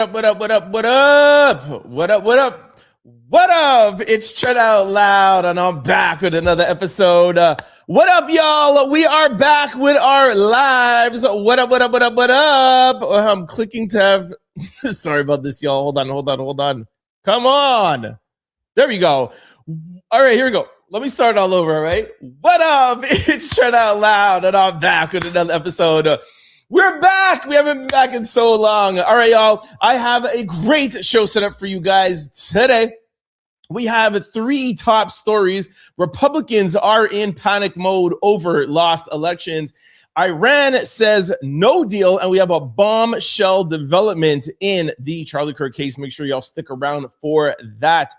What up, what up, what up? What up, what up? What up? It's Trent Out Loud, and I'm back with another episode. What up, y'all? We are back with our lives. What up, what up, what up, what up? I'm clicking to have... Sorry about this, y'all. Hold on. Come on. There we go. All right, here we go. Let me start all over, all right? What up? It's Trent Out Loud, and I'm back with another episode. We're back. We haven't been back in so long. All right, y'all. I have a great show set up for you guys today. We have 3 top stories. Republicans are in panic mode over lost elections. Iran says no deal, and we have a bombshell development in the Charlie Kirk case. Make sure y'all stick around for that.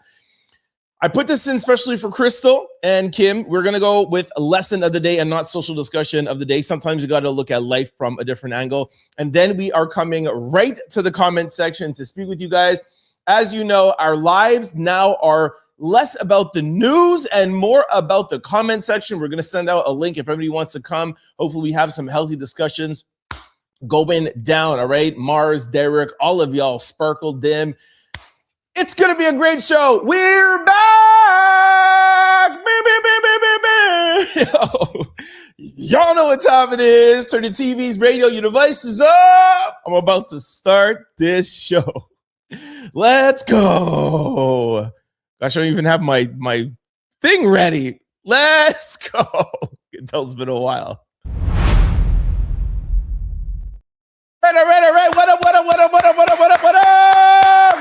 I put this in especially for Crystal and Kim. We're going to go with a lesson of the day and not social discussion of the day. Sometimes you got to look at life from a different angle. And then we are coming right to the comment section to speak with you guys. As you know, our lives now are less about the news and more about the comment section. We're going to send out a link if anybody wants to come. Hopefully we have some healthy discussions going down. All right. Mars, Derek, all of y'all, Sparkle, Dim. It's going to be a great show. We're back. Y'all know what time it is. Turn your TVs, radio, your devices up. I'm about to start this show. Let's go. Gosh, I don't even have my thing ready. Let's go. It's been a while. All right. What up?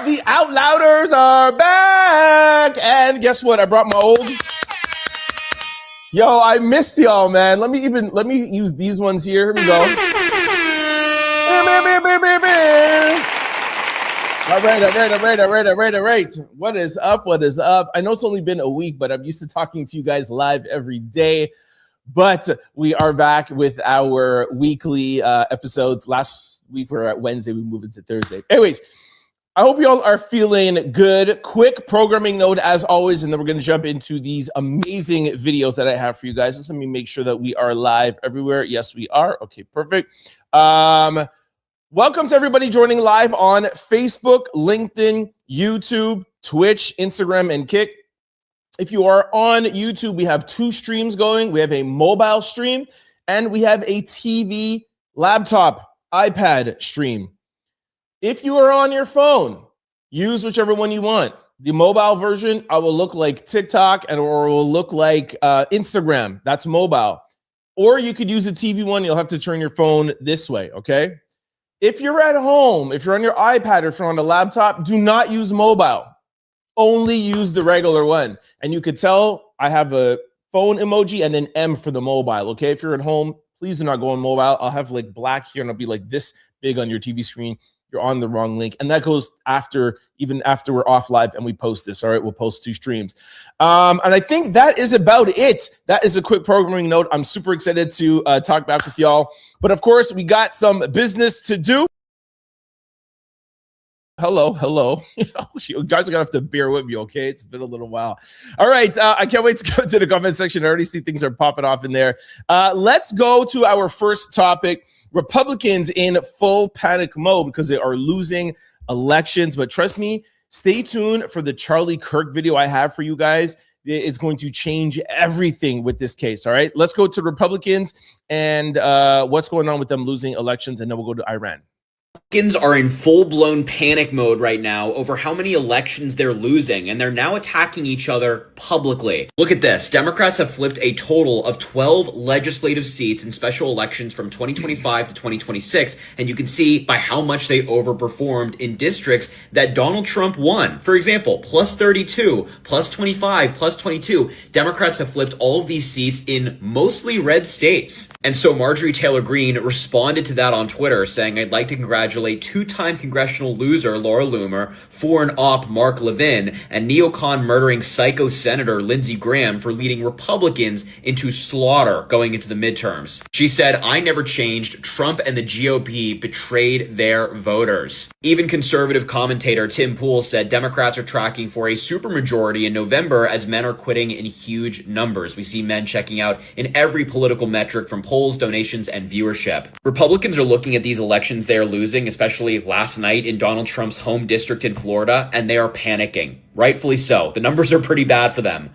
The Out Louders are back. And guess what? I brought my old... Yo, I missed y'all, man. Let me use these ones here. Here we go. All right. What is up? I know it's only been a week, but I'm used to talking to you guys live every day. But we are back with our weekly episodes. Last week we were at Wednesday. We moved into Thursday. Anyways, I hope you all are feeling good. Quick programming note as always, and then we're going to jump into these amazing videos that I have for you guys. Just let me make sure that we are live everywhere. Yes, we are. Okay, perfect. Welcome to everybody joining live on Facebook, LinkedIn, YouTube, Twitch, Instagram, and Kick. If you are on YouTube, we have 2 streams going. We have a mobile stream and we have a TV, laptop, iPad stream. If you are on your phone, use whichever one you want. The mobile version, I will look like TikTok or will look like Instagram. That's mobile. Or you could use a TV one. You'll have to turn your phone this way, okay? If you're at home, if you're on your iPad or if you're on a laptop, do not use mobile. Only use the regular one. And you could tell I have a phone emoji and an M for the mobile, okay? If you're at home, please do not go on mobile. I'll have like black here and I'll be like this big on your TV screen. You're on the wrong link. And that goes even after we're off live and we post this, all right? We'll post 2 streams. And I think that is about it. That is a quick programming note. I'm super excited to talk back with y'all. But of course, we got some business to do. Hello. You guys are gonna have to bear with me, okay? It's been a little while. All right, I can't wait to go to the comment section. I already see things are popping off in there. Let's go to our first topic. Republicans in full panic mode because they are losing elections. But trust me, stay tuned for the Charlie Kirk video I have for you guys. It's going to change everything with this case, all right? Let's go to Republicans and what's going on with them losing elections, and then we'll go to Iran. Republicans are in full-blown panic mode right now over how many elections they're losing, and they're now attacking each other publicly. Look at this. Democrats have flipped a total of 12 legislative seats in special elections from 2025 to 2026, and you can see by how much they overperformed in districts that Donald Trump won. For example, plus 32, plus 25, plus 22. Democrats have flipped all of these seats in mostly red states. And so Marjorie Taylor Greene responded to that on Twitter, saying, "I'd like to congratulate two-time congressional loser Laura Loomer, foreign op Mark Levin, and neocon murdering psycho Senator Lindsey Graham for leading Republicans into slaughter going into the midterms." She said, "I never changed. Trump and the GOP betrayed their voters." Even conservative commentator Tim Pool said Democrats are tracking for a supermajority in November as men are quitting in huge numbers. We see men checking out in every political metric from polls, donations, and viewership. Republicans are looking at these elections they are losing especially last night in Donald Trump's home district in Florida, and they are panicking. Rightfully so. The numbers are pretty bad for them.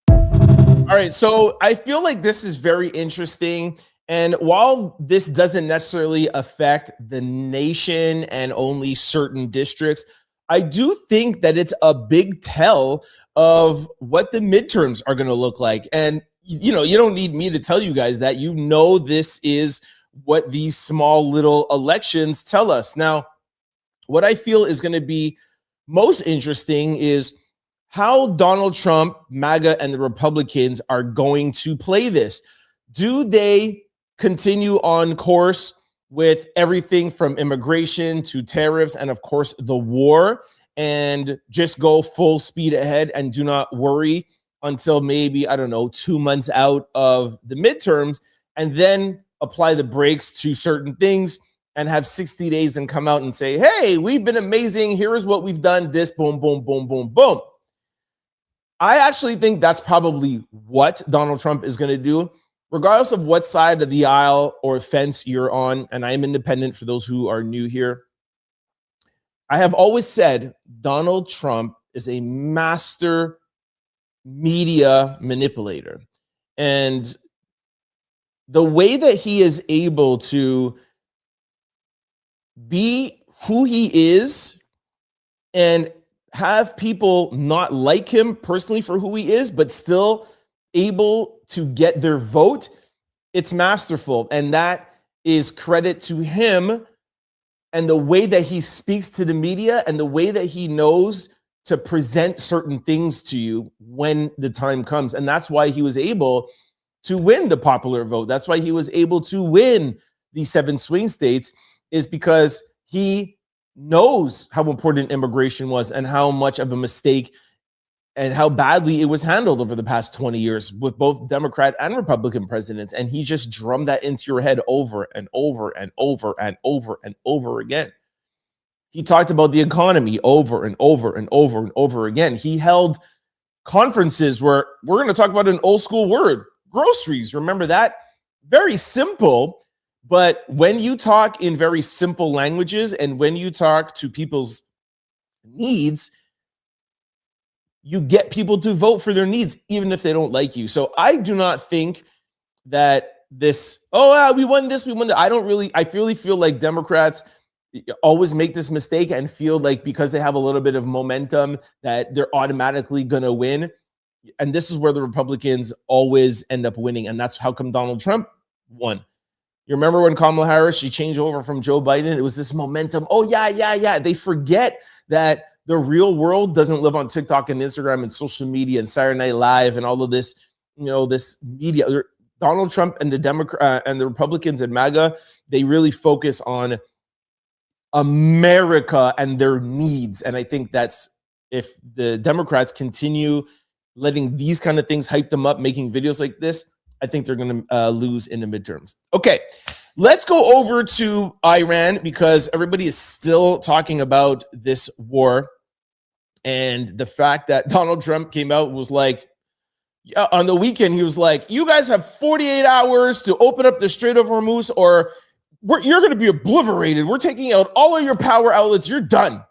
All right, so I feel like this is very interesting. And while this doesn't necessarily affect the nation and only certain districts, I do think that it's a big tell of what the midterms are going to look like. And, you know, you don't need me to tell you guys that. You know, this is what these small little elections tell us. Now, what I feel is going to be most interesting is how Donald Trump, MAGA, and the Republicans are going to play this. Do they continue on course with everything from immigration to tariffs and, of course, the war, and just go full speed ahead and do not worry until maybe, I don't know, 2 months out of the midterms, and then apply the brakes to certain things and have 60 days and come out and say, hey, we've been amazing. Here is what we've done. This, boom, boom, boom, boom, boom. I actually think that's probably what Donald Trump is going to do, regardless of what side of the aisle or fence you're on. And I am independent for those who are new here. I have always said Donald Trump is a master media manipulator. And the way that he is able to be who he is and have people not like him personally for who he is, but still able to get their vote, it's masterful. And that is credit to him and the way that he speaks to the media and the way that he knows to present certain things to you when the time comes. And that's why he was able to win the popular vote. That's why he was able to win the 7 swing states, is because he knows how important immigration was and how much of a mistake and how badly it was handled over the past 20 years with both Democrat and Republican presidents. And he just drummed that into your head over and over and over and over and over again. He talked about the economy over and over and over and over again. He held conferences where we're going to talk about an old school word, groceries. Remember that? Very simple. But when you talk in very simple languages and when you talk to people's needs, you get people to vote for their needs, even if they don't like you. So I do not think that this, we won this, we won that. I really feel like Democrats always make this mistake and feel like because they have a little bit of momentum that they're automatically going to win. And this is where the Republicans always end up winning. And that's how come Donald Trump won. You remember when Kamala Harris, she changed over from Joe Biden? It was this momentum. Oh, yeah. They forget that the real world doesn't live on TikTok and Instagram and social media and Saturday Night Live and all of this, this media. Donald Trump and the Democrat and the Republicans and MAGA, they really focus on America and their needs. And I think that's, if the Democrats continue letting these kind of things hype them up, making videos like this, I think they're going to lose in the midterms. Okay, let's go over to Iran because everybody is still talking about this war. And the fact that Donald Trump came out was like, on the weekend, he was like, you guys have 48 hours to open up the Strait of Hormuz or you're going to be obliterated. We're taking out all of your power outlets. You're done.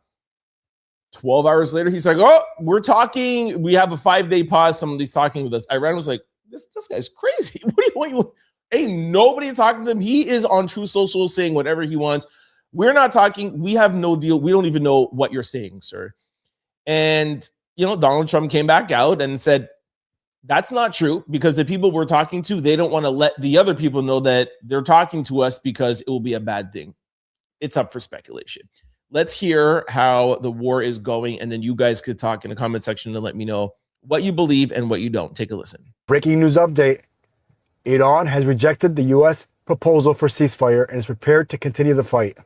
12 hours later, he's like, we're talking. We have a 5-day pause. Somebody's talking with us. Iran was like, this guy's crazy. What do you want? Ain't nobody talking to him. He is on True Social saying whatever he wants. We're not talking. We have no deal. We don't even know what you're saying, sir. And, Donald Trump came back out and said, that's not true because the people we're talking to, they don't want to let the other people know that they're talking to us because it will be a bad thing. It's up for speculation. Let's hear how the war is going. And then you guys could talk in the comment section and let me know what you believe and what you don't. Take a listen. Breaking news update. Iran has rejected the U.S. proposal for ceasefire and is prepared to continue the fight.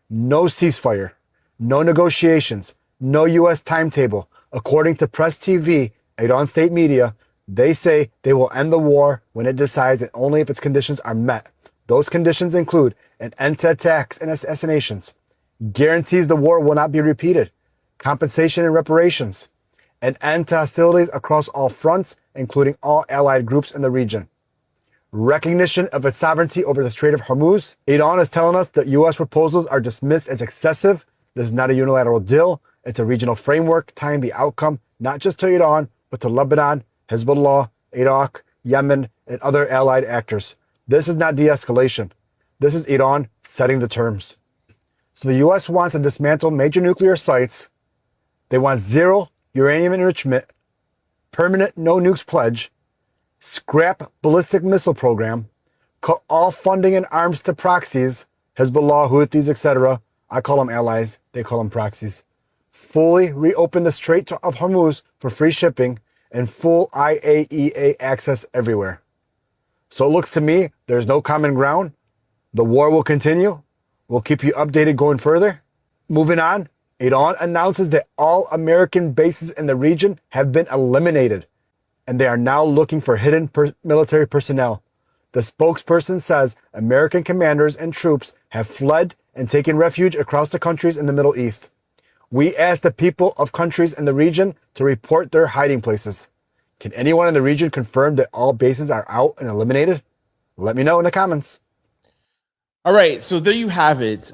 No ceasefire, no negotiations, no U.S. timetable. According to Press TV, Iran state media, they say they will end the war when it decides and only if its conditions are met. Those conditions include an end to attacks and assassinations, guarantees the war will not be repeated, compensation and reparations, an end to hostilities across all fronts, including all allied groups in the region. recognition of its sovereignty over the Strait of Hormuz. Iran is telling us that U.S. proposals are dismissed as excessive. This is not a unilateral deal. It's a regional framework tying the outcome not just to Iran, but to Lebanon, Hezbollah, Iraq, Yemen, and other allied actors. This is not de-escalation. This is Iran setting the terms. So the U.S. wants to dismantle major nuclear sites. They want zero uranium enrichment, permanent no nukes pledge, scrap ballistic missile program, cut all funding and arms to proxies, Hezbollah, Houthis, etc. I call them allies. They call them proxies. Fully reopen the Strait of Hormuz for free shipping and full IAEA access everywhere. So it looks to me there's no common ground. The war will continue. We'll keep you updated going further. Moving on, Iran announces that all American bases in the region have been eliminated, and they are now looking for hidden military personnel. The spokesperson says American commanders and troops have fled and taken refuge across the countries in the Middle East. We ask the people of countries in the region to report their hiding places. Can anyone in the region confirm that all bases are out and eliminated? Let me know in the comments. All right, so there you have it.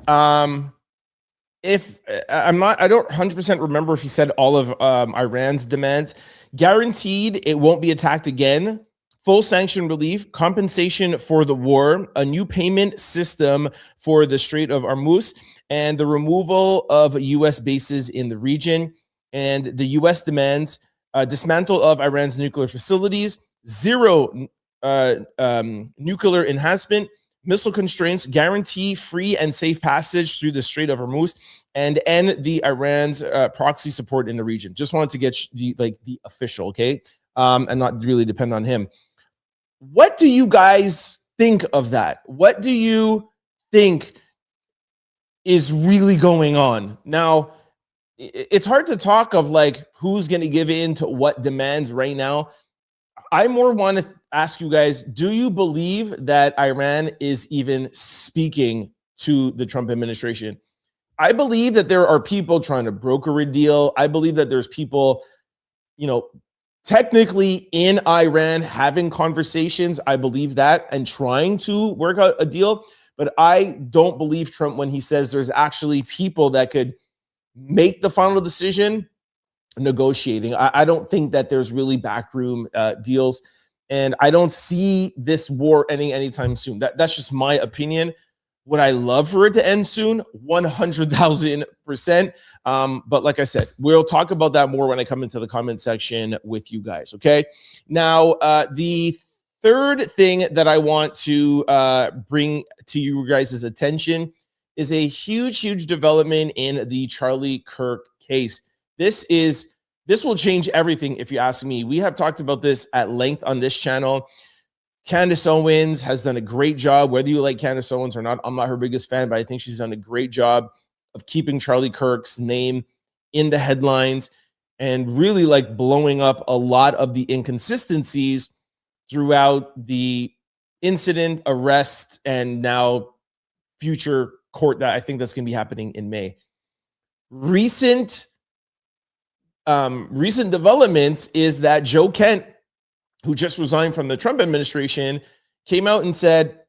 If I don't 100% remember if he said all of Iran's demands. Guaranteed it won't be attacked again. Full sanction relief, compensation for the war, a new payment system for the Strait of Hormuz, and the removal of U.S. bases in the region. And the U.S. demands dismantle of Iran's nuclear facilities, zero nuclear enhancement, missile constraints, guarantee free and safe passage through the Strait of Hormuz, and end the Iran's proxy support in the region. Just wanted to get the official, okay, and not really depend on him. What do you guys think of that? What do you think is really going on now? It's hard to talk of like who's going to give in to what demands right now. I more want to ask you guys, do you believe that Iran is even speaking to the Trump administration? I believe that there are people trying to broker a deal. I believe that there's people, technically in Iran having conversations. I believe that and trying to work out a deal. But I don't believe Trump when he says there's actually people that could make the final decision negotiating. I don't think that there's really backroom deals. And I don't see this war ending anytime soon. That's just my opinion. Would I love for it to end soon? 100,000%. But like I said, we'll talk about that more when I come into the comment section with you guys, okay? Now, the third thing that I want to bring to you guys' attention is a huge development in the Charlie Kirk case. This will change everything if you ask me. We have talked about this at length on this channel. Candace Owens has done a great job. Whether you like Candace Owens or not, I'm not her biggest fan, but I think she's done a great job of keeping Charlie Kirk's name in the headlines and really like blowing up a lot of the inconsistencies throughout the incident, arrest, and now future court that I think that's going to be happening in May. Recent developments is that Joe Kent, who just resigned from the Trump administration, came out and said,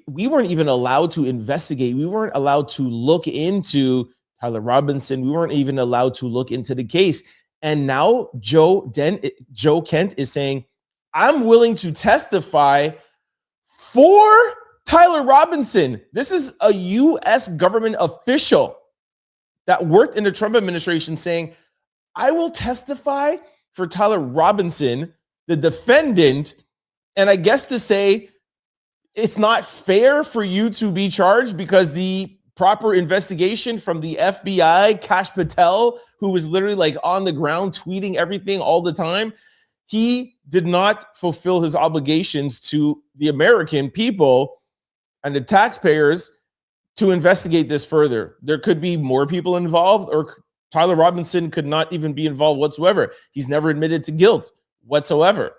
we weren't even allowed to investigate. We weren't allowed to look into Tyler Robinson. We weren't even allowed to look into the case. And now Joe Kent is saying, I'm willing to testify for Tyler Robinson. This is a U.S. government official that worked in the Trump administration saying, I will testify for Tyler Robinson, the defendant, and I guess to say it's not fair for you to be charged because the proper investigation from the FBI, Kash Patel, who was literally like on the ground tweeting everything all the time, he did not fulfill his obligations to the American people and the taxpayers to investigate this further. There could be more people involved, or Tyler Robinson could not even be involved whatsoever. He's never admitted to guilt whatsoever.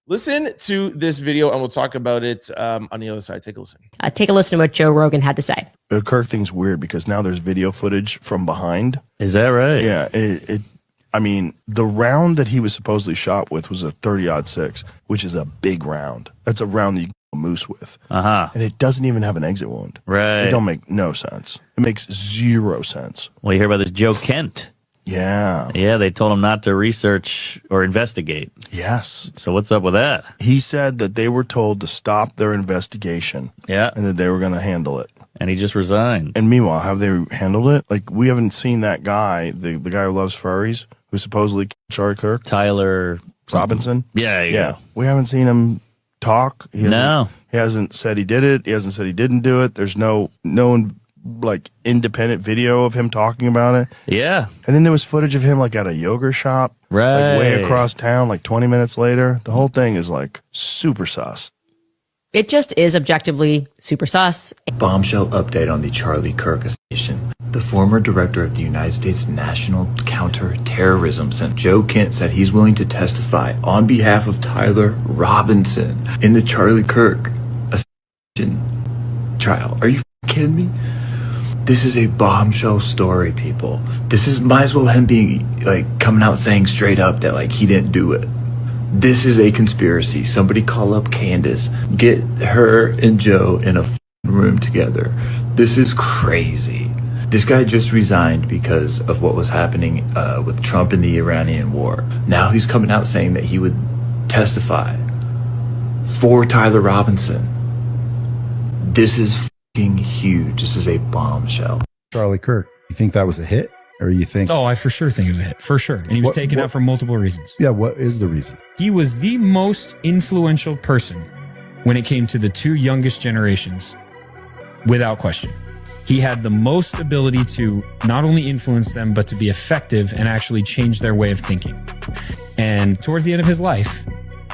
Listen to this video and we'll talk about it on the other side. Take a listen. Take a listen to what Joe Rogan had to say. The Kirk thing's weird because now there's video footage from behind. Is that right? Yeah. I mean, the round that he was supposedly shot with was a 30-06, which is a big round. That's a round that you a moose with. Uh-huh. And it doesn't even have an exit wound. Right. It don't make no sense. It makes zero sense. Well, you hear about this Joe Kent. Yeah. Yeah, they told him not to research or investigate. Yes. So what's up with that? He said that they were told to stop their investigation. Yeah. And that they were going to handle it. And he just resigned. And meanwhile, have they handled it? Like, we haven't seen that guy, the guy who loves furries, who supposedly killed Charlie Kirk. Tyler Robinson? Yeah. We haven't seen him talk. He No. hasn't said he did it. He hasn't said he didn't do it. There's no like independent video of him talking about it. Yeah. And then there was footage of him like at a yogurt shop, Right. like way across town, like 20 minutes later. The whole thing is like super sus. It just is objectively super sus. Bombshell update on the Charlie Kirk assassination. The former director of the United States National Counterterrorism Center, Joe Kent, said he's willing to testify on behalf of Tyler Robinson in the Charlie Kirk assassination trial. Are you kidding me? This is a bombshell story, people. This is might as well him being like coming out saying straight up that like he didn't do it. This is a conspiracy. Somebody call up Candace. Get her and Joe in a room together. This is crazy. This guy just resigned because of what was happening with Trump and the Iranian war. Now he's coming out saying that he would testify for Tyler Robinson. This is fucking huge. This is a bombshell. Charlie Kirk, you think that was a hit? Or you think... Oh, I for sure think it was a hit. For sure. And he was taken out for multiple reasons. Yeah, what is the reason? He was the most influential person when it came to the two youngest generations, without question. He had the most ability to not only influence them, but to be effective and actually change their way of thinking. And towards the end of his life,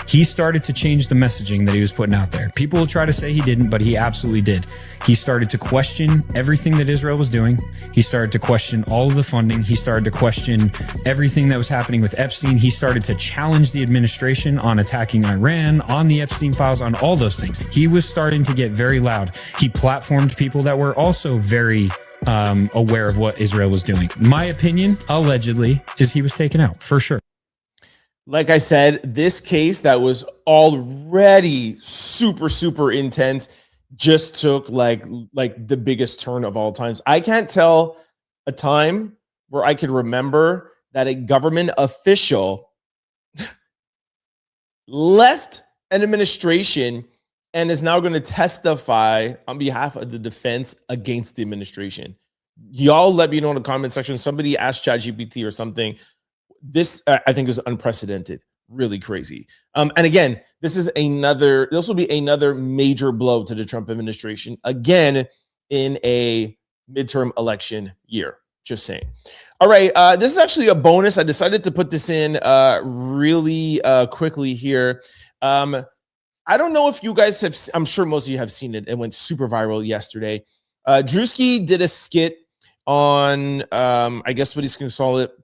he started to change the messaging that he was putting out there. People will try to say he didn't, but he absolutely did. He started to question everything that Israel was doing. He started to question all of the funding. He started to question everything that was happening with Epstein. He started to challenge the administration on attacking Iran, on the Epstein files, on all those things. He was starting to get very loud. He platformed people that were also very aware of what Israel was doing. My opinion, allegedly, is he was taken out, for sure. Like I said, this case that was already super, super intense just took like the biggest turn of all times. I can't tell a time where I could remember that a government official left an administration and is now going to testify on behalf of the defense against the administration. Y'all let me know in the comment section. Somebody asked ChatGPT or something. This I think is unprecedented, really crazy. And again, this will be another major blow to the Trump administration again in a midterm election year. Just saying. All right, this is actually a bonus. I decided to put this in really quickly here. I don't know if you guys have. I'm sure most of you have seen it. It went super viral yesterday. Drewski did a skit on I guess what he's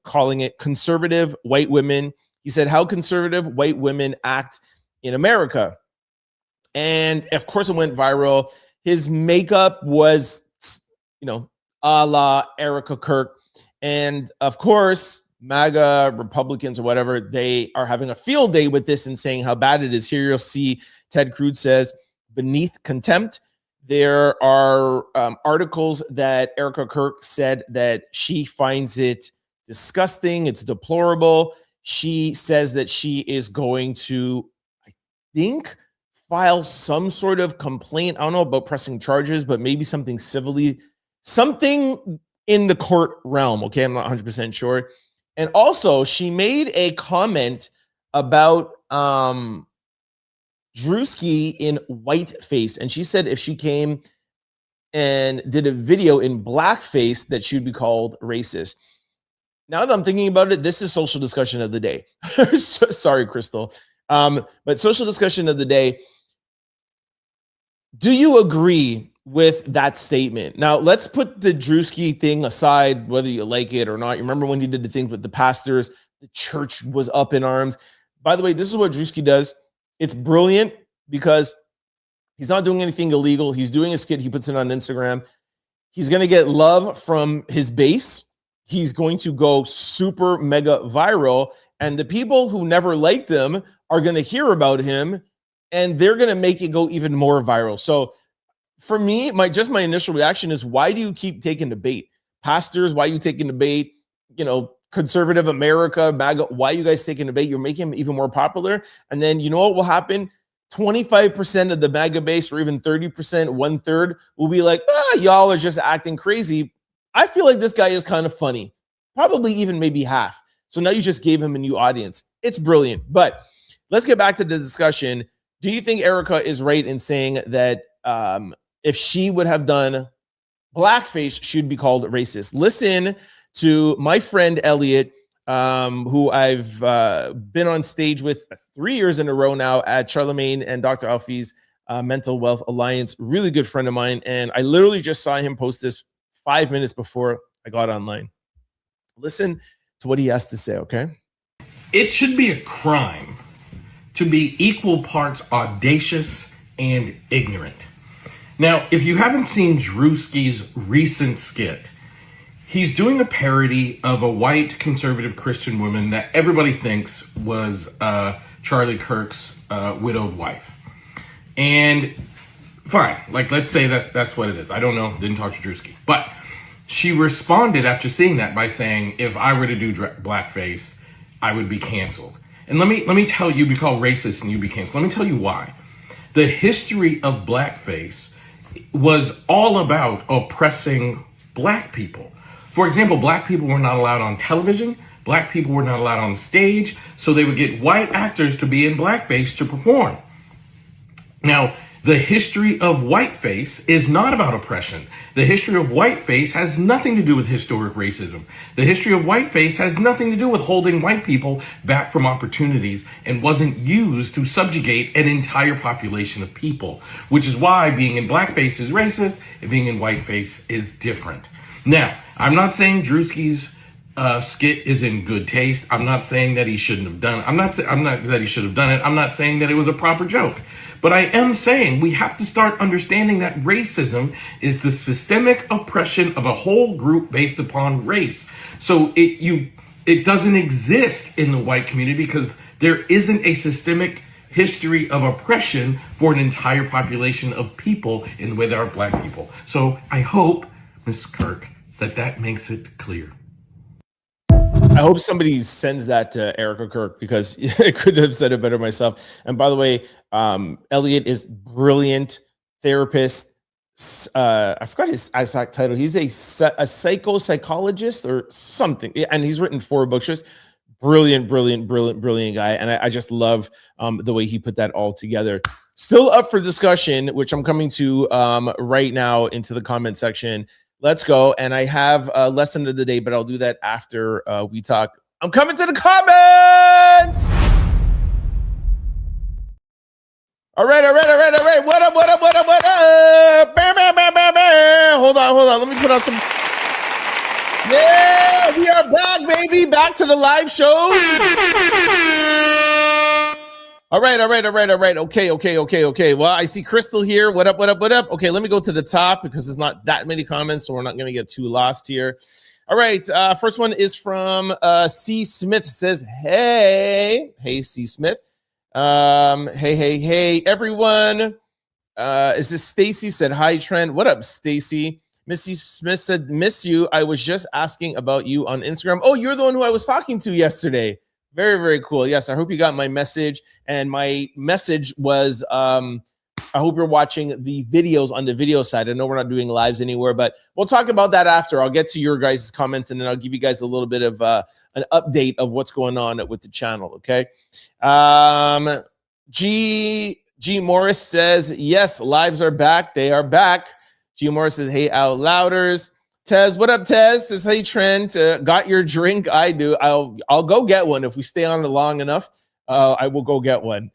calling it conservative white women. He said how conservative white women act in America. And of course it went viral. His makeup was, a la Erica Kirk. And of course, MAGA Republicans or whatever, they are having a field day with this and saying how bad it is. Here you'll see Ted Cruz says, beneath contempt. There are articles that Erica Kirk said that she finds it disgusting. It's deplorable. She says that she is going to, I think, file some sort of complaint. I don't know about pressing charges, but maybe something civilly, something in the court realm. Okay, I'm not 100% sure. And also, she made a comment about Drewski in whiteface, and she said if she came and did a video in blackface that she would be called racist. Now that I'm thinking about it, this is social discussion of the day. Sorry, Crystal. But social discussion of the day. Do you agree with that statement? Now, let's put the Drewski thing aside, whether you like it or not. You remember when he did the thing with the pastors, the church was up in arms. By the way, this is what Drewski does. It's brilliant because he's not doing anything illegal. He's doing a skit. He puts it on Instagram. He's going to get love from his base. He's going to go super mega viral. And the people who never liked him are going to hear about him and they're going to make it go even more viral. So for me, my initial reaction is, why do you keep taking the bait? Pastors, why are you taking the bait? You know, conservative America, MAGA, why are you guys taking the bait? You're making him even more popular. And then you know what will happen? 25% of the MAGA base, or even 30%, 1/3, will be like, y'all are just acting crazy. I feel like this guy is kind of funny. Probably even maybe half. So now you just gave him a new audience. It's brilliant. But let's get back to the discussion. Do you think Erica is right in saying that if she would have done blackface, she'd be called racist? Listen to my friend Elliot, who I've been on stage with 3 years in a row now at Charlemagne and Dr. Alfie's Mental Wealth Alliance. Really good friend of mine. And I literally just saw him post this 5 minutes before I got online. Listen to what he has to say, okay? It should be a crime to be equal parts audacious and ignorant. Now, if you haven't seen Drewski's recent skit, he's doing a parody of a white conservative Christian woman that everybody thinks was Charlie Kirk's widowed wife. And fine, like, let's say that that's what it is. I don't know, didn't talk to Drewski. But she responded after seeing that by saying, if I were to do blackface, I would be canceled. And let me tell you, be called racist and you'd be canceled. Let me tell you why. The history of blackface was all about oppressing black people. For example, black people were not allowed on television. Black people were not allowed on stage. So they would get white actors to be in blackface to perform. Now, the history of whiteface is not about oppression. The history of whiteface has nothing to do with historic racism. The history of whiteface has nothing to do with holding white people back from opportunities, and wasn't used to subjugate an entire population of people, which is why being in blackface is racist and being in whiteface is different. Now, I'm not saying Drewski's skit is in good taste. I'm not saying that he shouldn't have done it. I'm not that he should have done it. I'm not saying that it was a proper joke. But I am saying we have to start understanding that racism is the systemic oppression of a whole group based upon race. So it doesn't exist in the white community because there isn't a systemic history of oppression for an entire population of people in the way there are black people. So I hope, Ms. Kirk, that makes it clear. I hope somebody sends that to Erica Kirk, because I could have said it better myself. And by the way, Elliot is brilliant therapist. I forgot his exact title. He's a psychologist or something, and he's written 4 books. Just brilliant guy. And I just love the way he put that all together. Still up for discussion, which I'm coming to right now into the comment section. Let's go. And I have a lesson of the day, but I'll do that after we talk. I'm coming to the comments. All right. What up? Hold on. Let me put on some. Yeah, we are back, baby. Back to the live shows. All right. Okay. Well, I see Crystal here. What up? Okay, let me go to the top because there's not that many comments, so we're not going to get too lost here. All right. First one is from C. Smith. Says, hey, C. Smith. Hey, everyone. Is this Stacy? Said, hi, Trent. What up, Stacy? Missy Smith said, miss you. I was just asking about you on Instagram. Oh, you're the one who I was talking to yesterday. Very cool. Yes, I hope you got my message. And my message was, I hope you're watching the videos on the video side. I know we're not doing lives anywhere, but we'll talk about that after. I'll get to your guys' comments, and then I'll give you guys a little bit of an update of what's going on with the channel, okay? G Morris says, yes, lives are back. They are back. G Morris says, hey, out louders. Tez, what up, Tez? Says, hey, Trent, got your drink? I do. I'll go get one. If we stay on it long enough, I will go get one.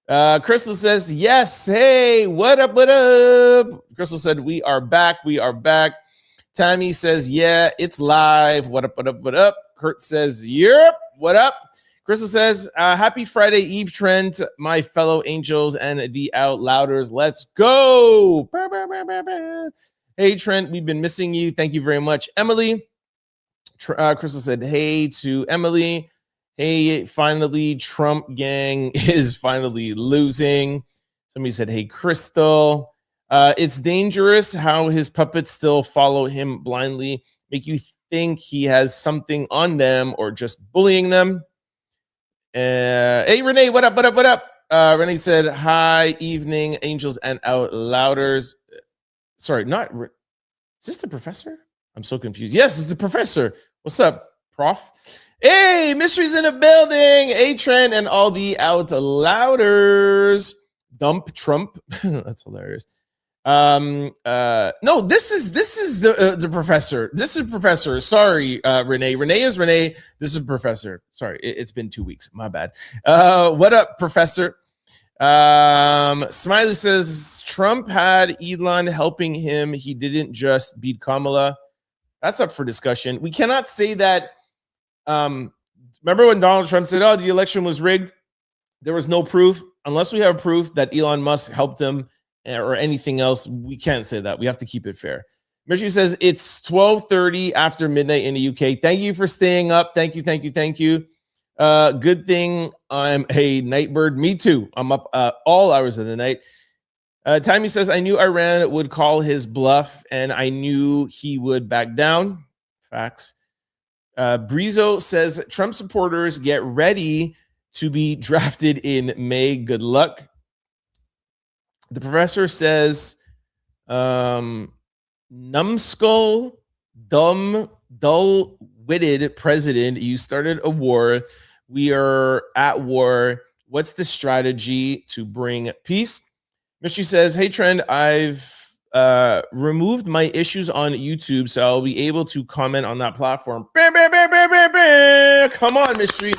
Crystal says, yes. Hey, what up? Crystal said, we are back. Tammy says, yeah, it's live. What up? Kurt says, yep. What up? Crystal says, happy Friday Eve, Trent, my fellow angels and the out louders. Let's go. Hey, Trent, we've been missing you. Thank you very much. Emily. Crystal said, hey to Emily. Hey, finally, Trump gang is finally losing. Somebody said, hey, Crystal. It's dangerous how his puppets still follow him blindly, make you think he has something on them or just bullying them. Hey, Renee, what up, what up, what up? Renee said, hi, evening, angels and out louders. Sorry, not... Is this the professor? I'm so confused. Yes, it's the professor. What's up, prof? Hey, Mystery's in the building. Hey, Trent and all the out louders. Dump Trump. That's hilarious. No, this is the professor. This is professor. Sorry, Renee. Renee is Renee. This is professor. Sorry, it's been 2 weeks. My bad. What up, professor? Smiley says Trump had Elon helping him. He didn't just beat Kamala. That's up for discussion. We cannot say that. Remember when Donald Trump said, "Oh, the election was rigged"? There was no proof. Unless we have proof that Elon Musk helped him or anything else, we can't say that. We have to keep it fair. Mystery says it's 12:30 after midnight in the UK. Thank you for staying up. Thank you, thank you, thank you. Good thing I'm a night bird. Me too. I'm up all hours of the night. Timmy says, I knew Iran would call his bluff and I knew he would back down. Facts. Brizo says, Trump supporters get ready to be drafted in May. Good luck. The professor says, numbskull, dumb, dull-witted president, you started a war. We are at war. What's the strategy to bring peace? Mystery says, hey, Trent, I've removed my issues on YouTube, so I'll be able to comment on that platform. Come on, Mystery.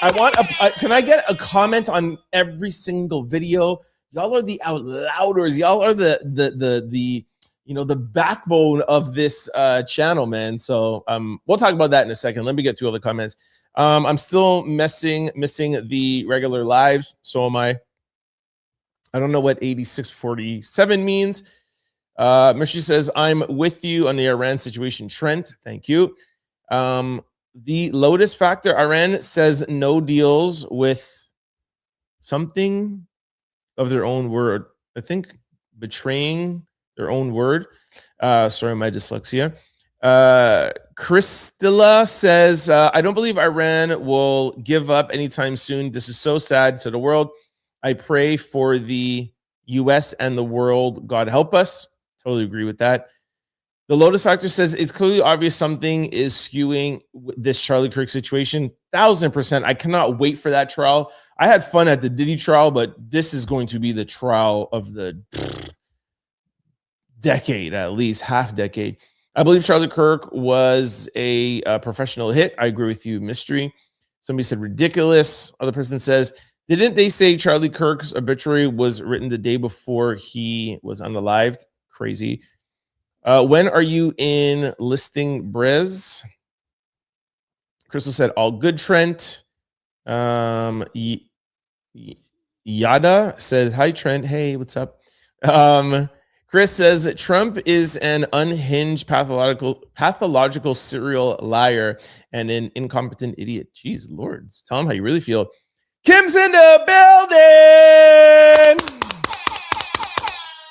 I want can I get a comment on every single video? Y'all are the out louders. Y'all are the backbone of this channel, man. So we'll talk about that in a second. Let me get to other comments. I'm still missing the regular lives. So am I. I don't know what 8647 means. Mystery says, I'm with you on the Iran situation, Trent. Thank you. The Lotus Factor, Iran says no deals with something of their own word. I think betraying their own word. Sorry, my dyslexia. Christilla says, I don't believe Iran will give up anytime soon. This is so sad to the world. I pray for the US and the world. God help us. Totally agree with that. The Lotus Factor says it's clearly obvious something is skewing this Charlie Kirk situation. 1000%. I cannot wait for that trial. I had fun at the Diddy trial, but this is going to be the trial of the decade, at least half decade. I believe Charlie Kirk was a professional hit. I agree with you, Mystery. Somebody said ridiculous. Other person says, didn't they say Charlie Kirk's obituary was written the day before he was unalived? Crazy. When are you enlisting, Briz? Crystal said, all good, Trent. Yada said, hi, Trent. Hey, what's up? Chris says, Trump is an unhinged pathological serial liar and an incompetent idiot. Jeez, Lord. Tell him how you really feel. Kim's in the building.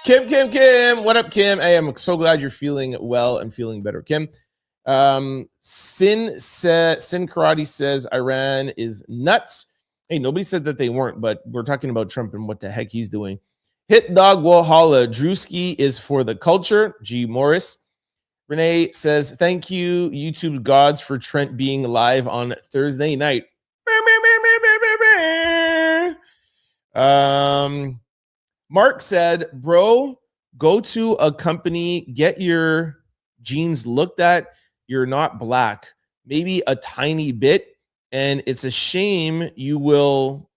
Kim. What up, Kim? I am so glad you're feeling well and feeling better, Kim. Sin Karate says Iran is nuts. Hey, nobody said that they weren't, but we're talking about Trump and what the heck he's doing. Hit Dog Walhalla. Drewski is for the culture. G. Morris. Renee says, thank you, YouTube gods, for Trent being live on Thursday night. Mark said, bro, go to a company, get your genes looked at. You're not black, maybe a tiny bit. And it's a shame you will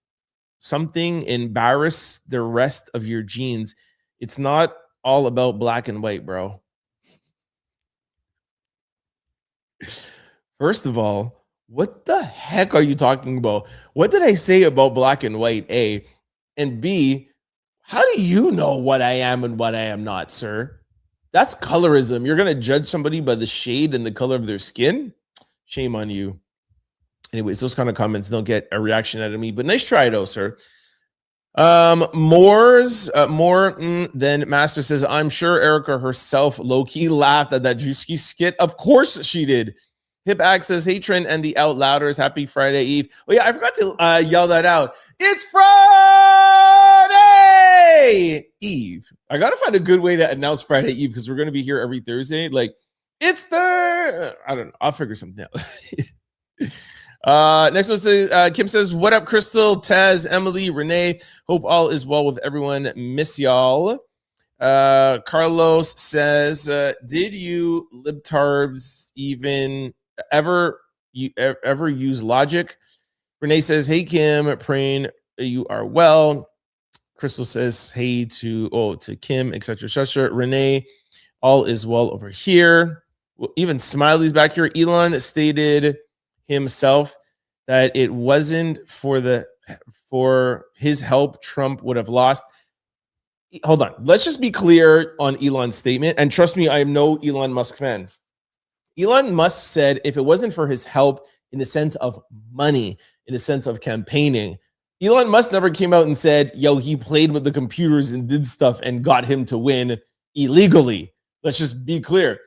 something embarrass the rest of your genes. It's not all about black and white, bro. First of all, what the heck are you talking about? What did I say about black and white, A? And B, how do you know what I am and what I am not, sir? That's colorism. You're going to judge somebody by the shade and the color of their skin? Shame on you. Anyways, those kind of comments don't get a reaction out of me, but nice try though, sir. Then Master says, I'm sure Erica herself low-key laughed at that Drewski skit. Of course she did. Hip Axe says, hey, Trent and the Out Louders, happy Friday Eve. Oh, yeah, I forgot to yell that out. It's Friday Eve. I got to find a good way to announce Friday Eve because we're going to be here every Thursday. Like, it's the... I don't know. I'll figure something out. Next one says, Kim says, what up, Crystal, Taz, Emily, Renee? Hope all is well with everyone. Miss y'all. Carlos says, did you libtarbs even ever use logic? Renee says, hey, Kim, praying you are well. Crystal says, hey to Kim, etc. Renee, all is well over here. Well, even Smiley's back here. Elon stated himself that it wasn't for his help, Trump would have lost. Hold on. Let's just be clear on Elon's statement. And trust me, I am no Elon Musk fan. Elon Musk said if it wasn't for his help in the sense of money, in the sense of campaigning, Elon Musk never came out and said, yo, he played with the computers and did stuff and got him to win illegally. Let's just be clear.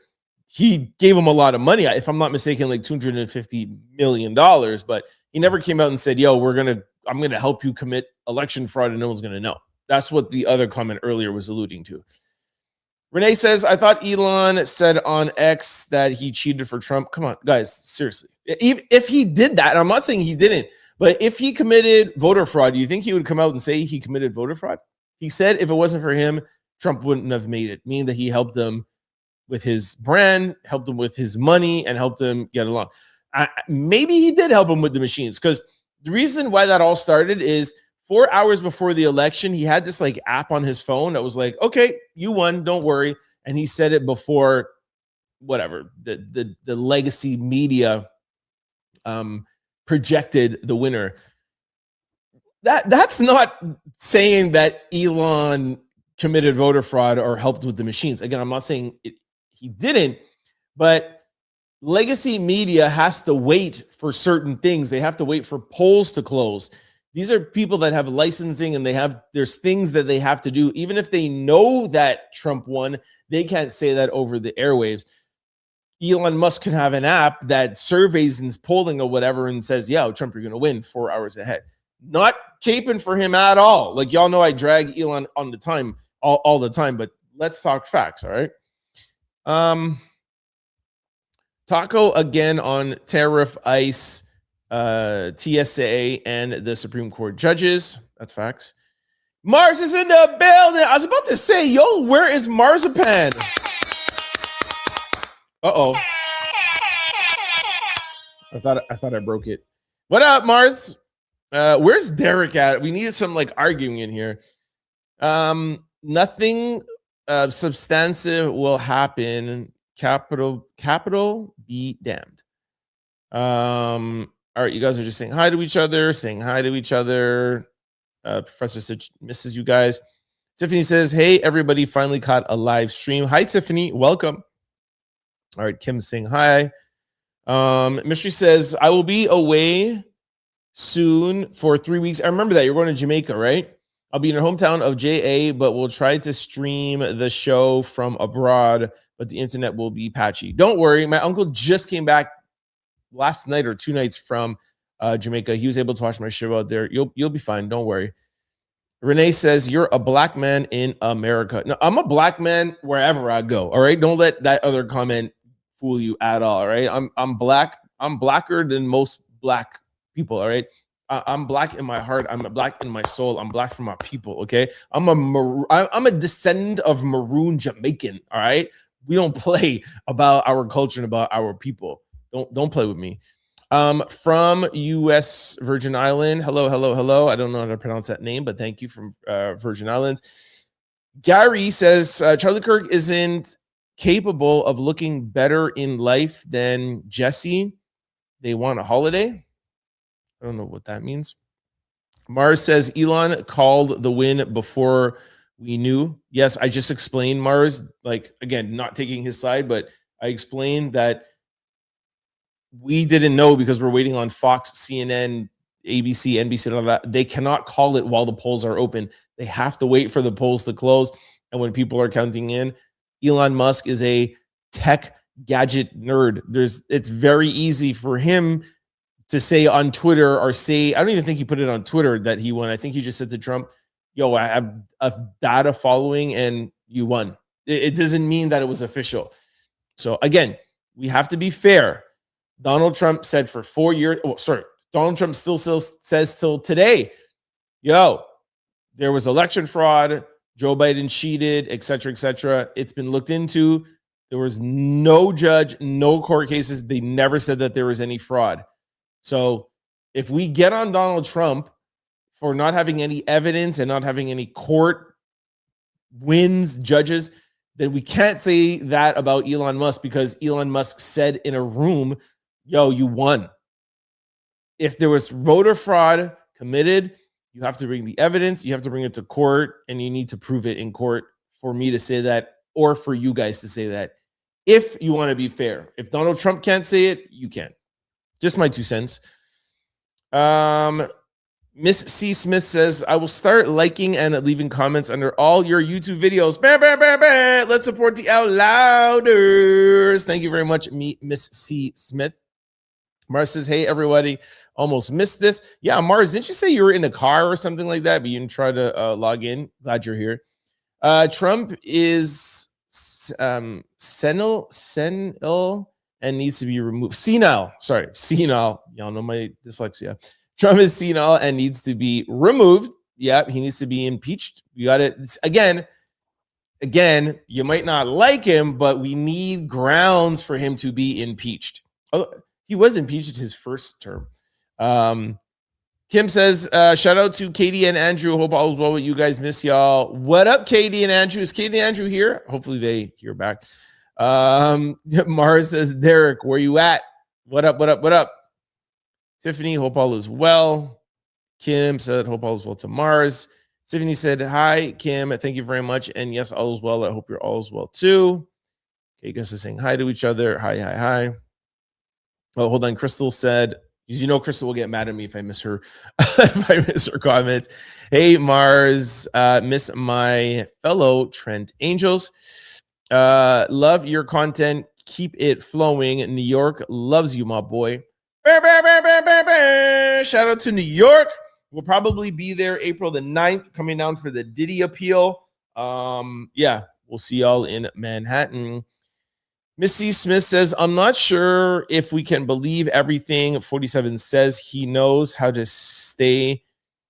He gave him a lot of money, if I'm not mistaken, like $250 million, but he never came out and said, yo, I'm going to help you commit election fraud and no one's going to know. That's what the other comment earlier was alluding to. Renee says, I thought Elon said on X that he cheated for Trump. Come on, guys, seriously. If he did that, and I'm not saying he didn't, but if he committed voter fraud, do you think he would come out and say he committed voter fraud? He said if it wasn't for him, Trump wouldn't have made it, meaning that he helped him with his brand, helped him with his money, and helped him get along. Maybe he did help him with the machines, because the reason why that all started is 4 hours before the election, he had this like app on his phone that was like, okay, you won, don't worry. And he said it before whatever, the legacy media projected the winner. That's not saying that Elon committed voter fraud or helped with the machines. Again, I'm not saying he didn't, but legacy media has to wait for certain things. They have to wait for polls to close. These are people that have licensing and there's things that they have to do. Even if they know that Trump won, they can't say that over the airwaves. Elon Musk can have an app that surveys and polling or whatever and says, yeah, Trump, you're going to win 4 hours ahead. Not caping for him at all. Like, y'all know I drag Elon on the time all the time, but let's talk facts, all right? Taco again on tariff, ICE, TSA, and the Supreme Court judges. That's facts. Mars is in the building. I was about to say, yo, where is Marzipan? Uh-oh. I thought I broke it. What up, Mars? Where's Derek at? We need some like arguing in here. Nothing substantive will happen. Capital be damned. All right, you guys are just saying hi to each other, Professor Stitch misses you guys. Tiffany says, hey, everybody finally caught a live stream. Hi, Tiffany. Welcome. All right, Kim's saying hi. Mystery says, I will be away soon for 3 weeks. I remember that. You're going to Jamaica, right? I'll be in your hometown of JA, but we'll try to stream the show from abroad, but the internet will be patchy. Don't worry. My uncle just came back last night or 2 nights from Jamaica. He was able to watch my show out there. You'll be fine. Don't worry. Renee says, you're a black man in America. No, I'm a black man wherever I go. All right. Don't let that other comment fool you at all. All right. I'm black. I'm blacker than most black people. All right. I'm black in my heart. I'm black in my soul. I'm black for my people. Okay. I'm a descendant of maroon Jamaican. All right. We don't play about our culture and about our people. Don't play with me. From U.S. Virgin Island. Hello. I don't know how to pronounce that name, but thank you from Virgin Islands. Gary says Charlie Kirk isn't capable of looking better in life than Jesse. They want a holiday. I don't know what that means. Mars says Elon called the win before we knew. Yes, I just explained, Mars. Like, again, not taking his side, but I explained that we didn't know because we're waiting on Fox, CNN, ABC, NBC, and all that, they cannot call it while the polls are open. They have to wait for the polls to close. And when people are counting in, Elon Musk is a tech gadget nerd. It's very easy for him to say on Twitter or say, I don't even think he put it on Twitter that he won. I think he just said to Trump, yo, I have a data following and you won. It doesn't mean that it was official. So again, we have to be fair. Donald Trump said for 4 years, Donald Trump still says till today, yo, there was election fraud, Joe Biden cheated, et cetera, et cetera. It's been looked into. There was no judge, no court cases. They never said that there was any fraud. So if we get on Donald Trump for not having any evidence and not having any court wins, judges, then we can't say that about Elon Musk, because Elon Musk said in a room, yo, you won. If there was voter fraud committed, you have to bring the evidence, you have to bring it to court, and you need to prove it in court for me to say that, or for you guys to say that, if you want to be fair. If Donald Trump can't say it, you can. Just my 2 cents. Miss C. Smith says, I will start liking and leaving comments under all your YouTube videos. Bah, bah, bah, bah. Let's support the Out Louders. Thank you very much, Miss C. Smith. Mars says, hey, everybody. Almost missed this. Yeah, Mars, didn't you say you were in a car or something like that, but you didn't try to log in? Glad you're here. Trump is senile and needs to be removed. Senile. Y'all know my dyslexia. Trump is senile and needs to be removed. Yeah, he needs to be impeached. You got it. Again, you might not like him, but we need grounds for him to be impeached. Oh, he was impeached his first term. Kim says, shout out to Katie and Andrew. Hope all is well with you guys. Miss y'all. What up, Katie and Andrew? Is Katie and Andrew here? Hopefully they hear back. Mars says, Derek, where you at? What up? Tiffany, hope all is well. Kim said, hope all is well to Mars. Tiffany said, hi, Kim. Thank you very much. And yes, all is well. I hope you're all is well too. Okay, you guys are saying hi to each other. Hi. Oh, hold on. Crystal said, you know, Crystal will get mad at me if I miss her, if I miss her comments. Hey, Mars, miss my fellow Trent Angels. Love your content. Keep it flowing. New York loves you, my boy. Shout out to New York. We'll probably be there April the 9th, coming down for the Diddy appeal. Yeah, we'll see y'all in Manhattan. Missy Smith says, I'm not sure if we can believe everything 47 says. He knows how to say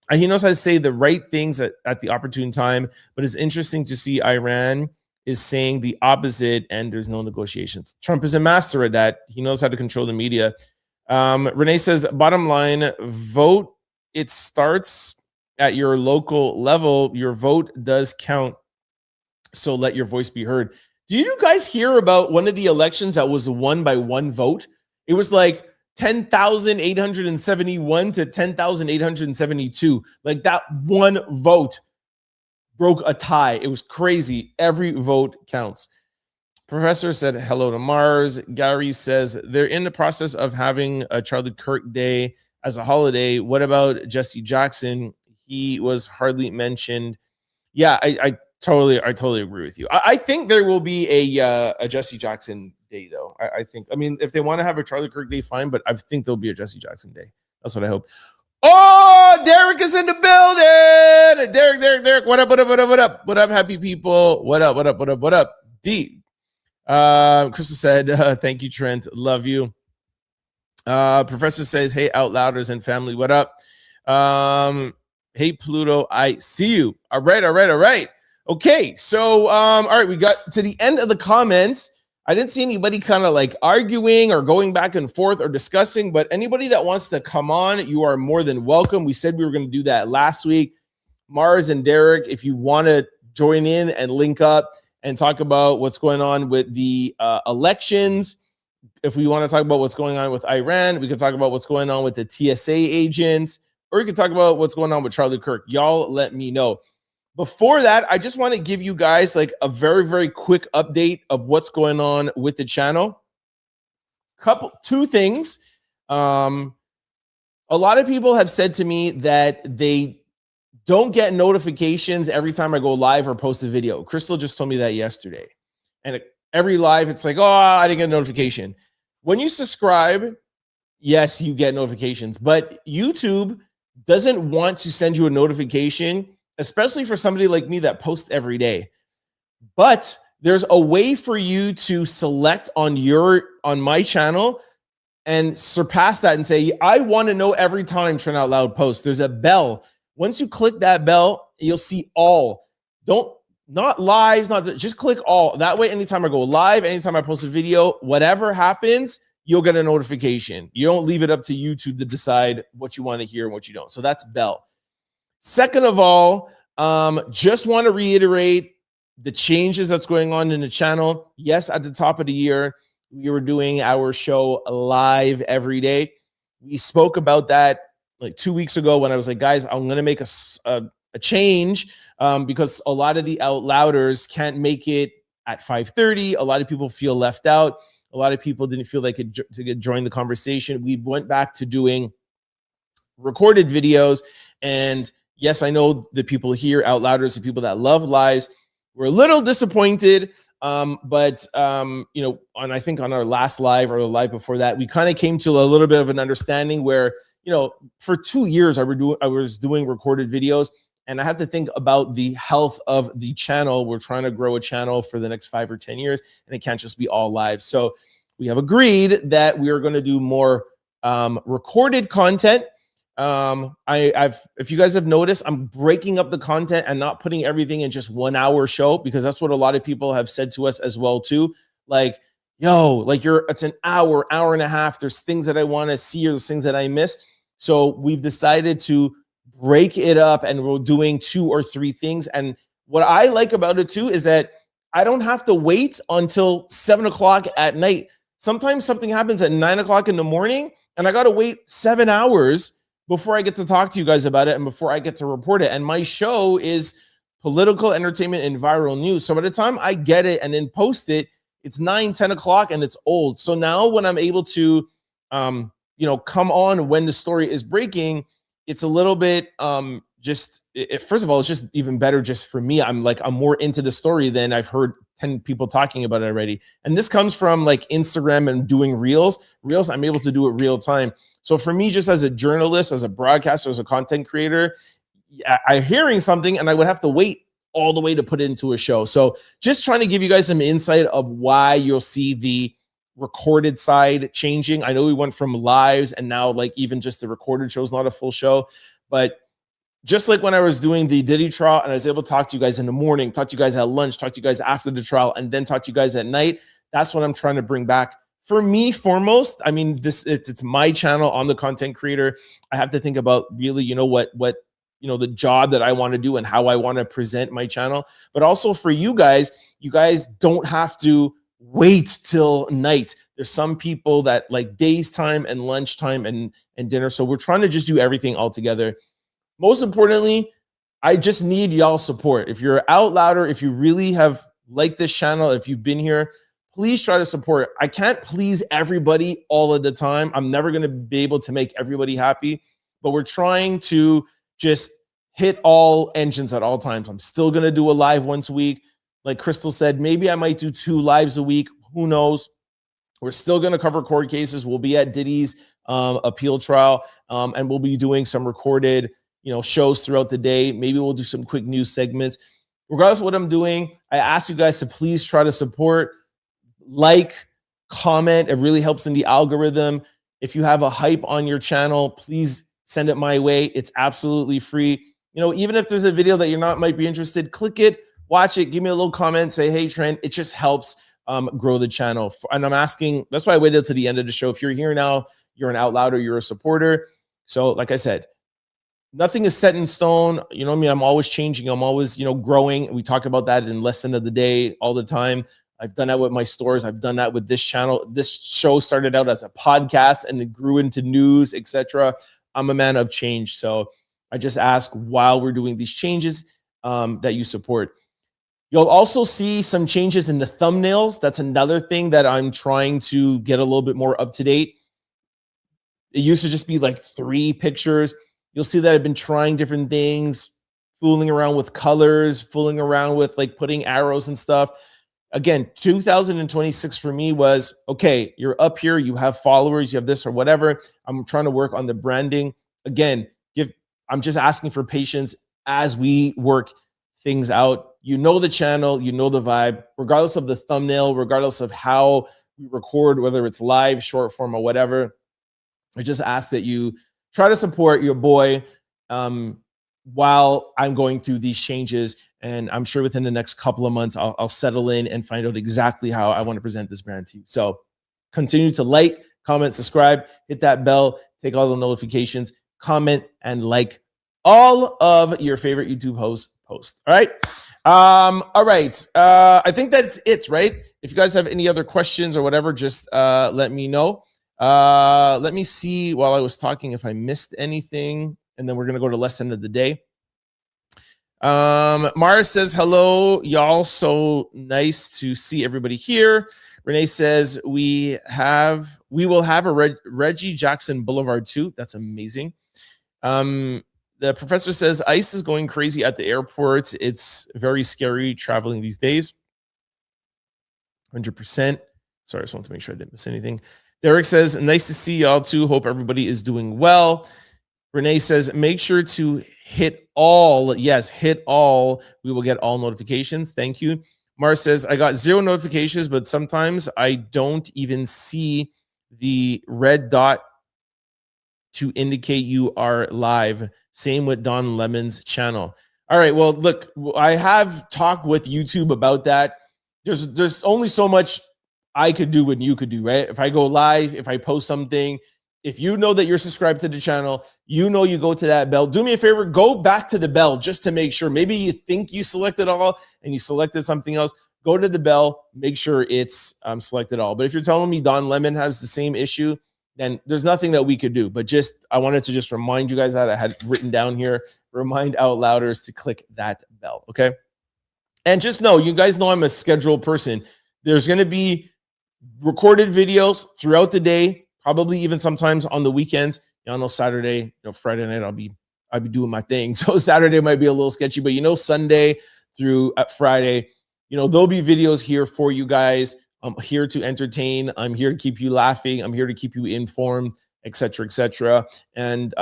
the right things at the opportune time, but it's interesting to see Iran is saying the opposite and there's no negotiations. Trump is a master at that. He knows how to control the media. Renee says, bottom line, vote. It starts at your local level. Your vote does count, so let your voice be heard. Did you guys hear about one of the elections that was won by one vote? It was like 10,871 to 10,872. Like that one vote broke a tie. It was crazy. Every vote counts. Professor said hello to Mars. Gary says they're in the process of having a Charlie Kirk Day as a holiday. What about Jesse Jackson? He was hardly mentioned. Yeah, I totally agree with you. I think there will be a Jesse Jackson Day, though. I mean, if they want to have a Charlie Kirk Day, fine, but I think there'll be a Jesse Jackson Day. That's what I hope. Oh, Derek is in the building. Derek. What up? What up, happy people? What up? D. Crystal said, thank you, Trent. Love you. Professor says, hey, Out Louders and family, what up? Hey, Pluto, I see you. All right. Okay, so all right, we got to the end of the comments. I didn't see anybody kind of like arguing or going back and forth or discussing, but anybody that wants to come on, you are more than welcome. We said we were going to do that last week. Mars and Derek, if you want to join in and link up and talk about what's going on with the elections, if we want to talk about what's going on with Iran, we can talk about what's going on with the TSA agents, or we can talk about what's going on with Charlie Kirk. Y'all let me know. Before that, I just want to give you guys like a very, very quick update of what's going on with the channel. Two things. A lot of people have said to me that they don't get notifications every time I go live or post a video. Crystal just told me that yesterday. And every live, it's like, oh, I didn't get a notification. When you subscribe, yes, you get notifications, but YouTube doesn't want to send you a notification, especially for somebody like me that posts every day. But there's a way for you to select on my channel and surpass that and say, I want to know every time Trent Out Loud posts. There's a bell. Once you click that bell, you'll see all. Not lives, just click all. That way, anytime I go live, anytime I post a video, whatever happens, you'll get a notification. You don't leave it up to YouTube to decide what you want to hear and what you don't. So that's bell. Second of all, just want to reiterate the changes that's going on in the channel. Yes, at the top of the year, we were doing our show live every day. We spoke about that like 2 weeks ago when I was like, guys, I'm going to make a change because a lot of the Out Louders can't make it at 5:30. A lot of people feel left out. A lot of people didn't feel like to join the conversation. We went back to doing recorded videos. And yes, I know the people here, Out Louders, the people that love lives, were a little disappointed. But I think on our last live or the live before that, we kind of came to a little bit of an understanding where, for 2 years I was doing recorded videos, and I had to think about the health of the channel. We're trying to grow a channel for the next 5 or 10 years, and it can't just be all live. So we have agreed that we are going to do more recorded content. If you guys have noticed, I'm breaking up the content and not putting everything in just 1 hour show, because that's what a lot of people have said to us as well too. Like, it's an hour and a half. There's things that I want to see, or there's things that I missed. So we've decided to break it up, and we're doing 2 or 3 things. And what I like about it too is that I don't have to wait until 7 o'clock at night. Sometimes something happens at 9 o'clock in the morning, and I got to wait 7 hours before I get to talk to you guys about it and before I get to report it. And my show is political, entertainment, and viral news. So by the time I get it and then post it, it's 9, 10 o'clock and it's old. So now when I'm able to, come on when the story is breaking, it's a little bit first of all, it's just even better just for me. I'm more into the story than I've heard 10 people talking about it already. And this comes from like Instagram and doing reels, I'm able to do it real time. So for me, just as a journalist, as a broadcaster, as a content creator, I'm hearing something and I would have to wait all the way to put it into a show. So just trying to give you guys some insight of why you'll see the recorded side changing. I know we went from lives and now like even just the recorded show is not a full show, but just like when I was doing the Diddy trial and I was able to talk to you guys in the morning, talk to you guys at lunch, talk to you guys after the trial, and then talk to you guys at night, that's what I'm trying to bring back. For me, foremost, I mean, it's my channel. I'm the content creator. I have to think about really, the job that I want to do and how I want to present my channel. But also for you guys don't have to wait till night. There's some people that like days time and lunchtime and dinner. So we're trying to just do everything all together. Most importantly, I just need y'all support. If you're Out Louder, if you really have liked this channel, if you've been here, please try to support. I can't please everybody all of the time. I'm never going to be able to make everybody happy, but we're trying to just hit all engines at all times. I'm still going to do a live once a week. Like Crystal said, maybe I might do 2 lives a week. Who knows? We're still going to cover court cases. We'll be at Diddy's appeal trial, and we'll be doing some recorded shows throughout the day. Maybe we'll do some quick news segments. Regardless of what I'm doing, I ask you guys to please try to support, like, comment. It really helps in the algorithm. If you have a hype on your channel, please send it my way. It's absolutely free. Even if there's a video that might be interested, click it, watch it, give me a little comment, say, hey, Trent. It just helps grow the channel. And I'm asking, that's why I waited to the end of the show. If you're here now, you're an Out Louder, you're a supporter. So like I said, nothing is set in stone. You know what I mean? I'm always changing. I'm always, growing. We talk about that in Lesson of the Day all the time. I've done that with my stores. I've done that with this channel. This show started out as a podcast and it grew into news, etc. I'm a man of change. So I just ask while we're doing these changes that you support. You'll also see some changes in the thumbnails. That's another thing that I'm trying to get a little bit more up to date. It used to just be like 3 pictures. You'll see that I've been trying different things, fooling around with colors, fooling around with like putting arrows and stuff. Again, 2026 for me was, okay, you're up here, you have followers, you have this or whatever. I'm trying to work on the branding. Again, I'm just asking for patience as we work things out. You know the channel, you know the vibe, regardless of the thumbnail, regardless of how we record, whether it's live, short form, or whatever. I just ask that you try to support your boy while I'm going through these changes. And I'm sure within the next couple of months, I'll settle in and find out exactly how I want to present this brand to you. So continue to like, comment, subscribe, hit that bell, take all the notifications, comment, and like all of your favorite YouTube hosts post. All right. All right. I think that's it, right? If you guys have any other questions or whatever, just let me know. Let me see while I was talking if I missed anything, and then we're gonna go to lesson of the day. Mara says hello, y'all. So nice to see everybody here. Renee says we will have a Reggie Jackson Boulevard too. That's amazing. The professor says ICE is going crazy at the airport. It's very scary traveling these days. 100%. Sorry, I just want to make sure I didn't miss anything. Derek says, nice to see y'all too. Hope everybody is doing well. Renee says, make sure to hit all. Yes, hit all. We will get all notifications. Thank you. Mars says, I got 0 notifications, but sometimes I don't even see the red dot to indicate you are live. Same with Don Lemon's channel. All right, well, look, I have talked with YouTube about that. There's only so much I could do and you could do, right? If I go live, if I post something, if you know that you're subscribed to the channel, you know you go to that bell. Do me a favor, go back to the bell just to make sure. Maybe you think you selected all and you selected something else. Go to the bell, make sure it's selected all. But if you're telling me Don Lemon has the same issue, then there's nothing that we could do. But just, I wanted to just remind you guys that I had written down here, remind out louders to click that bell, okay? And just know, you guys know I'm a scheduled person. There's going to be recorded videos throughout the day, probably even sometimes on the weekends. Y'all know Saturday, Friday night, I'll be doing my thing. So Saturday might be a little sketchy, but Sunday through Friday, there'll be videos here for you guys. I'm here to entertain. I'm here to keep you laughing. I'm here to keep you informed, etc., etc. And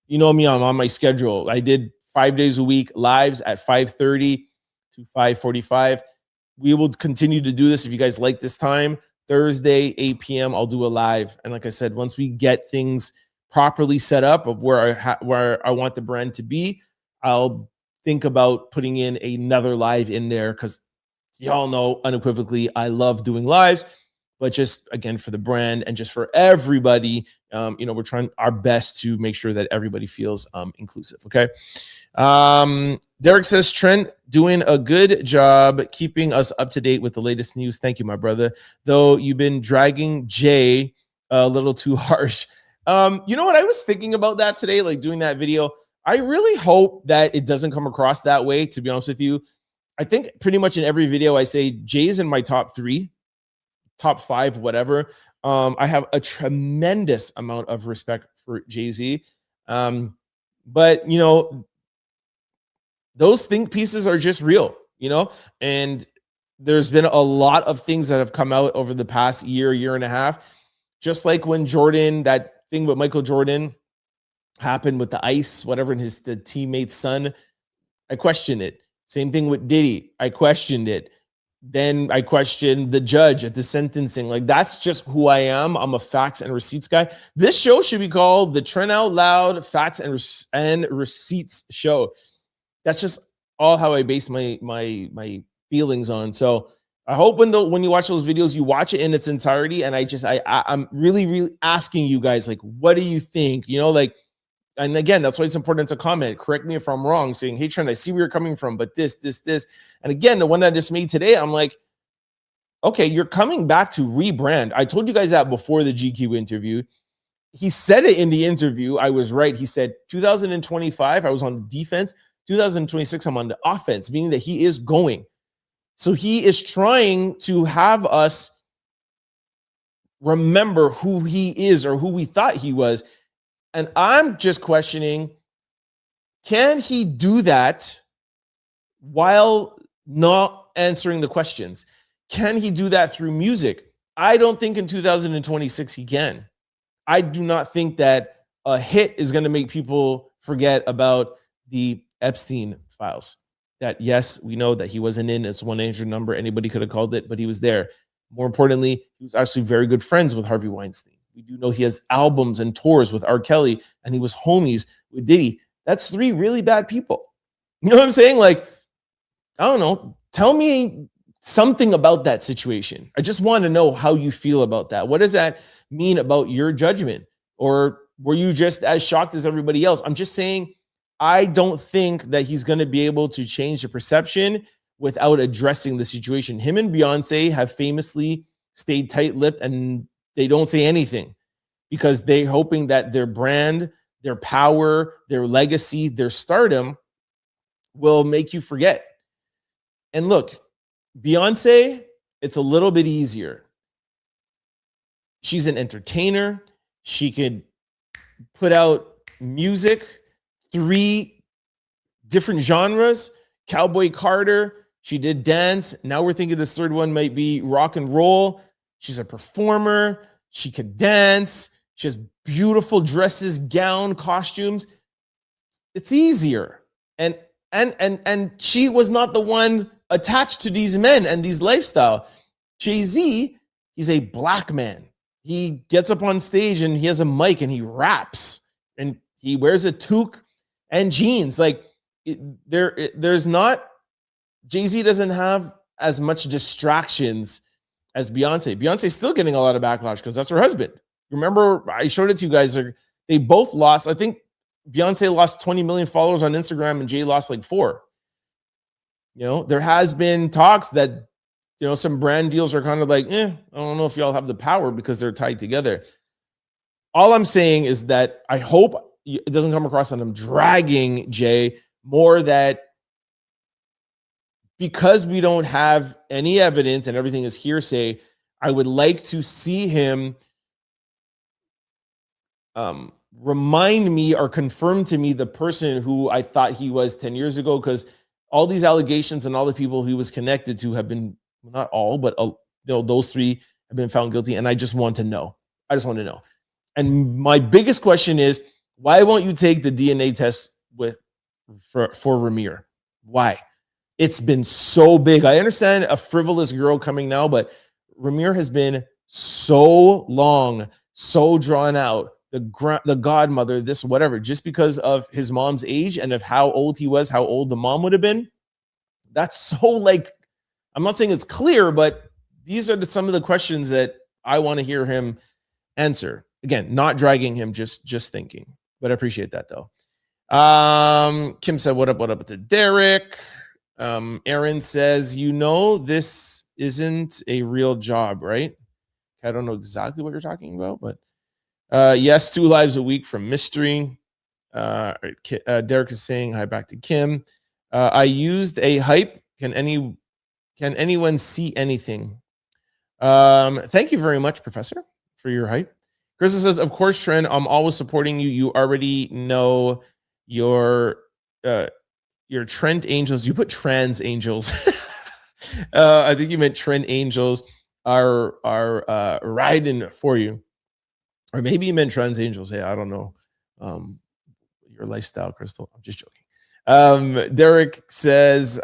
you know me, I'm on my schedule. I did 5 days a week lives at 5:30 to 5:45. We will continue to do this if you guys like this time. Thursday, 8 p.m., I'll do a live. And like I said, once we get things properly set up of where I want the brand to be, I'll think about putting in another live in there, because y'all know unequivocally I love doing lives. But just, again, for the brand and just for everybody, we're trying our best to make sure that everybody feels inclusive, okay? Derek says, Trent, doing a good job keeping us up to date with the latest news. Thank you, my brother. Though you've been dragging Jay a little too harsh. You know what? I was thinking about that today, like doing that video. I really hope that it doesn't come across that way, to be honest with you. I think pretty much in every video I say Jay's in my top 3, top 5, whatever. I have a tremendous amount of respect for Jay-Z. But, those think pieces are just real, and there's been a lot of things that have come out over the past year and a half. Just like when Jordan, that thing with Michael Jordan happened with the ice, whatever, and the teammate's son, I questioned it. Same thing with Diddy. I questioned it. Then I questioned the judge at the sentencing. Like, that's just who I am. I'm a facts and receipts guy. This show should be called the Trent Out Loud Facts and Receipts Show. That's just all how I base my feelings on. So I hope when you watch those videos, you watch it in its entirety. And I'm really asking you guys, like, what do you think? And again, that's why it's important to comment. Correct me if I'm wrong, saying, hey, Trent, I see where you're coming from, but this. And again, the one that I just made today, I'm like, okay, you're coming back to rebrand. I told you guys that before the GQ interview. He said it in the interview. I was right. He said 2025, I was on defense. 2026, I'm on the offense, meaning that he is going. So he is trying to have us remember who he is or who we thought he was. And I'm just questioning, can he do that while not answering the questions? Can he do that through music? I don't think in 2026 he can. I do not think that a hit is going to make people forget about the Epstein files. That, yes, we know that he wasn't in. It's 1-800 number. Anybody could have called it, but he was there. More importantly, he was actually very good friends with Harvey Weinstein. We do know he has albums and tours with R. Kelly, and he was homies with Diddy. That's 3 really bad people. You know what I'm saying? Like, I don't know. Tell me something about that situation. I just want to know how you feel about that. What does that mean about your judgment? Or were you just as shocked as everybody else? I'm just saying, I don't think that he's going to be able to change the perception without addressing the situation. Him and Beyonce have famously stayed tight-lipped and they don't say anything because they're hoping that their brand, their power, their legacy, their stardom will make you forget. And look, Beyonce, it's a little bit easier. She's an entertainer. She could put out music, 3 different genres. Cowboy Carter, she did dance. Now we're thinking this 3rd one might be rock and roll. She's a performer. She could dance. She has beautiful dresses, gown, costumes. It's easier. And she was not the one attached to these men and these lifestyle. Jay-Z, he's a black man. He gets up on stage and he has a mic and he raps and he wears a toque and jeans. Like there's not, Jay-Z doesn't have as much distractions as Beyonce. Beyonce's still getting a lot of backlash because that's her husband. Remember, I showed it to you guys. They both lost. I think Beyonce lost 20 million followers on Instagram and Jay lost like 4. You know, there has been talks that, you know, some brand deals are kind of like, I don't know if y'all have the power because they're tied together. All I'm saying is that I hope it doesn't come across that I'm dragging Jay, more that because we don't have any evidence and everything is hearsay, I would like to see him remind me or confirm to me the person who I thought he was 10 years ago, because all these allegations and all the people he was connected to have been, not all, but those 3 have been found guilty. And I just want to know. I just want to know. And my biggest question is, why won't you take the DNA test for Ramir? Why? It's been so big. I understand a frivolous girl coming now, but Ramir has been so long, so drawn out. The godmother, this, whatever, just because of his mom's age and of how old he was, how old the mom would have been. That's so, like, I'm not saying it's clear, but these are some of the questions that I want to hear him answer. Again, not dragging him, just thinking. But I appreciate that, though. Kim said, what up to Derek? Aaron says, this isn't a real job, right? I don't know exactly what you're talking about, but yes, 2 lives a week from Mystery. Derek is saying hi back to Kim. I used a hype. Can anyone see anything? Thank you very much, Professor, for your hype. Chris says, of course, Trent, I'm always supporting you. You already know your Trent Angels. You put trans angels. I think you meant Trent Angels are riding for you. Or maybe you meant trans angels. Hey, I don't know. Your lifestyle, Crystal. I'm just joking. Derek says,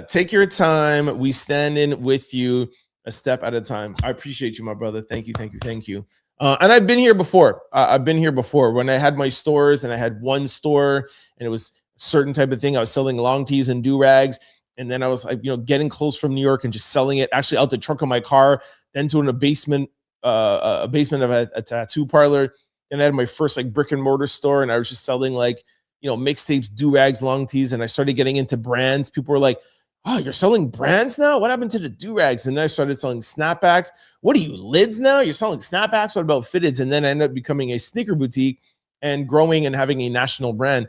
take your time. We stand in with you a step at a time. I appreciate you, my brother. Thank you. And I've been here before. When I had my stores and I had one store and it was a certain type of thing. I was selling long tees and do-rags. And then I was like, getting clothes from New York and just selling it actually out the trunk of my car, then to a basement of a tattoo parlor. And I had my first like brick and mortar store, and I was just selling like, mixtapes, do-rags, long tees. And I started getting into brands. People were like, oh, you're selling brands now? What happened to the do-rags? And then I started selling snapbacks. What are you, lids now? You're selling snapbacks? What about fitteds? And then I ended up becoming a sneaker boutique and growing and having a national brand.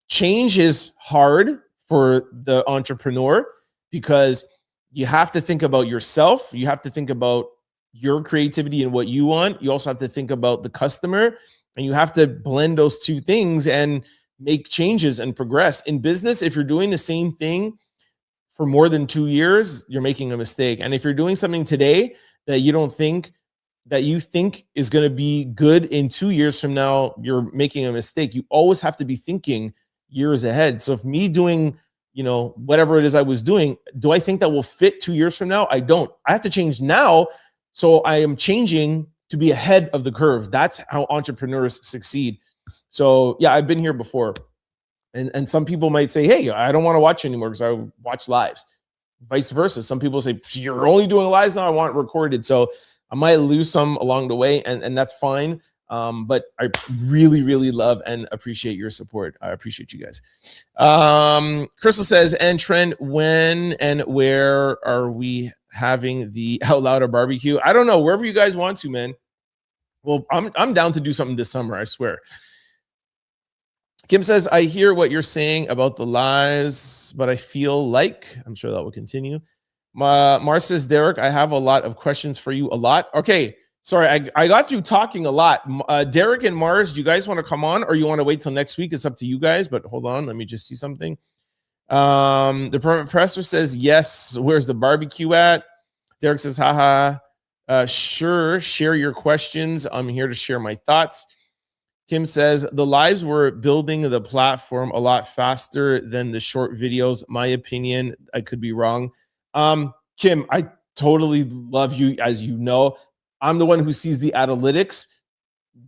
Change is hard for the entrepreneur because you have to think about yourself. You have to think about your creativity and what you want. You also have to think about the customer, and you have to blend those two things and make changes and progress. In business, if you're doing the same thing for more than 2 years, you're making a mistake. And if you're doing something today that you think is going to be good in 2 years from now, you're making a mistake. You always have to be thinking years ahead. So if me doing, whatever it is I was doing, do I think that will fit 2 years from now? I don't. I have to change now. So I am changing to be ahead of the curve. That's how entrepreneurs succeed. So yeah, I've been here before. And some people might say, hey, I don't want to watch anymore because I watch lives. Vice versa. Some people say, you're only doing lives now, I want it recorded. So I might lose some along the way, and that's fine. But I really, really love and appreciate your support. I appreciate you guys. Crystal says, and Trent, when and where are we having the Out Louder barbecue? I don't know, wherever you guys want to, man. Well, I'm down to do something this summer, I swear. Kim says, I hear what you're saying about the lives, but I feel like, I'm sure that will continue. Mars says, Derek, I have a lot of questions for you. A lot? Okay, sorry, I got you talking a lot. Derek and Mars, do you guys want to come on, or you want to wait till next week? It's up to you guys, but hold on, let me just see something. The professor says, yes, where's the barbecue at? Derek says, haha. Sure, share your questions. I'm here to share my thoughts. Kim says, the lives were building the platform a lot faster than the short videos. My opinion, I could be wrong. Kim, I totally love you. As you know, I'm the one who sees the analytics.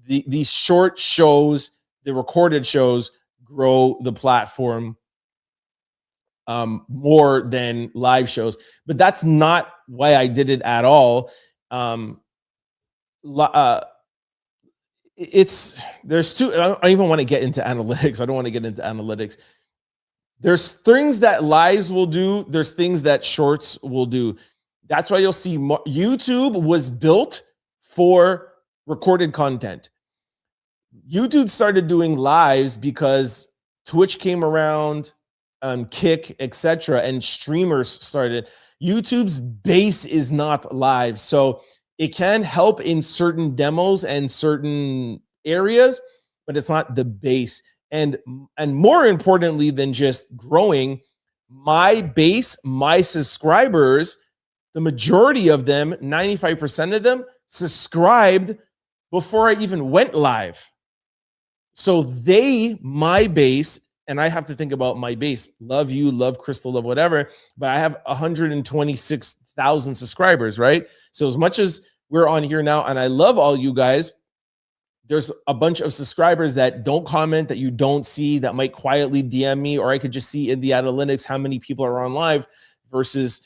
These short shows, the recorded shows, grow the platform more than live shows. But that's not why I did it at all. There's two. I don't even want to get into analytics. I don't want to get into analytics. There's things that lives will do. There's things that shorts will do. That's why you'll see YouTube was built for recorded content. YouTube started doing lives because Twitch came around, Kick, etc., and streamers started. YouTube's base is not live, so it can help in certain demos and certain areas, but it's not the base. And more importantly than just growing, my base, my subscribers, the majority of them, 95% of them, subscribed before I even went live. So my base, and I have to think about my base, love you, love Crystal, love whatever, but I have 126,000 subscribers, right? So as much as we're on here now, and I love all you guys, there's a bunch of subscribers that don't comment, that you don't see, that might quietly DM me, or I could just see in the analytics how many people are on live versus,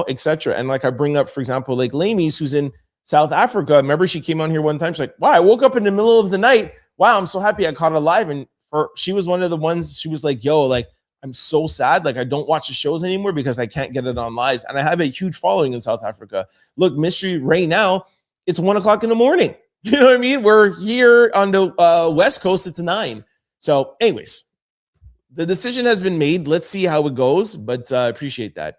etc. And like I bring up, for example, like Lamies, who's in South Africa. Remember, she came on here one time. She's like, wow, I woke up in the middle of the night. Wow, I'm so happy I caught her live. And she was one of the ones, she was like, yo, like, I'm so sad. Like, I don't watch the shows anymore because I can't get it on lives. And I have a huge following in South Africa. Look, Mystery right now, it's 1 o'clock in the morning. You know what I mean? We're here on the West Coast. It's 9. So anyways, the decision has been made. Let's see how it goes, but I appreciate that.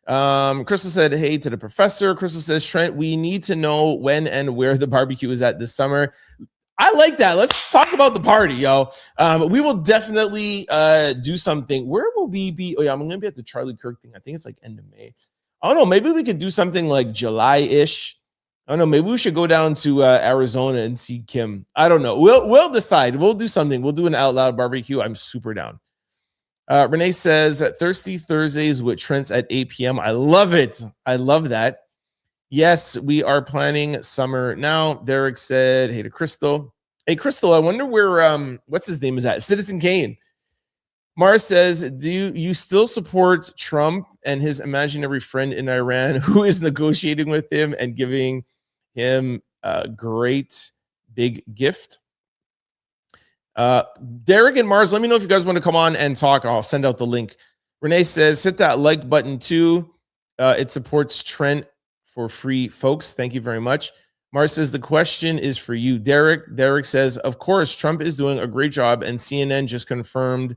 Crystal said, hey to the professor. Crystal says, Trent, we need to know when and where the barbecue is at this summer. I like that. Let's talk about the party, yo. We will definitely do something. Where will we be? Oh, yeah, I'm going to be at the Charlie Kirk thing. I think it's like end of May. I don't know. Maybe we could do something like July-ish. I don't know. Maybe we should go down to Arizona and see Kim. I don't know. We'll decide. We'll do something. We'll do an Out Loud barbecue. I'm super down. Renee says, Thirsty Thursdays with Trent's at 8 p.m. I love it. I love that. Yes, we are planning summer now. Derek said, hey to Crystal. Hey, Crystal, I wonder where, what's his name is at? Citizen Kane. Mars says, do you still support Trump and his imaginary friend in Iran who is negotiating with him and giving him a great big gift? Derek and Mars, let me know if you guys want to come on and talk. I'll send out the link. Renee says, hit that like button too. It supports Trent for free, folks. Thank you very much. Mars says, the question is for you, Derek. Derek says, of course, Trump is doing a great job, and CNN just confirmed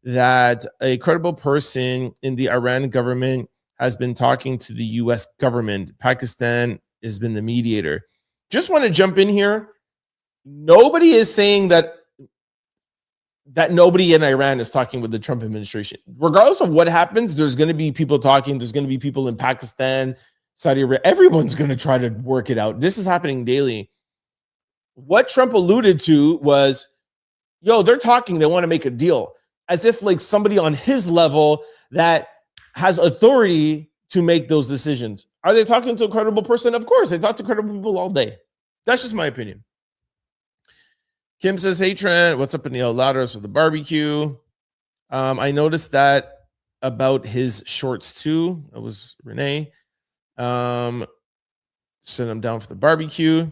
that a credible person in the Iran government has been talking to the U.S. government. Pakistan has been the mediator. Just want to jump in here. Nobody is saying that nobody in Iran is talking with the Trump administration. Regardless of what happens, there's going to be people talking. There's going to be people in Pakistan, Saudi Arabia. Everyone's going to try to work it out. This is happening daily. What Trump alluded to was, yo, they're talking. They want to make a deal, as if like somebody on his level that has authority to make those decisions. Are they talking to a credible person? Of course, they talk to credible people all day. That's just my opinion. Kim says, hey, Trent, what's up in the Louders with the barbecue? I noticed that about his shorts too. That was Renee. Send him down for the barbecue.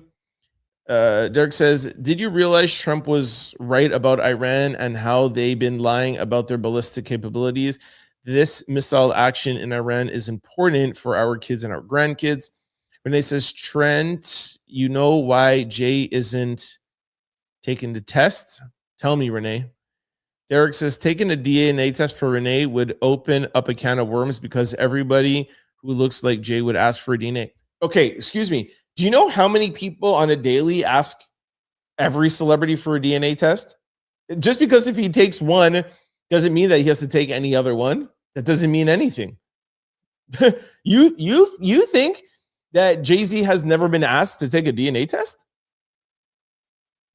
Derek says, did you realize Trump was right about Iran and how they've been lying about their ballistic capabilities? This missile action in Iran is important for our kids and our grandkids. Renee says, Trent, you know why Jay isn't taking the test? Tell me, Renee. Derek says, taking a DNA test for Renee would open up a can of worms because everybody who looks like Jay would ask for a DNA. Okay, excuse me. Do you know how many people on a daily ask every celebrity for a DNA test? Just because if he takes one doesn't mean that he has to take any other one. That doesn't mean anything. You think that Jay-Z has never been asked to take a DNA test?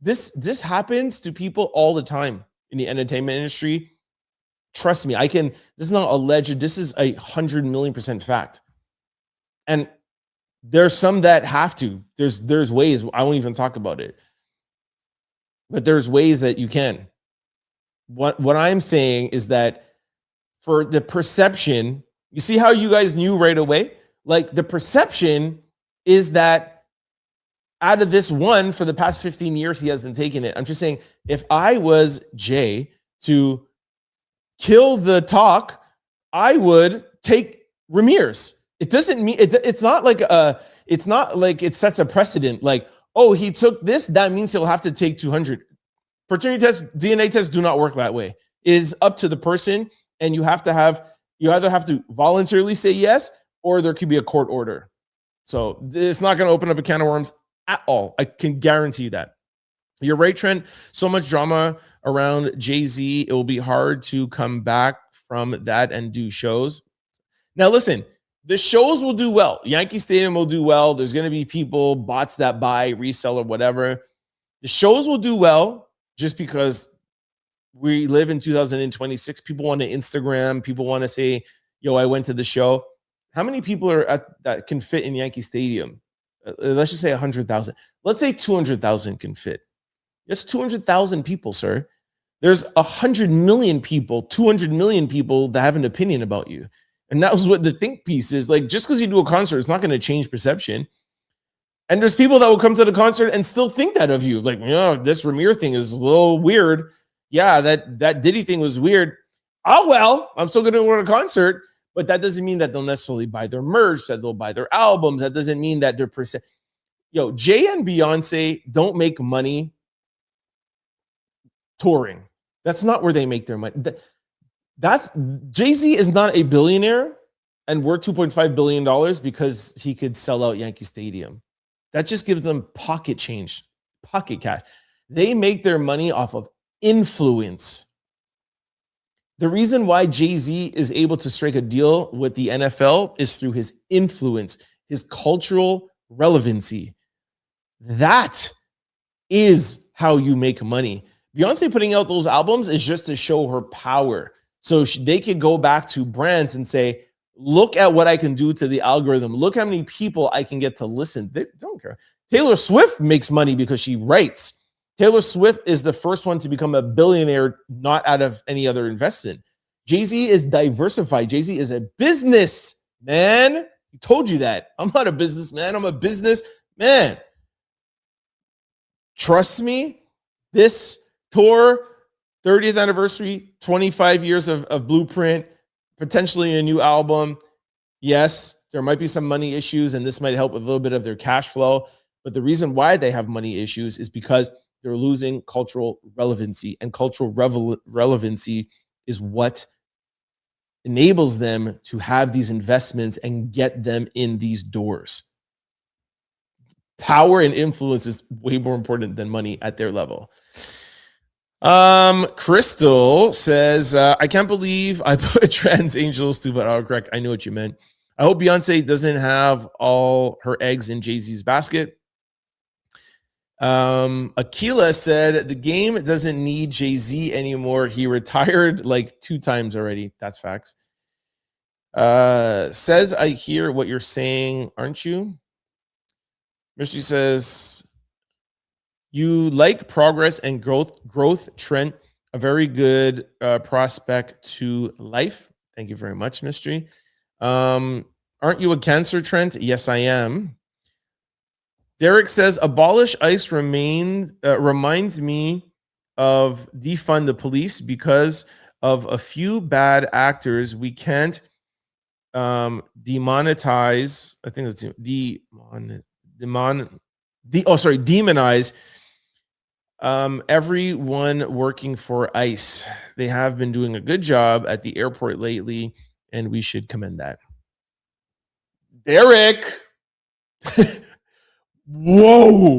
This happens to people all the time in the entertainment industry. Trust me, this is not alleged. This is 100,000,000% fact. And there's some that have to. There's ways. I won't even talk about it. But there's ways that you can. What I'm saying is that for the perception, you see how you guys knew right away? Like the perception is that out of this one, for the past 15 years, he hasn't taken it. I'm just saying, if I was Jay to kill the talk, I would take Ramirez. It doesn't mean it's not like it sets a precedent. Like, oh, he took this, that means he'll have to take 200. Paternity tests, DNA tests do not work that way. It is up to the person, and you either have to voluntarily say yes, or there could be a court order. So it's not going to open up a can of worms at all. I can guarantee you that. You're right, Trent. So much drama around Jay-Z. It will be hard to come back from that and do shows. Now, listen, the shows will do well. Yankee Stadium will do well. There's going to be people, bots that buy, resell, or whatever. The shows will do well just because we live in 2026. People want to Instagram. People want to say, yo, I went to the show. How many people that can fit in Yankee Stadium? Let's just say 100,000. Let's say 200,000 can fit. That's 200,000 people, sir. There's 100 million people, 200 million people that have an opinion about you. And that was what the think piece is. Like, just because you do a concert, it's not going to change perception. And there's people that will come to the concert and still think that of you. Like, this Ramirez thing is a little weird. Yeah, that Diddy thing was weird. Oh, well, I'm still going to go to a concert. But that doesn't mean that they'll necessarily buy their merch, that they'll buy their albums. That doesn't mean that they're Jay and Beyonce don't make money touring. That's not where they make their money. That's Jay-Z is not a billionaire and worth $2.5 billion because he could sell out Yankee Stadium. That just gives them pocket change, pocket cash. They make their money off of influence. The reason why Jay-Z is able to strike a deal with the NFL is through his influence, his cultural relevancy. That is how you make money. Beyonce putting out those albums is just to show her power. So they could go back to brands and say, look at what I can do to the algorithm. Look how many people I can get to listen. They don't care. Taylor Swift makes money because she writes. Taylor Swift is the first one to become a billionaire, not out of any other investment. Jay-Z is diversified. Jay-Z is a business man. He told you that. I'm not a businessman. I'm a businessman. Trust me, this tour, 30th anniversary, 25 years of Blueprint, potentially a new album. Yes, there might be some money issues, and this might help with a little bit of their cash flow. But the reason why they have money issues is because they're losing cultural relevancy, and cultural relevancy is what enables them to have these investments and get them in these doors. power and influence is way more important than money at their level. Crystal says, I can't believe I put trans angels to, but autocorrect. I know what you meant. I hope Beyonce doesn't have all her eggs in Jay-Z's basket. Akila said the game doesn't need Jay-Z anymore. He retired like 2 times already. That's facts. Says I hear what you're saying, aren't you? Mystery says you like progress and growth, Trent. A very good prospect to life. Thank you very much, Mystery. Aren't you a Cancer, Trent? Yes, I am. Derek says abolish ICE reminds me of defund the police because of a few bad actors. We can't demonetize. I think that's demonize everyone working for ICE. They have been doing a good job at the airport lately, and we should commend that. Derek. Whoa.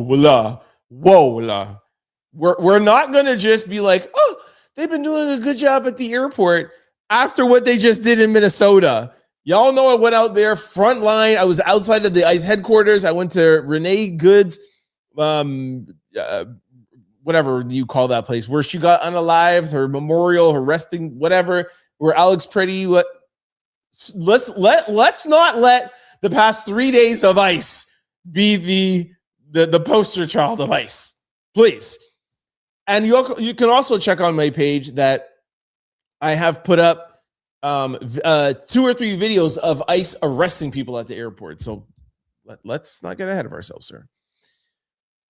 We're not gonna just be like, oh, they've been doing a good job at the airport after what they just did in Minnesota. Y'all know I went out there front line. I was outside of the ICE headquarters. I went to Renee Good's, whatever you call that place, where she got unalived, her memorial, her resting, whatever. Where Alex Pretty, let's not let the past 3 days of ICE be the poster child of ICE, please. And you can also check on my page that I have put up 2 or 3 videos of ICE arresting people at the airport. So let's not get ahead of ourselves, sir.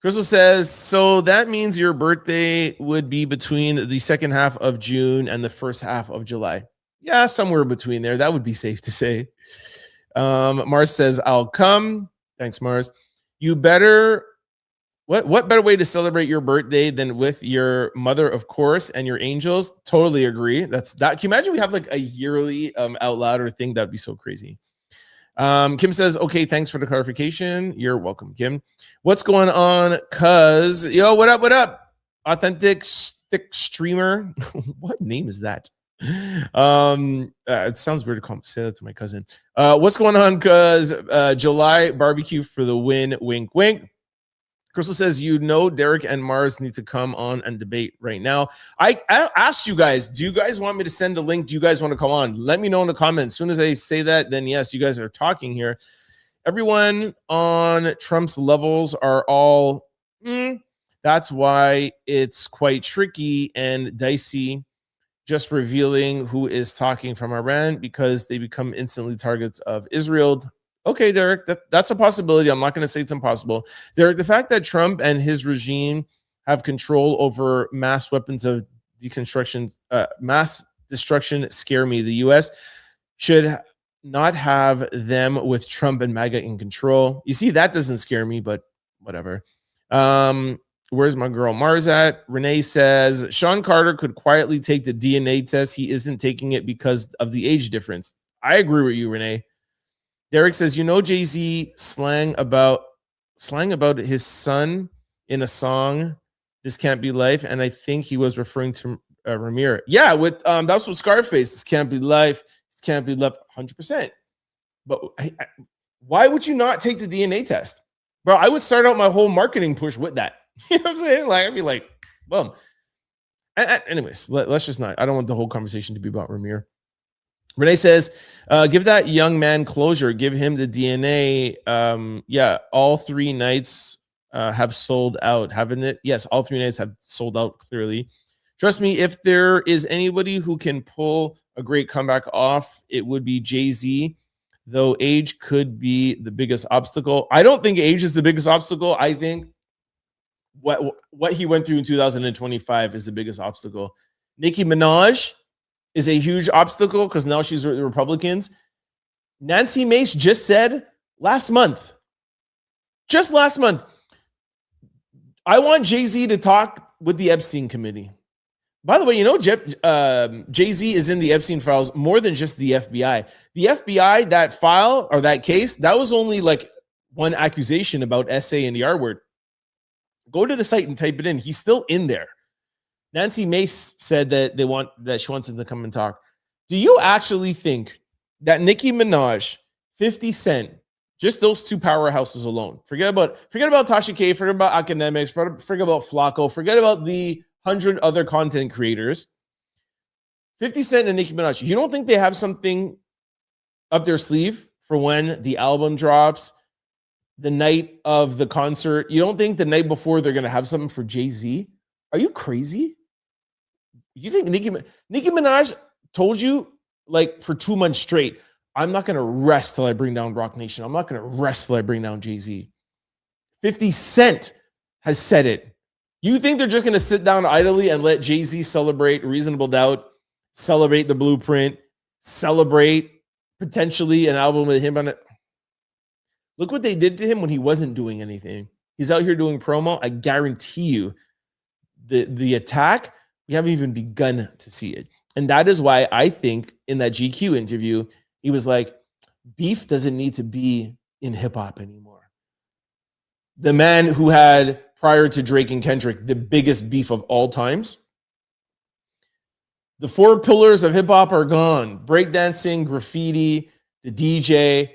Crystal says, so that means your birthday would be between the second half of June and the first half of July. Yeah, somewhere between there. That would be safe to say. Mars says, I'll come. Thanks, Mars. You better, what better way to celebrate your birthday than with your mother, of course, and your angels? Totally agree. That. Can you imagine we have like a yearly out louder thing? That'd be so crazy. Kim says, okay, thanks for the clarification. You're welcome, Kim. What's going on? Cuz, yo, what up? Authentic stick streamer. What name is that? It sounds weird to say that to my cousin. What's going on? Cuz July barbecue for the win. Wink, wink. Crystal says, Derek and Mars need to come on and debate right now. I asked you guys, do you guys want me to send a link? Do you guys want to come on? Let me know in the comments. As soon as I say that, then yes, you guys are talking here. Everyone on Trump's levels are all, that's why it's quite tricky and dicey just revealing who is talking from Iran because they become instantly targets of Israel. Okay, Derek, that's a possibility. I'm not going to say it's impossible. Derek, the fact that Trump and his regime have control over mass weapons of mass destruction scare me. The U.S. should not have them with Trump and MAGA in control. You see, that doesn't scare me, but whatever. Where's my girl Mars at? Renee says, Sean Carter could quietly take the DNA test. He isn't taking it because of the age difference. I agree with you, Renee. Derek says, Jay-Z slang about his son in a song, This Can't Be Life. And I think he was referring to Ramir. Yeah, that's what Scarface, This Can't Be Life. This can't be left 100%. But why would you not take the DNA test? Bro, I would start out my whole marketing push with that. You know what I'm saying? Like, I'd be like, boom. Anyways, let's just not. I don't want the whole conversation to be about Ramir. Renee says, give that young man closure. Give him the DNA. Yeah, all 3 nights have sold out, haven't it? Yes, all 3 nights have sold out clearly. Trust me, if there is anybody who can pull a great comeback off, it would be Jay-Z, though age could be the biggest obstacle. I don't think age is the biggest obstacle. I think what he went through in 2025 is the biggest obstacle. Nicki Minaj is a huge obstacle because now she's with the Republicans. Nancy Mace just said last month, I want Jay-Z to talk with the Epstein committee. By the way, Jay-Z is in the Epstein files more than just the FBI. The FBI, that file or that case, that was only like one accusation about SA and the R word. Go to the site and type it in. He's still in there. Nancy Mace said that she wants him to come and talk. Do you actually think that Nicki Minaj, 50 Cent, just those two powerhouses alone, forget about Tasha K, forget about academics, forget about Flacco, forget about the 100 other content creators, 50 Cent and Nicki Minaj, you don't think they have something up their sleeve for when the album drops, the night of the concert? You don't think the night before they're going to have something for Jay-Z? Are you crazy? You think Nicki Minaj told you, like, for 2 months straight, I'm not going to rest till I bring down Rock Nation. I'm not going to rest till I bring down Jay-Z. 50 Cent has said it. You think they're just going to sit down idly and let Jay-Z celebrate Reasonable Doubt, celebrate The Blueprint, celebrate potentially an album with him on it? Look what they did to him when he wasn't doing anything. He's out here doing promo. I guarantee you the attack, we haven't even begun to see it. And that is why I think in that GQ interview, he was like, beef doesn't need to be in hip hop anymore. The man who had, prior to Drake and Kendrick, the biggest beef of all times. The 4 pillars of hip hop are gone. Breakdancing, graffiti, the DJ,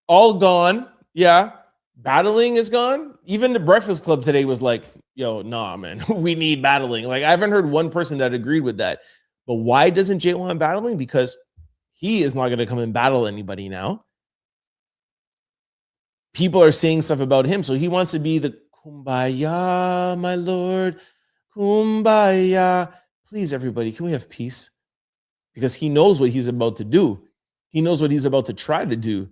all gone. Yeah. Battling is gone. Even the Breakfast Club today was like, yo, nah, man, we need battling. Like, I haven't heard one person that agreed with that. But why doesn't Jay want battling? Because he is not going to come and battle anybody now. People are saying stuff about him, so he wants to be the kumbaya, my lord, kumbaya. Please, everybody, can we have peace? Because he knows what he's about to do. He knows what he's about to try to do.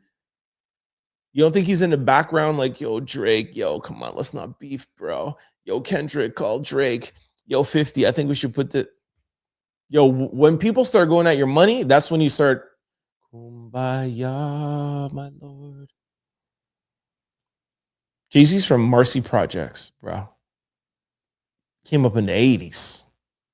You don't think he's in the background like, yo, Drake, yo, come on, let's not beef, bro. Yo, Kendrick, call Drake. Yo, 50, I think we should put the... Yo, when people start going at your money, that's when you start, kumbaya, my lord. Jay-Z's from Marcy Projects, bro. Came up in the 80s.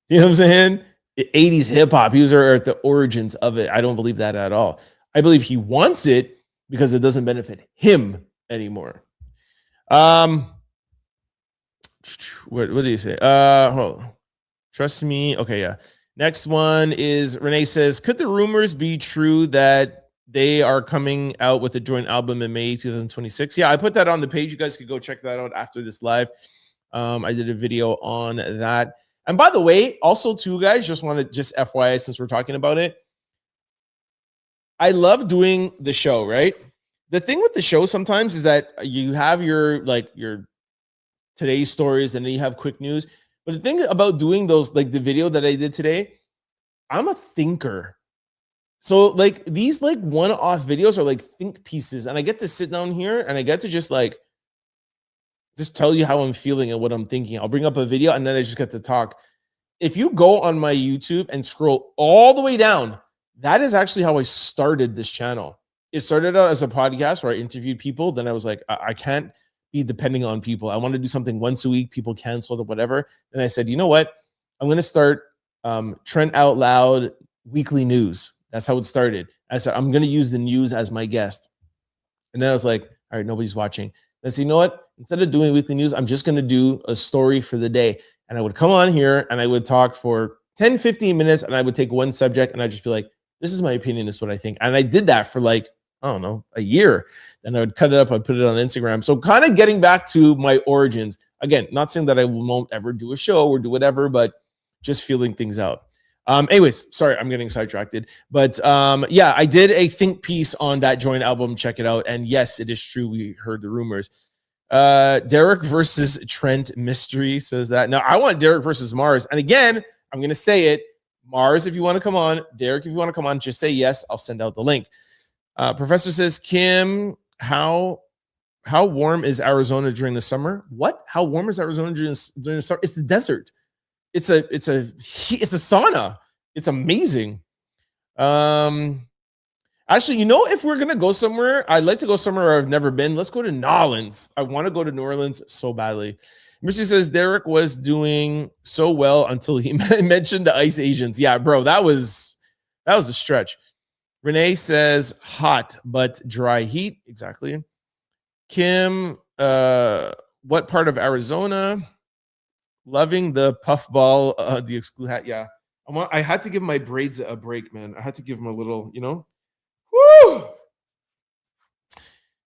You know what I'm saying? 80s hip-hop. He was there at the origins of it. I don't believe that at all. I believe he wants it because it doesn't benefit him anymore. What do you say? Hold on. Trust me. Okay, yeah. Next one is Renee says, could the rumors be true that they are coming out with a joint album in May 2026? Yeah, I put that on the page. You guys could go check that out after this live. I did a video on that. And by the way, also too, guys, just FYI, since we're talking about it, I love doing the show, right? The thing with the show sometimes is that you have your today's stories and then you have quick news. But the thing about doing those, like the video that I did today, I'm a thinker. So like these like one-off videos are like think pieces. And I get to sit down here and I get to just tell you how I'm feeling and what I'm thinking. I'll bring up a video and then I just get to talk. If you go on my YouTube and scroll all the way down, that is actually how I started this channel. It started out as a podcast where I interviewed people. Then I was like, I can't be depending on people. I want to do something once a week. People canceled or whatever. Then I said, you know what? I'm going to start Trent Out Loud weekly news. That's how it started. I said, I'm going to use the news as my guest. And then I was like, all right, nobody's watching. I said, you know what? Instead of doing weekly news, I'm just going to do a story for the day. And I would come on here and I would talk for 10, 15 minutes and I would take one subject and I'd just be like, this is my opinion. This is what I think. And I did that for like, I don't know, a year. Then I would cut it up. I'd put it on Instagram. So kind of getting back to my origins. Again, not saying that I won't ever do a show or do whatever, but just feeling things out. Anyways, sorry, I'm getting sidetracked. But yeah, I did a think piece on that joint album. Check it out. And yes, it is true. We heard the rumors. Derek versus Trent mystery says that. Now I want Derek versus Mars. And again, I'm going to say it. Mars, if you want to come on. Derek, if you want to come on, just say yes. I'll send out the link. Professor says, Kim, how warm is Arizona during the summer? What? How warm is Arizona during the summer? It's the desert. It's a sauna. It's amazing. Actually, you know, if we're gonna go somewhere, I'd like to go somewhere I've never been. Let's go to New Orleans. I want to go to New Orleans so badly. Missy says Derek was doing so well until he mentioned the Ice Asians. Yeah, bro, that was a stretch. Renee says hot but dry heat. Exactly. Kim, what part of Arizona? Loving the puffball, the exclude hat. Yeah. I had to give my braids a break, man. I had to give them a little, Woo!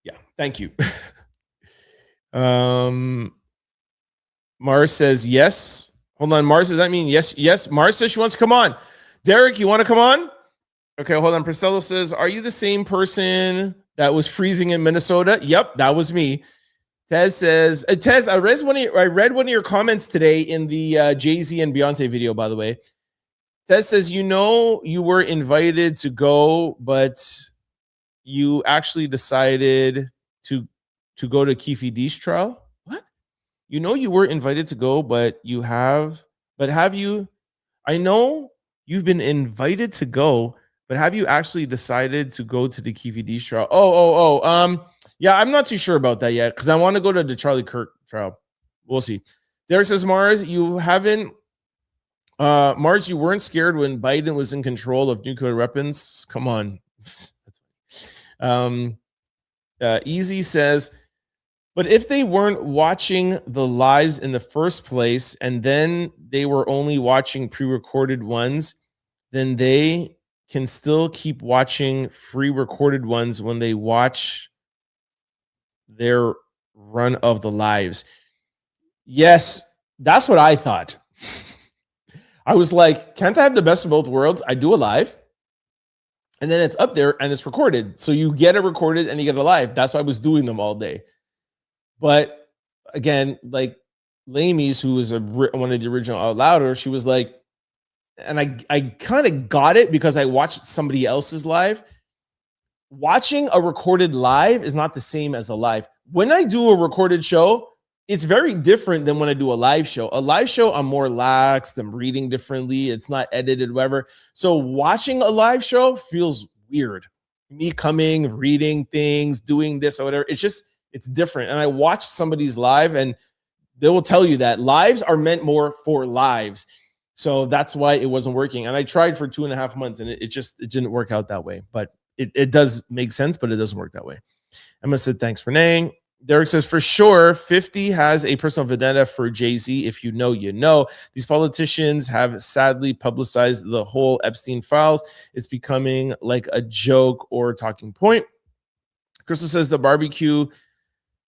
Yeah, thank you. Mars says yes. Hold on, Mars, does that mean yes? Yes. Mars says she wants to come on. Derek, you want to come on? Okay, hold on. Priscilla says, are you the same person that was freezing in Minnesota? Yep, that was me. Tez says, Tez, I read one of your comments today in the Jay-Z and Beyonce video, by the way. Tez says, you were invited to go, but you actually decided to go to Keefe D's trial. What? You were invited to go, but have you? I know you've been invited to go, but have you actually decided to go to the Keefe D's trial? Yeah, I'm not too sure about that yet because I want to go to the Charlie Kirk trial. We'll see. Derek says, Mars, you weren't scared when Biden was in control of nuclear weapons. Come on. Easy says, but if they weren't watching the lives in the first place and then they were only watching pre-recorded ones, then they can still keep watching free recorded ones when they watch their run of the lives. Yes, that's what I thought. I was like, can't I have the best of both worlds? I do a live and then it's up there and it's recorded. So you get it recorded and you get it live. That's why I was doing them all day. But again, like Lamies, who was one of the original Out Louder, she was like, and I kind of got it because I watched somebody else's live. Watching a recorded live is not the same as a live. When I do a recorded show, it's very different than when I do a live show. A live show, I'm more laxed, I'm reading differently, it's not edited, whatever. So watching a live show feels weird. Me coming, reading things, doing this or whatever, it's different. And I watched somebody's live and they will tell you that lives are meant more for lives. So that's why it wasn't working. And I tried for 2.5 months and it didn't work out that way. But it does make sense, but it doesn't work that way. Emma said, thanks, Renee. Derek says, for sure, 50 has a personal vendetta for Jay-Z. If you know, you know. These politicians have sadly publicized the whole Epstein files. It's becoming like a joke or a talking point. Crystal says the barbecue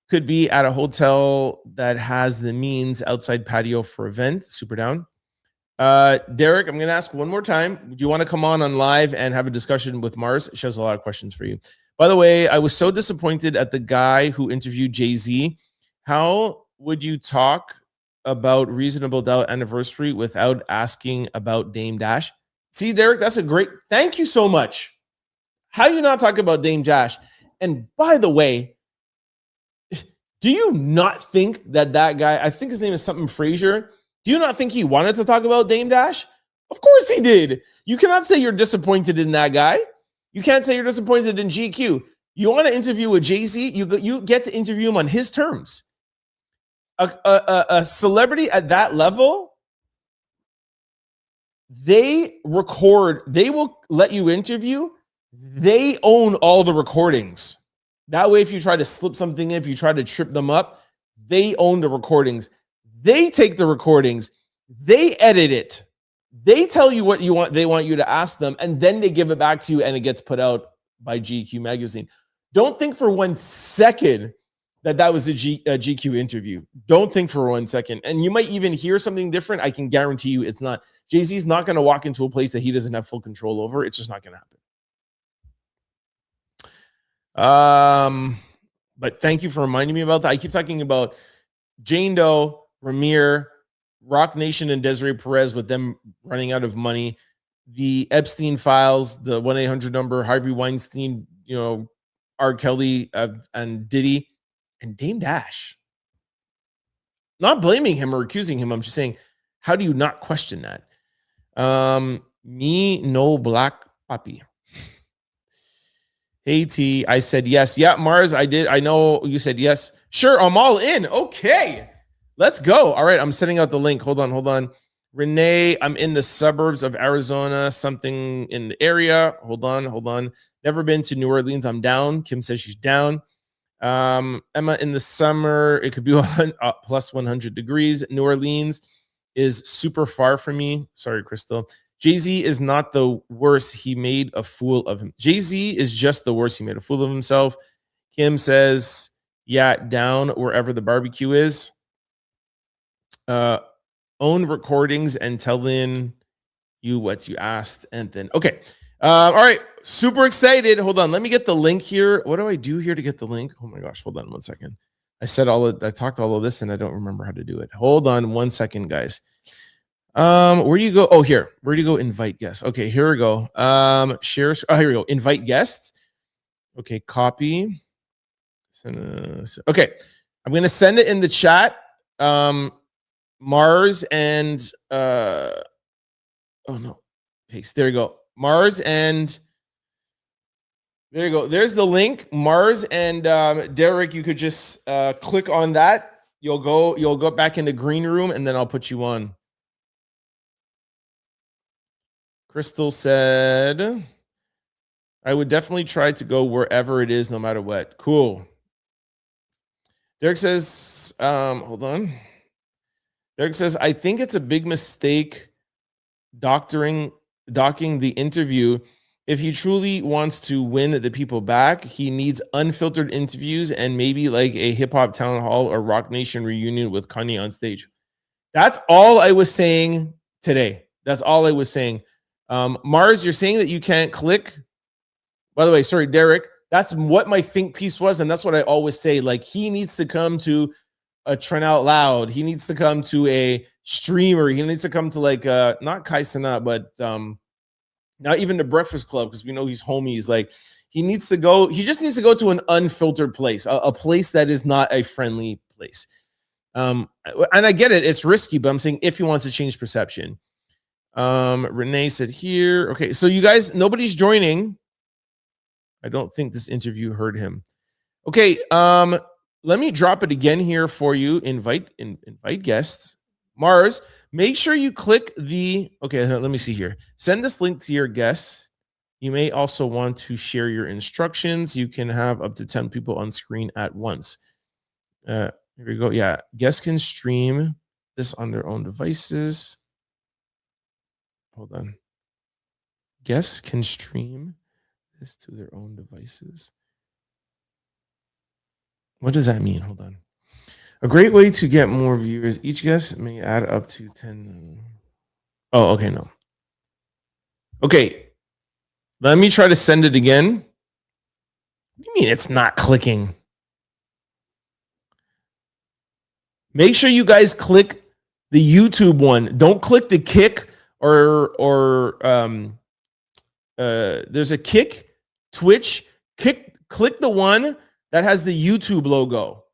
could be at a hotel that has the means outside patio for event. Super down. Derek, I'm going to ask one more time. Do you want to come on live and have a discussion with Mars? She has a lot of questions for you. By the way, I was so disappointed at the guy who interviewed Jay-Z. How would you talk about Reasonable Doubt Anniversary without asking about Dame Dash? See, Derek, that's a great... Thank you so much. How do you not talk about Dame Dash? And by the way, do you not think that guy, I think his name is something Frazier, do you not think he wanted to talk about Dame Dash? Of course he did. You cannot say you're disappointed in that guy. You can't say you're disappointed in GQ. You want to interview with Jay-Z, you get to interview him on his terms. A celebrity at that level, they will let you interview. They own all the recordings. That way, if you try to slip something in, if you try to trip them up, they own the recordings. They take the recordings. They edit it. They tell you what you want. They want you to ask them, and then they give it back to you, and it gets put out by GQ magazine. Don't think for 1 second that was a GQ interview. Don't think for 1 second. And you might even hear something different. I can guarantee you it's not. Jay-Z's not going to walk into a place that he doesn't have full control over. It's just not going to happen. But thank you for reminding me about that. I keep talking about Jane Doe, Ramir, Rock Nation, and Desiree Perez with them running out of money. The Epstein files, the 1-800 number, Harvey Weinstein, R. Kelly, and Diddy, and Dame Dash. Not blaming him or accusing him. I'm just saying, how do you not question that? Me no black papi. Hey T, I said yes. Yeah, Mars, I did. I know you said yes. Sure, I'm all in. Okay, let's go. All right, I'm sending out the link. Hold on. Renee, I'm in the suburbs of Arizona, something in the area. Hold on. Never been to New Orleans. I'm down. Kim says she's down. Emma, in the summer, it could be plus 100 degrees. New Orleans is super far from me. Sorry, Crystal. Jay-Z is not the worst. He made a fool of him. Jay-Z is just the worst. He made a fool of himself. Kim says, yeah, down wherever the barbecue is. Own recordings and telling you what you asked. And then, okay. All right. Super excited. Hold on. Let me get the link here. What do I do here to get the link? Oh my gosh. Hold on 1 second. I talked all of this and I don't remember how to do it. Hold on 1 second, guys. Where do you go? Oh, here. Where do you go? Invite guests. Okay, here we go. Share. Oh, here we go. Invite guests. Okay, copy. Okay, I'm gonna send it in the chat. Mars and oh no, paste. There you go. Mars and there you go. There's the link. Mars and Derek. You could just click on that. You'll go back into green room, and then I'll put you on. Crystal said, I would definitely try to go wherever it is, no matter what. Cool. Derek says, hold on. Derek says, I think it's a big mistake docking the interview. If he truly wants to win the people back, he needs unfiltered interviews and maybe like a hip hop town hall or Rock Nation reunion with Kanye on stage. That's all I was saying today. That's all I was saying. Mars, you're saying that you can't click. By the way, sorry, Derek. That's what my think piece was, and that's what I always say. Like, he needs to come to a Trent Out Loud. He needs to come to a streamer. He needs to come to like not Kai Cenat, but not even the Breakfast Club, because we know he's homies. Like, he needs to go. He just needs to go to an unfiltered place, a place that is not a friendly place. And I get it; it's risky, but I'm saying if he wants to change perception. Renee said here. Okay, so you guys, nobody's joining. I don't think this interview heard him. Okay, let me drop it again here for you. Invite guests. Mars, make sure you click the. Okay, let me see here. Send this link to your guests. You may also want to share your instructions. You can have up to 10 people on screen at once. Here we go. Yeah, guests can stream this on their own devices. Hold on. Guests can stream this to their own devices. What does that mean? Hold on. A great way to get more viewers. Each guest may add up to 10. Oh, okay, no. Okay. Let me try to send it again. What do you mean it's not clicking? Make sure you guys click the YouTube one. Don't click the Kick or there's a Kick, Twitch. Click the one that has the YouTube logo.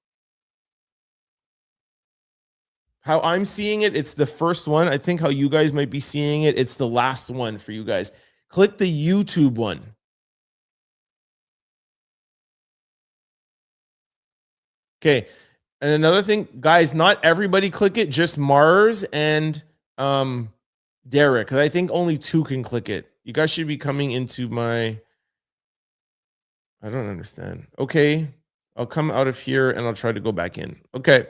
How I'm seeing it, it's the first one. I think how you guys might be seeing it, it's the last one for you guys. Click the YouTube one. Okay. And another thing, guys, not everybody click it, just Mars and Derek. I think only 2 can click it. You guys should be coming into my... I don't understand. Okay. I'll come out of here and I'll try to go back in. Okay.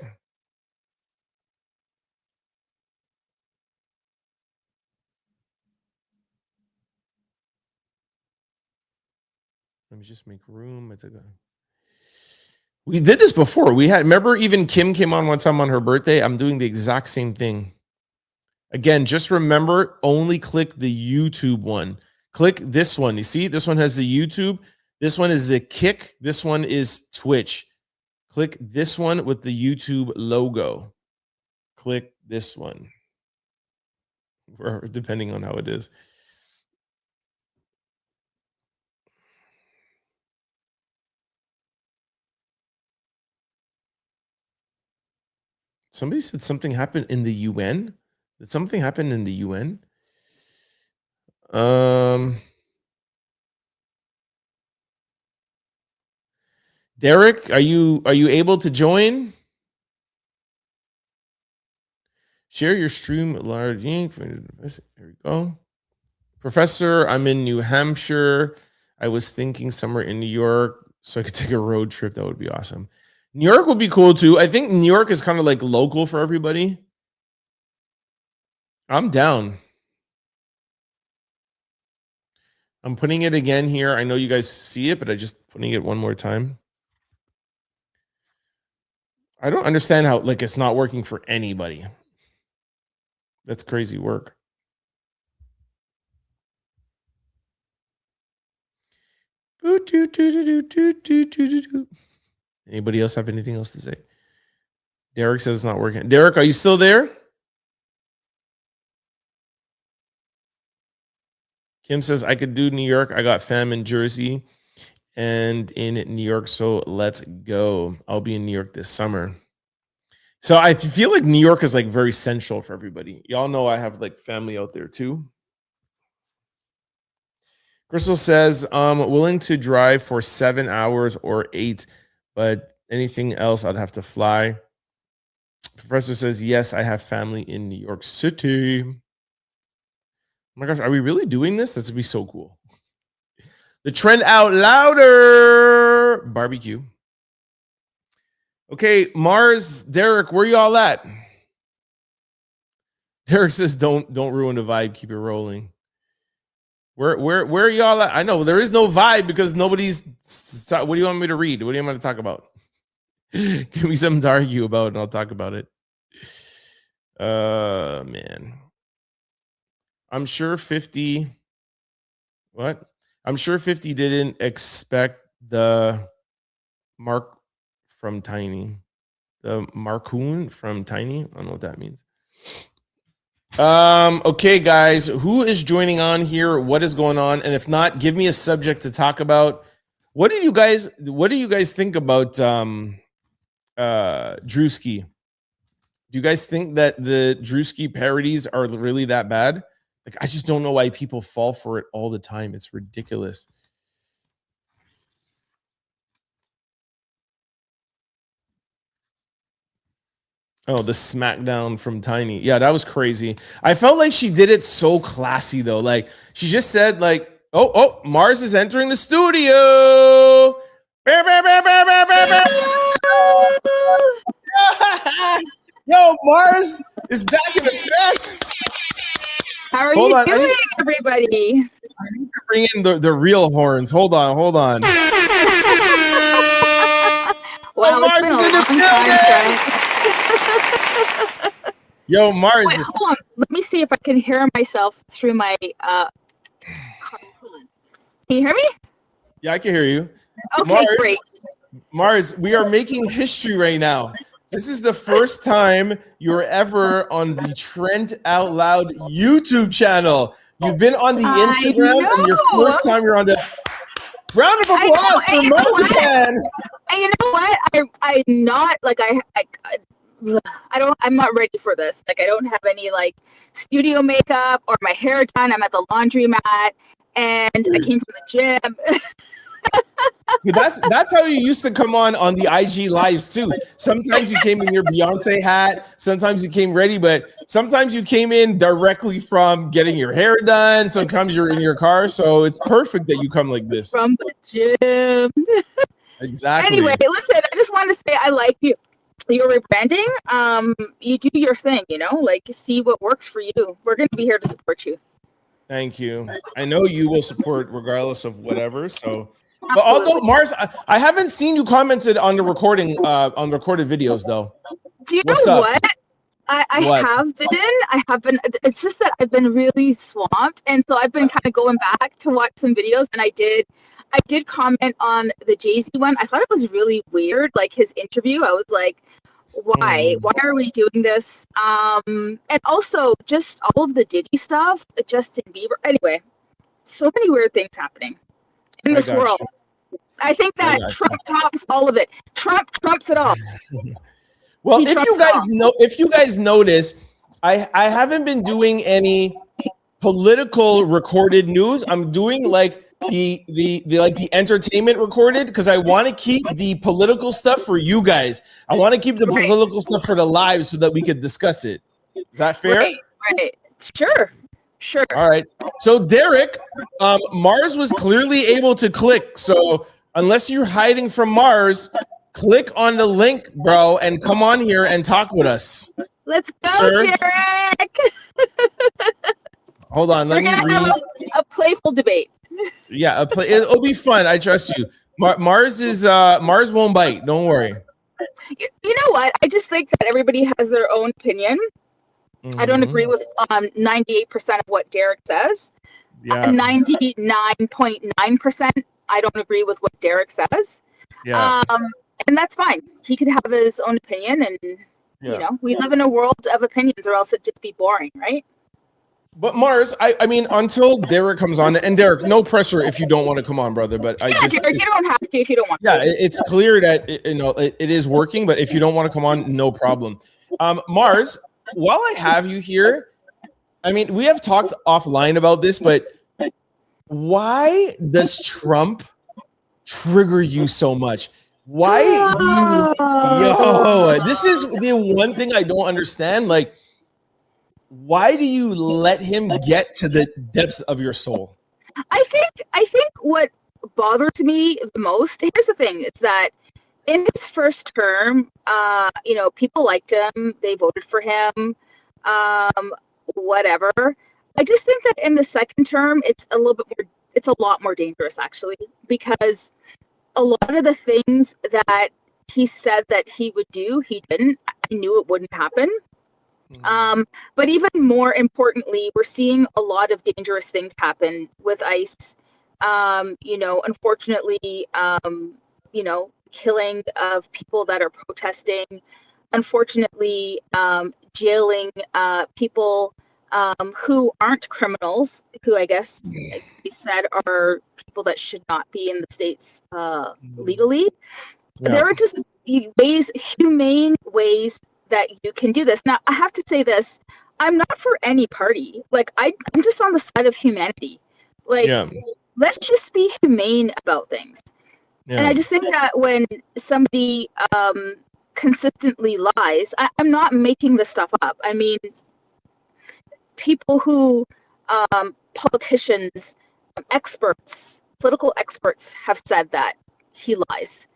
Let me just make room. We did this before. Remember, even Kim came on one time on her birthday. I'm doing the exact same thing. Again, just remember, only click the YouTube one. Click this one. You see, this one has the YouTube. This one is the Kick. This one is Twitch. Click this one with the YouTube logo. Click this one. Or depending on how it is. Somebody said something happened in the UN. Did something happen in the UN? Derek, are you able to join? Share your stream large ink. Here we go. Professor, I'm in New Hampshire. I was thinking somewhere in New York. so I could take a road trip. That would be awesome. New York would be cool too. I think New York is kind of like local for everybody. I'm down. I'm putting it again here. I know you guys see it, but I just putting it one more time. I don't understand how like it's not working for anybody. That's crazy work. Anybody else have anything else to say? Derek says it's not working. Derek, are you still there? Kim says, I could do New York. I got fam in Jersey and in New York, so let's go. I'll be in New York this summer. So I feel like New York is like very central for everybody. Y'all know I have like family out there too. Crystal says, willing to drive for 7 hours or 8, but anything else I'd have to fly. Professor says, yes, I have family in New York City. Oh my gosh, are we really doing this? That's gonna be so cool. The Trent out louder barbecue. Okay, Mars, Derek, where y'all at? Derek says, don't ruin the vibe. Keep it rolling. Where y'all at? I know there is no vibe because nobody's. What do you want me to read? What do you want me to talk about? Give me something to argue about, and I'll talk about it. Man. I'm sure 50. What? I'm sure 50 didn't expect the Mark from Tiny. The Marcoon from Tiny. I don't know what that means. Okay, guys, who is joining on here? What is going on? And if not, give me a subject to talk about. What do you guys think about Drewski? Do you guys think that the Drewski parodies are really that bad? Like, I just don't know why people fall for it all the time. It's ridiculous. Oh, the smackdown from Tiny. Yeah, that was crazy. I felt like she did it so classy, though. Like, she just said, like, oh, Mars is entering the studio. Yo, Mars is back in effect. How are you doing, everybody? I need to bring in the real horns. Hold on. Well, Mars is in the building. Yo, Mars. Wait, hold on. Let me see if I can hear myself through my car. Can you hear me? Yeah, I can hear you. Okay, great. Mars, we are making history right now. This is the first time you're ever on the Trent Out Loud YouTube channel. You've been on the Instagram, and your first time you're on the. Round of applause for Marzipan. And you know what? I'm not like I'm not ready for this. Like, I don't have any like studio makeup or my hair done. I'm at the laundromat, and I came from the gym. That's how you used to come on the IG lives too. Sometimes you came in your Beyonce hat, sometimes you came ready, but sometimes you came in directly from getting your hair done. Sometimes you're in your car, so it's perfect that you come like this from the gym. Exactly. Anyway, listen, I just want to say I like you. Your rebranding. You do your thing, like see what works for you. We're going to be here to support you. Thank you. I know you will support regardless of whatever. So. But although Mars, I haven't seen you commented on the recorded videos though. Do you know what? I have been. It's just that I've been really swamped, and so I've been kind of going back to watch some videos, and I did comment on the Jay-Z one. I thought it was really weird, like his interview. I was like, why are we doing this? And also just all of the Diddy stuff, Justin Bieber. Anyway, so many weird things happening in this world. I think that Trump tops all of it. Trump trumps it all. Well, if you guys notice, I haven't been doing any political recorded news. I'm doing like the entertainment recorded because I want to keep the political stuff for you guys. I want to keep the political stuff for the live so that we could discuss it. Is that fair? Right. Sure. All right. So Derek, Mars was clearly able to click. So unless you're hiding from Mars, click on the link, bro, and come on here and talk with us. Let's go, Sir? Derek. Hold on, let me We're gonna read. have a playful debate. Yeah, it'll be fun. I trust you. Mars won't bite. Don't worry. You know what? I just think that everybody has their own opinion. I don't agree with 98% of what Derek says. Yeah. 99.9%, I don't agree with what Derek says. Yeah. And that's fine. He could have his own opinion, and you know, we live in a world of opinions, or else it'd just be boring, right? But Mars, I mean, until Derek comes on, and Derek, no pressure if you don't want to come on, brother. But Derek, you don't have to if you don't want to. Yeah, it's clear that it is working. But if you don't want to come on, no problem. Mars, while I have you here, I mean, we have talked offline about this, but why does Trump trigger you so much? Why do you, this is the one thing I don't understand. Like, why do you let him get to the depths of your soul? I think what bothers me the most, here's the thing, it's that in his first term, you know, people liked him, they voted for him, whatever. I just think that in the second term, it's a lot more dangerous, actually, because a lot of the things that he said that he would do, he didn't. I knew it wouldn't happen. But even more importantly, we're seeing a lot of dangerous things happen with ICE. You know, unfortunately, you know, killing of people that are protesting. Unfortunately, jailing people who aren't criminals, who I guess like they said are people that should not be in the States legally. Yeah. There are just humane ways that you can do this. Now, I have to say this, I'm not for any party. Like, I'm just on the side of humanity. Like, let's just be humane about things. Yeah. And I just think that when somebody consistently lies, I'm not making this stuff up. I mean, people who, politicians, experts, political experts have said that he lies.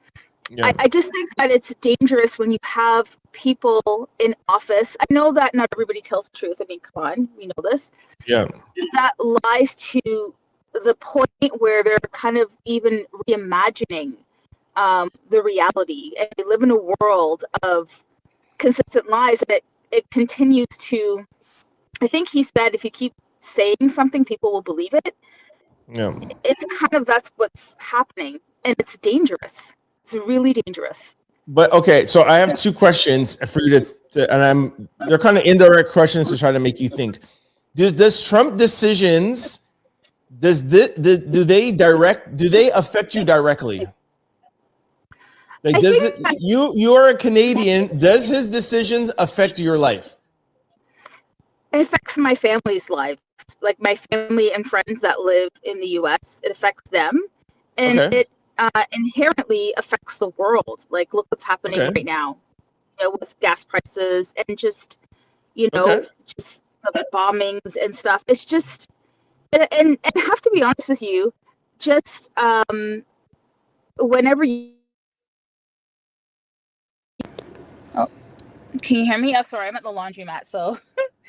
Yeah. I just think that it's dangerous when you have people in office. I know that not everybody tells the truth. I mean, come on, we know this. Yeah. That lies to the point where they're kind of even reimagining the reality. And they live in a world of consistent lies, and it continues to, I think he said, if you keep saying something, people will believe it. Yeah. It's kind of, that's what's happening, and it's dangerous. It's really dangerous. But okay, so I have two questions for you and they're kind of indirect questions to try to make you think. Does Trump decisions, do they affect you directly? Like, you are a Canadian, does his decisions affect your life? It affects my family's lives, like my family and friends that live in the US. It affects them, and it inherently affects the world. Like, look what's happening right now, you know, with gas prices and just, you know, just the bombings and stuff. It's just, and I have to be honest with you, just whenever you. Oh, can you hear me? Oh, sorry, I'm at the laundromat, so.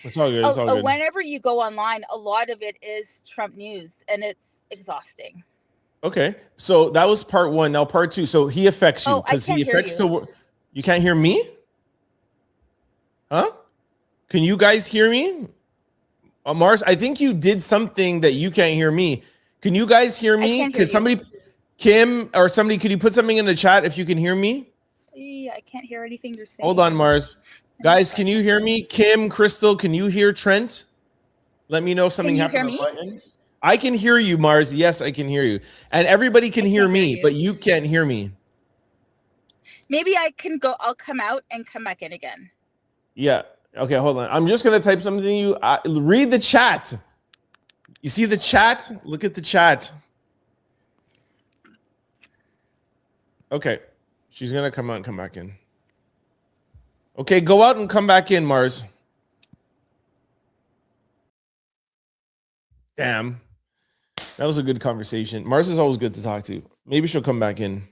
It's all good. It's all good. Whenever you go online, a lot of it is Trump news, and it's exhausting. Okay, so that was part one. Now part two. So he affects you because he affects the world. You can't hear me? Huh? Can you guys hear me? Mars, I think you did something that you can't hear me. Can you guys hear me? Could somebody, Kim or somebody, could you put something in the chat if you can hear me? Yeah, I can't hear anything you're saying. Hold on, Mars. Guys, can you hear me? Kim, Crystal, can you hear Trent? Let me know if something happened. I can hear you, Mars. Yes, I can hear you. And everybody can hear me, but you can't hear me. Maybe I can go, I'll come out and come back in again. Yeah. Okay, hold on. I'm just going to type something to you. Read the chat. You see the chat? Look at the chat. Okay. She's going to come out and come back in. Okay, go out and come back in, Mars. Damn. That was a good conversation. Mars is always good to talk to. Maybe she'll come back in.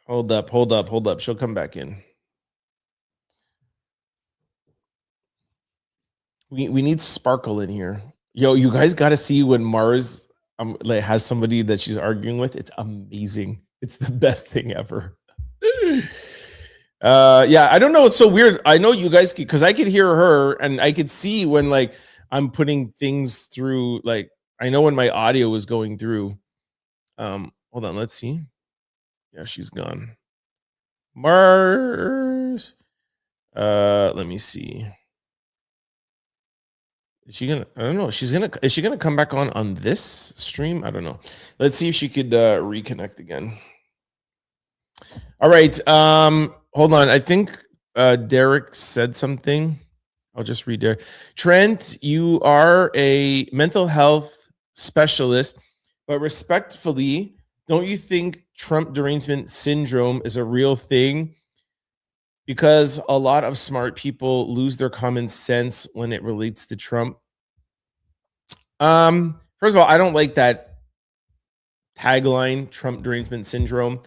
Hold up. She'll come back in. We need sparkle in here. Yo, you guys got to see when Mars like has somebody that she's arguing with. It's amazing. It's the best thing ever. Yeah, I don't know. It's so weird. I know you guys because I could hear her and I could see when like I'm putting things through. Like I know when my audio was going through. Hold on, let's see. Yeah, she's gone. Mars. Let me see. Is she gonna? I don't know. Is she gonna come back on this stream? I don't know. Let's see if she could reconnect again. All right. Hold on. I think Derek said something. I'll just read there. Trent, you are a mental health specialist, but respectfully, don't you think Trump derangement syndrome is a real thing? Because a lot of smart people lose their common sense when it relates to Trump. First of all, I don't like that tagline, Trump derangement syndrome.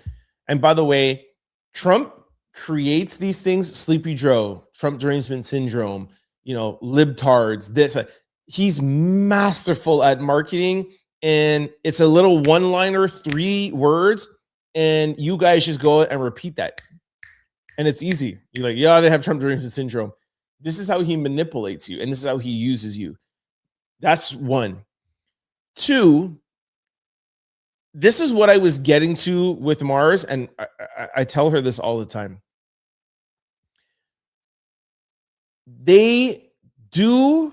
And by the way, Trump creates these things, Sleepy Joe, Trump derangement syndrome, libtards, this. He's masterful at marketing, and it's a little one-liner, 3 words, and you guys just go and repeat that. And it's easy. You're like, yeah, they have Trump derangement syndrome. This is how he manipulates you, and this is how he uses you. That's 1. 2, this is what I was getting to with Mars, and I tell her this all the time. They do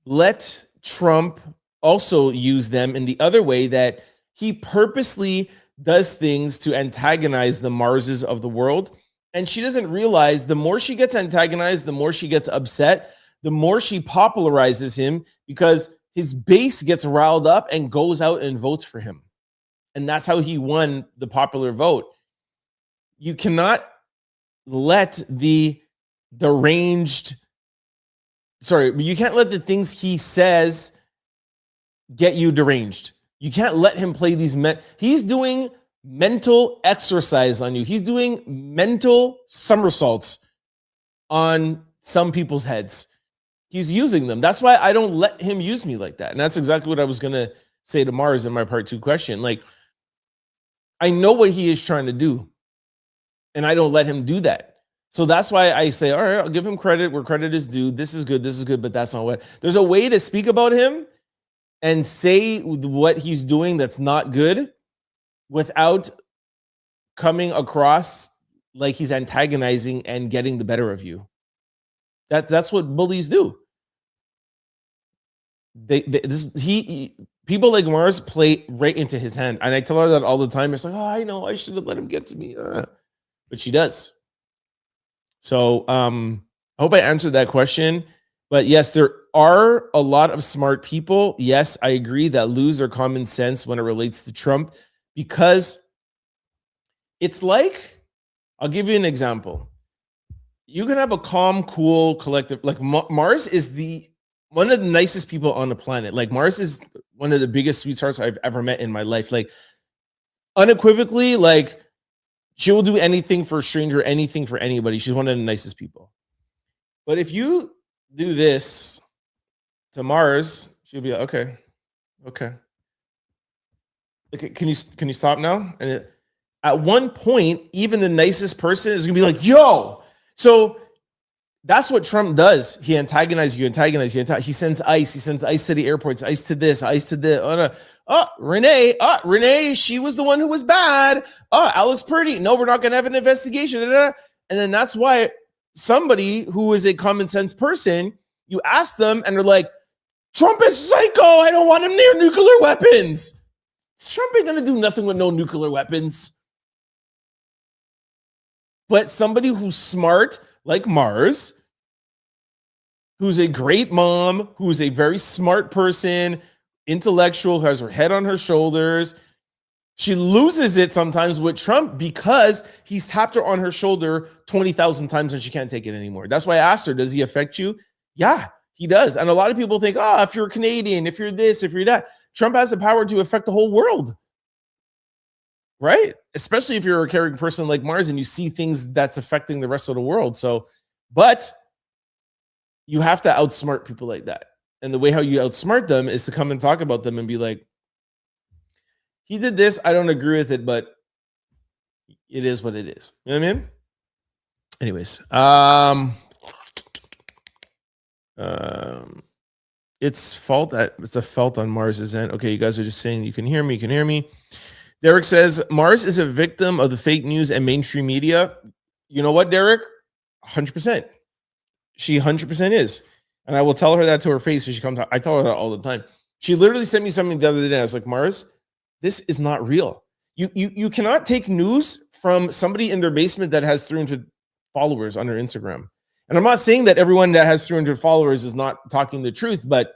let Trump also use them in the other way, that he purposely does things to antagonize the Marses of the world. And she doesn't realize the more she gets antagonized, the more she gets upset, the more she popularizes him, because his base gets riled up and goes out and votes for him. And that's how he won the popular vote. You cannot let you can't let the things he says get you deranged. You can't let him play these he's doing mental exercise on you. He's doing mental somersaults on some people's heads. He's using them. That's why I don't let him use me like that. And that's exactly what I was going to say to Mars in my part 2 question. Like, I know what he is trying to do, and I don't let him do that. So that's why I say, all right, I'll give him credit where credit is due. This is good, but that's not what. There's a way to speak about him and say what he's doing that's not good without coming across like he's antagonizing and getting the better of you. That's what bullies do. People like Mars play right into his hand, and I tell her that all the time. It's like, oh, I know I should have let him get to me, but she does. So I hope I answered that question. But yes, there are a lot of smart people. Yes, I agree, that lose their common sense when it relates to Trump, because it's like, I'll give you an example. You can have a calm, cool, collective, like Mars is one of the nicest people on the planet. Like Mars is one of the biggest sweethearts I've ever met in my life. Like unequivocally, like she will do anything for a stranger, anything for anybody. She's one of the nicest people. But if you do this to Mars, she'll be like, okay. Can you stop now? And at one point, even the nicest person is gonna be like, yo. So that's what Trump does. He antagonizes you, he sends ice. He sends ice to the airports, ice to this, ice to the. Renee, she was the one who was bad. Alex Purdy, no, we're not going to have an investigation. And then that's why somebody who is a common sense person, you ask them and they're like, Trump is psycho. I don't want him near nuclear weapons. Trump ain't going to do nothing with no nuclear weapons. But somebody who's smart, like Mars, who's a great mom, who's a very smart person, intellectual, who has her head on her shoulders, she loses it sometimes with Trump because he's tapped her on her shoulder 20,000 times and she can't take it anymore. That's why I asked her, does he affect you? Yeah, He does. And a lot of people think, oh, if you're Canadian, if you're this, if you're that, Trump has the power to affect the whole world. Right? Especially if you're a caring person like Mars and you see things that's affecting the rest of the world. So, but you have to outsmart people like that. And the way how you outsmart them is to come and talk about them and be like, he did this. I don't agree with it, but it is what it is. You know what I mean? Anyways, it's a fault on Mars's end. Okay, you guys are just saying you can hear me. You can hear me. Derek says Mars is a victim of the fake news and mainstream media. You know what, Derek? 100%. She 100% is. And I will tell her that to her face. She comes. I tell her that all the time. She literally sent me something the other day. I was like, Mars, this is not real. You cannot take news from somebody in their basement that has 300 followers on their Instagram. And I'm not saying that everyone that has 300 followers is not talking the truth, but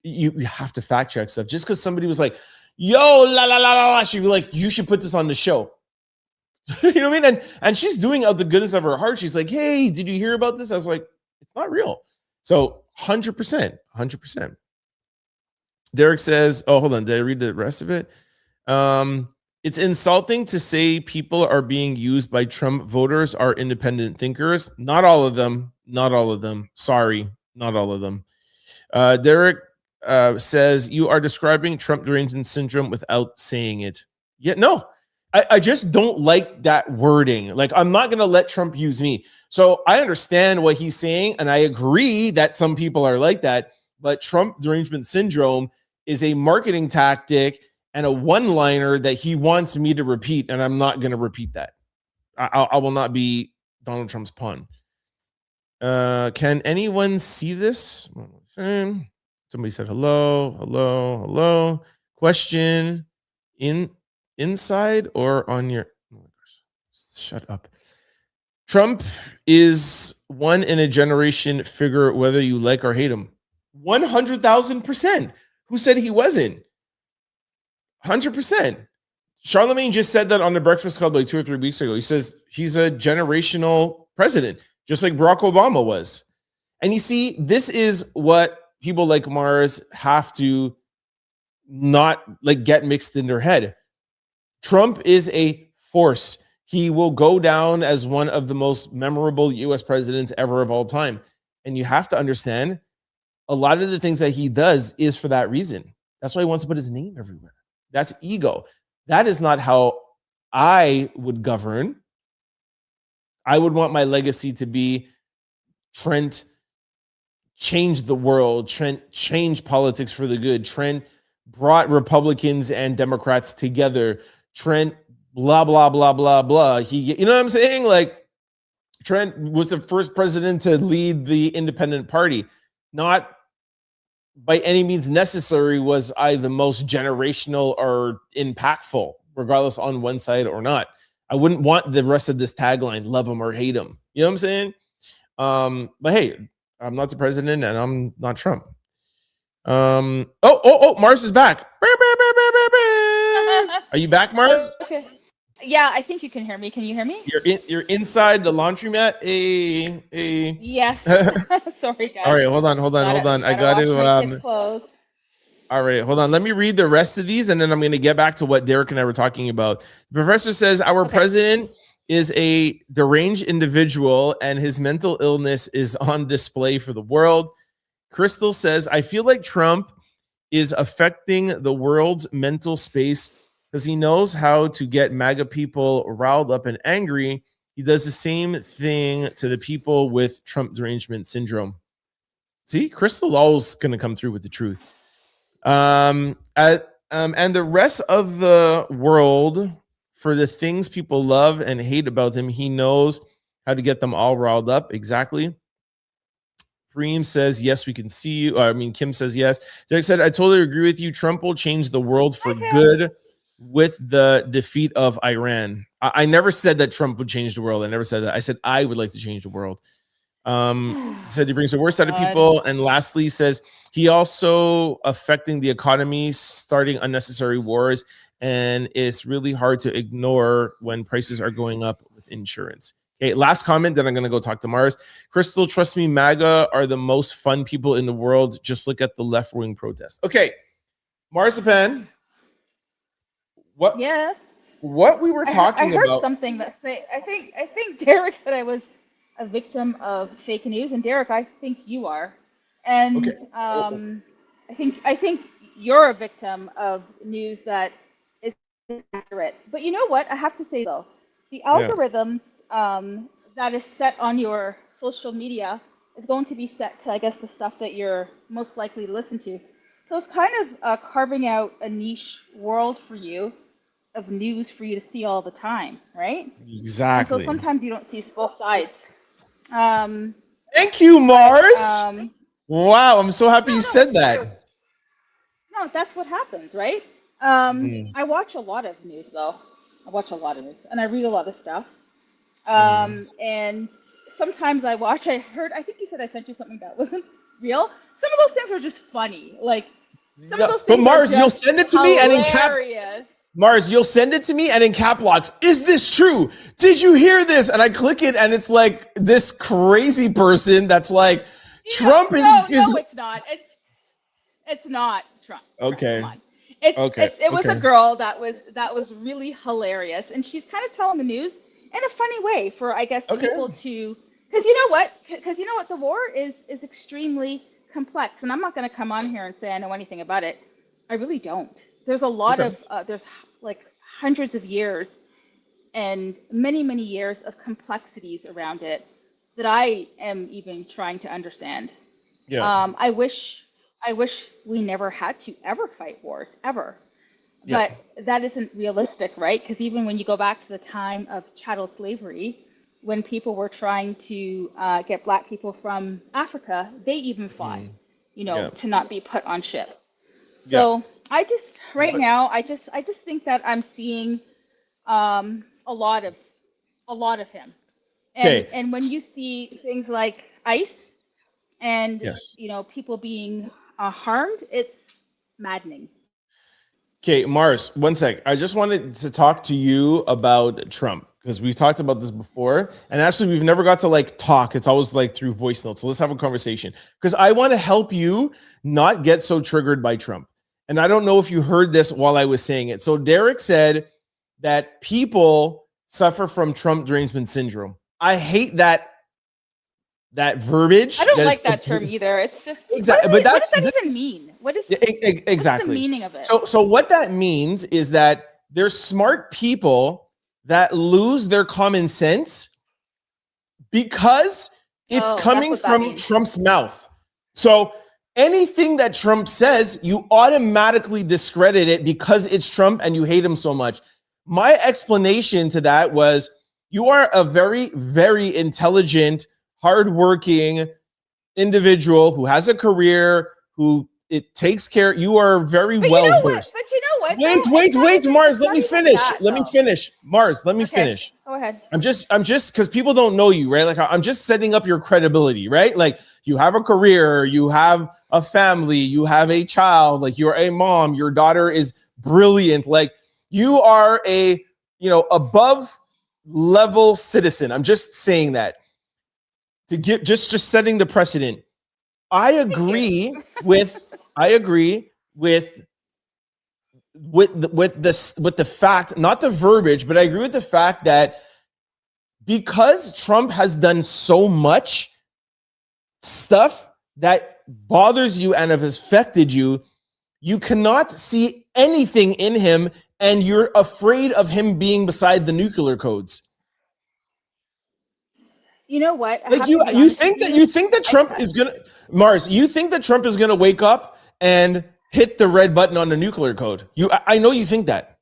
you have to fact check stuff. Just because somebody was like, yo, la la la la, she'd be like, you should put this on the show. You know what I mean? And she's doing out the goodness of her heart. She's like, hey, did you hear about this? I was like, it's not real. So 100%. Derek says, oh, hold on. Did I read the rest of it? It's insulting to say people are being used by Trump voters are independent thinkers. Not all of them. Not all of them. Sorry, not all of them. Derek says you are describing Trump derangement syndrome without saying it. Yeah, no, I just don't like that wording. Like, I'm not going to let Trump use me. So I understand what he's saying, and I agree that some people are like that. But Trump derangement syndrome is a marketing tactic and a one-liner that he wants me to repeat, and I'm not going to repeat that. I will not be Donald Trump's pawn. Can anyone see this? Somebody said hello. Question inside or on your... Oh my gosh, shut up. Trump is one in a generation figure, whether you like or hate him. 100,000%. Who said he wasn't? 100%. Charlemagne just said that on the Breakfast Club like 2 or 3 weeks ago. He says he's a generational president, just like Barack Obama was. And you see, this is what people like Mars have to not like get mixed in their head. Trump is a force. He will go down as one of the most memorable US presidents ever of all time. And you have to understand, a lot of the things that he does is for that reason. That's why he wants to put his name everywhere. That's ego. That is not how I would govern. I would want my legacy to be Trent changed the world. Trent changed politics for the good. Trent brought Republicans and Democrats together. Trent blah, blah, blah, blah, blah. You know what I'm saying? Like, Trent was the first president to lead the independent party. Not by any means necessary was I the most generational or impactful, regardless on one side or not. I wouldn't want the rest of this tagline, love him or hate him. You know what I'm saying? But hey, I'm not the president and I'm not Trump. Mars is back. Are you back, Mars? Okay. Yeah, I think you can hear me. Can you hear me? You're inside the laundromat. Yes. Sorry, guys. All right, hold on. I got to all right, hold on. Let me read the rest of these, and then I'm going to get back to what Derek and I were talking about. The professor says our president is a deranged individual, and his mental illness is on display for the world. Crystal says, I feel like Trump is affecting the world's mental space because he knows how to get MAGA people riled up and angry. He does the same thing to the people with Trump derangement syndrome. See, Crystal always going to come through with the truth. And the rest of the world, for the things people love and hate about him, he knows how to get them all riled up. Exactly. Preem says, yes, we can see you. Kim says, yes. Derek said, I totally agree with you. Trump will change the world for good with the defeat of Iran. I never said that Trump would change the world. I never said that. I said I would like to change the world. Said he brings the worst out of people. And lastly, says he also affecting the economy, starting unnecessary wars. And it's really hard to ignore when prices are going up with insurance. Okay, last comment, then I'm going to go talk to Mars. Crystal, trust me, MAGA are the most fun people in the world. Just look at the left-wing protests. Okay, Marzipan, Yes. what we were talking I heard about. something that say I think Derek said I was a victim of fake news, and Derek, I think you are, and Okay. I think you're a victim of news that is accurate. But you know what? I have to say though, the algorithms that is set on your social media is going to be set to, I guess, the stuff that you're most likely to listen to. So it's kind of carving out a niche world for you of news for you to see all the time, right? Exactly. And so sometimes you don't see both sides. Thank you, Mars. Wow, I'm so happy you said that. No, that's what happens, right? I watch a lot of news, though. I watch a lot of news, and I read a lot of stuff. And sometimes I think you said I sent you something that wasn't real. Some of those things are just funny. Like, some of those things but Mars, are you'll just send it to me and in cap. hilarious. Mars, you'll send it to me and in cap locks. Is this true? Did you hear this? And I click it and it's like this crazy person that's like, Trump is. No, it's not. It's not Trump. Okay. Come on. It was a girl that was really hilarious, and she's kind of telling the news in a funny way for, I guess, people to, because you know what, the war is extremely complex, and I'm not going to come on here and say I know anything about it. I really don't. There's a lot of there's like hundreds of years and many years of complexities around it that I am even trying to understand. Yeah. I wish we never had to ever fight wars, ever. Yeah. But that isn't realistic, right? Because even when you go back to the time of chattel slavery, when people were trying to get black people from Africa, they even fought, to not be put on ships. So I just, now, I just think that I'm seeing a lot of him. And when you see things like ICE and people being harmed, it's maddening. Okay, Mars, one sec. I just wanted to talk to you about Trump because we've talked about this before, and actually we've never got to like talk. It's always like through voice notes. So let's have a conversation because I want to help you not get so triggered by Trump. And I don't know if you heard this while I was saying it. So Derek said that people suffer from Trump derangement syndrome. I hate that verbiage. I don't like that term either. It's just exactly. What does that even mean? What is exactly what's the meaning of it? So what that means is that there's smart people that lose their common sense because it's coming from Trump's mouth. So anything that Trump says, you automatically discredit it because it's Trump and you hate him so much. My explanation to that was you are a very, very intelligent, hardworking individual who has a career, who it takes care. You are very well versed. But you know what? Wait, Mars. Let me finish. Mars, let me finish. Go ahead. I'm just because people don't know you, right? Like I'm just setting up your credibility, right? Like you have a career, you have a family, you have a child, like you're a mom, your daughter is brilliant. Like you are a, above level citizen. I'm just saying that to get just setting the precedent. I agree with the fact, not the verbiage, but I agree with the fact that because Trump has done so much stuff that bothers you and has affected you, you cannot see anything in him and you're afraid of him being beside the nuclear codes. You know what? Like you think that Trump is gonna Mars, you think that Trump is gonna wake up and hit the red button on the nuclear code. I know you think that.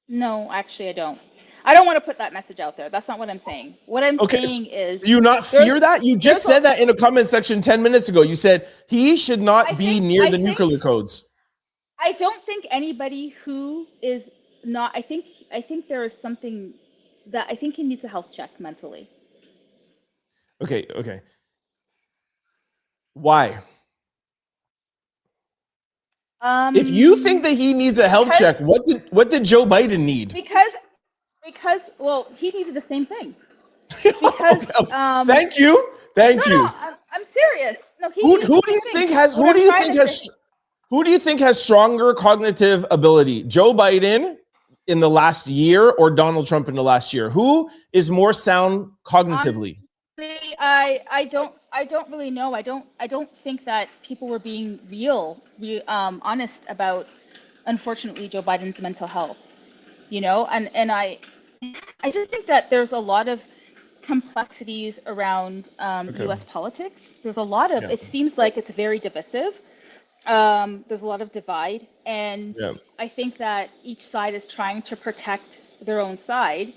No, actually I don't. I don't want to put that message out there. That's not what I'm saying. What I'm saying is, do you not fear that? You just said that in a comment section 10 minutes ago. You said he should not be near the nuclear codes. I don't think anybody who is not, I think there is something that I think he needs a health check mentally. Okay. Why? If you think that he needs a health check, what did Joe Biden need? Because well, he needed the same thing. because Thank you. Thank you. I'm serious. No, Who do you think has stronger cognitive ability? Joe Biden in the last year or Donald Trump in the last year? Who is more sound cognitively? I don't really know. I don't think that people were being honest about, unfortunately, Joe Biden's mental health. And I just think that there's a lot of complexities around U.S. politics. There's a lot of. It seems like it's very divisive. There's a lot of divide, and I think that each side is trying to protect their own side.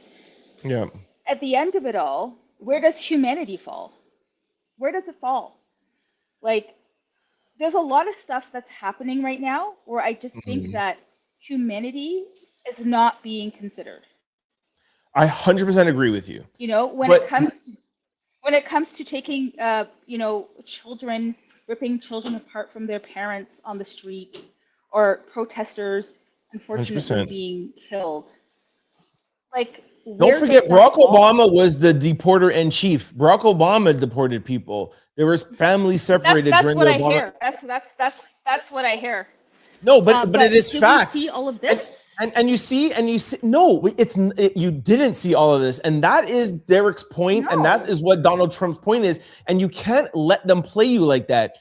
Yeah. At the end of it all, where does humanity fall? Where does it fall? Like, there's a lot of stuff that's happening right now where I just think that humanity is not being considered. I 100% agree with you. When it comes to taking, children, ripping children apart from their parents on the street, or protesters, unfortunately, 100%. being killed. Like, don't forget, Barack Obama was the deporter in chief. Barack Obama deported people. There was families separated during the Obama. That's what I hear. No, but it is fact. See all of this. And you see, no, you didn't see all of this. And that is Derek's point, and that is what Donald Trump's point is. And you can't let them play you like that.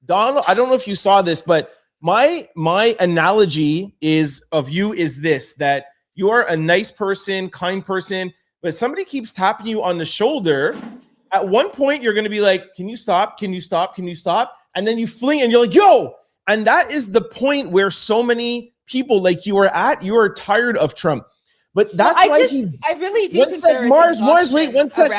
Donald, I don't know if you saw this, but my analogy is this, that you are a nice person, kind person, but somebody keeps tapping you on the shoulder. At one point, you're going to be like, can you stop? Can you stop? Can you stop? And then you fling and you're like, yo. And that is the point where so many people like you are tired of Trump. But that's I really do. One sec, Mars, wait, one sec.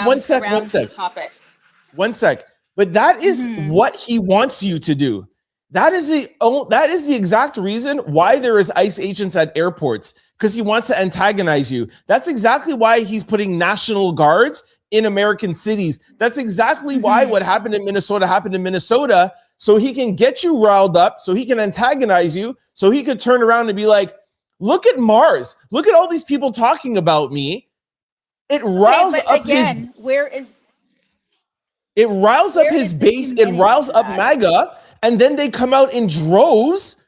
But that is what he wants you to do. That is the exact reason why there is ICE agents at airports, because he wants to antagonize you. That's exactly why he's putting National Guards in American cities. That's exactly why what happened in Minnesota happened in Minnesota, so he can get you riled up, so he can antagonize you, so he could turn around and be like, look at Mars. Look at all these people talking about me. It riles up his base. It riles up MAGA, and then they come out in droves,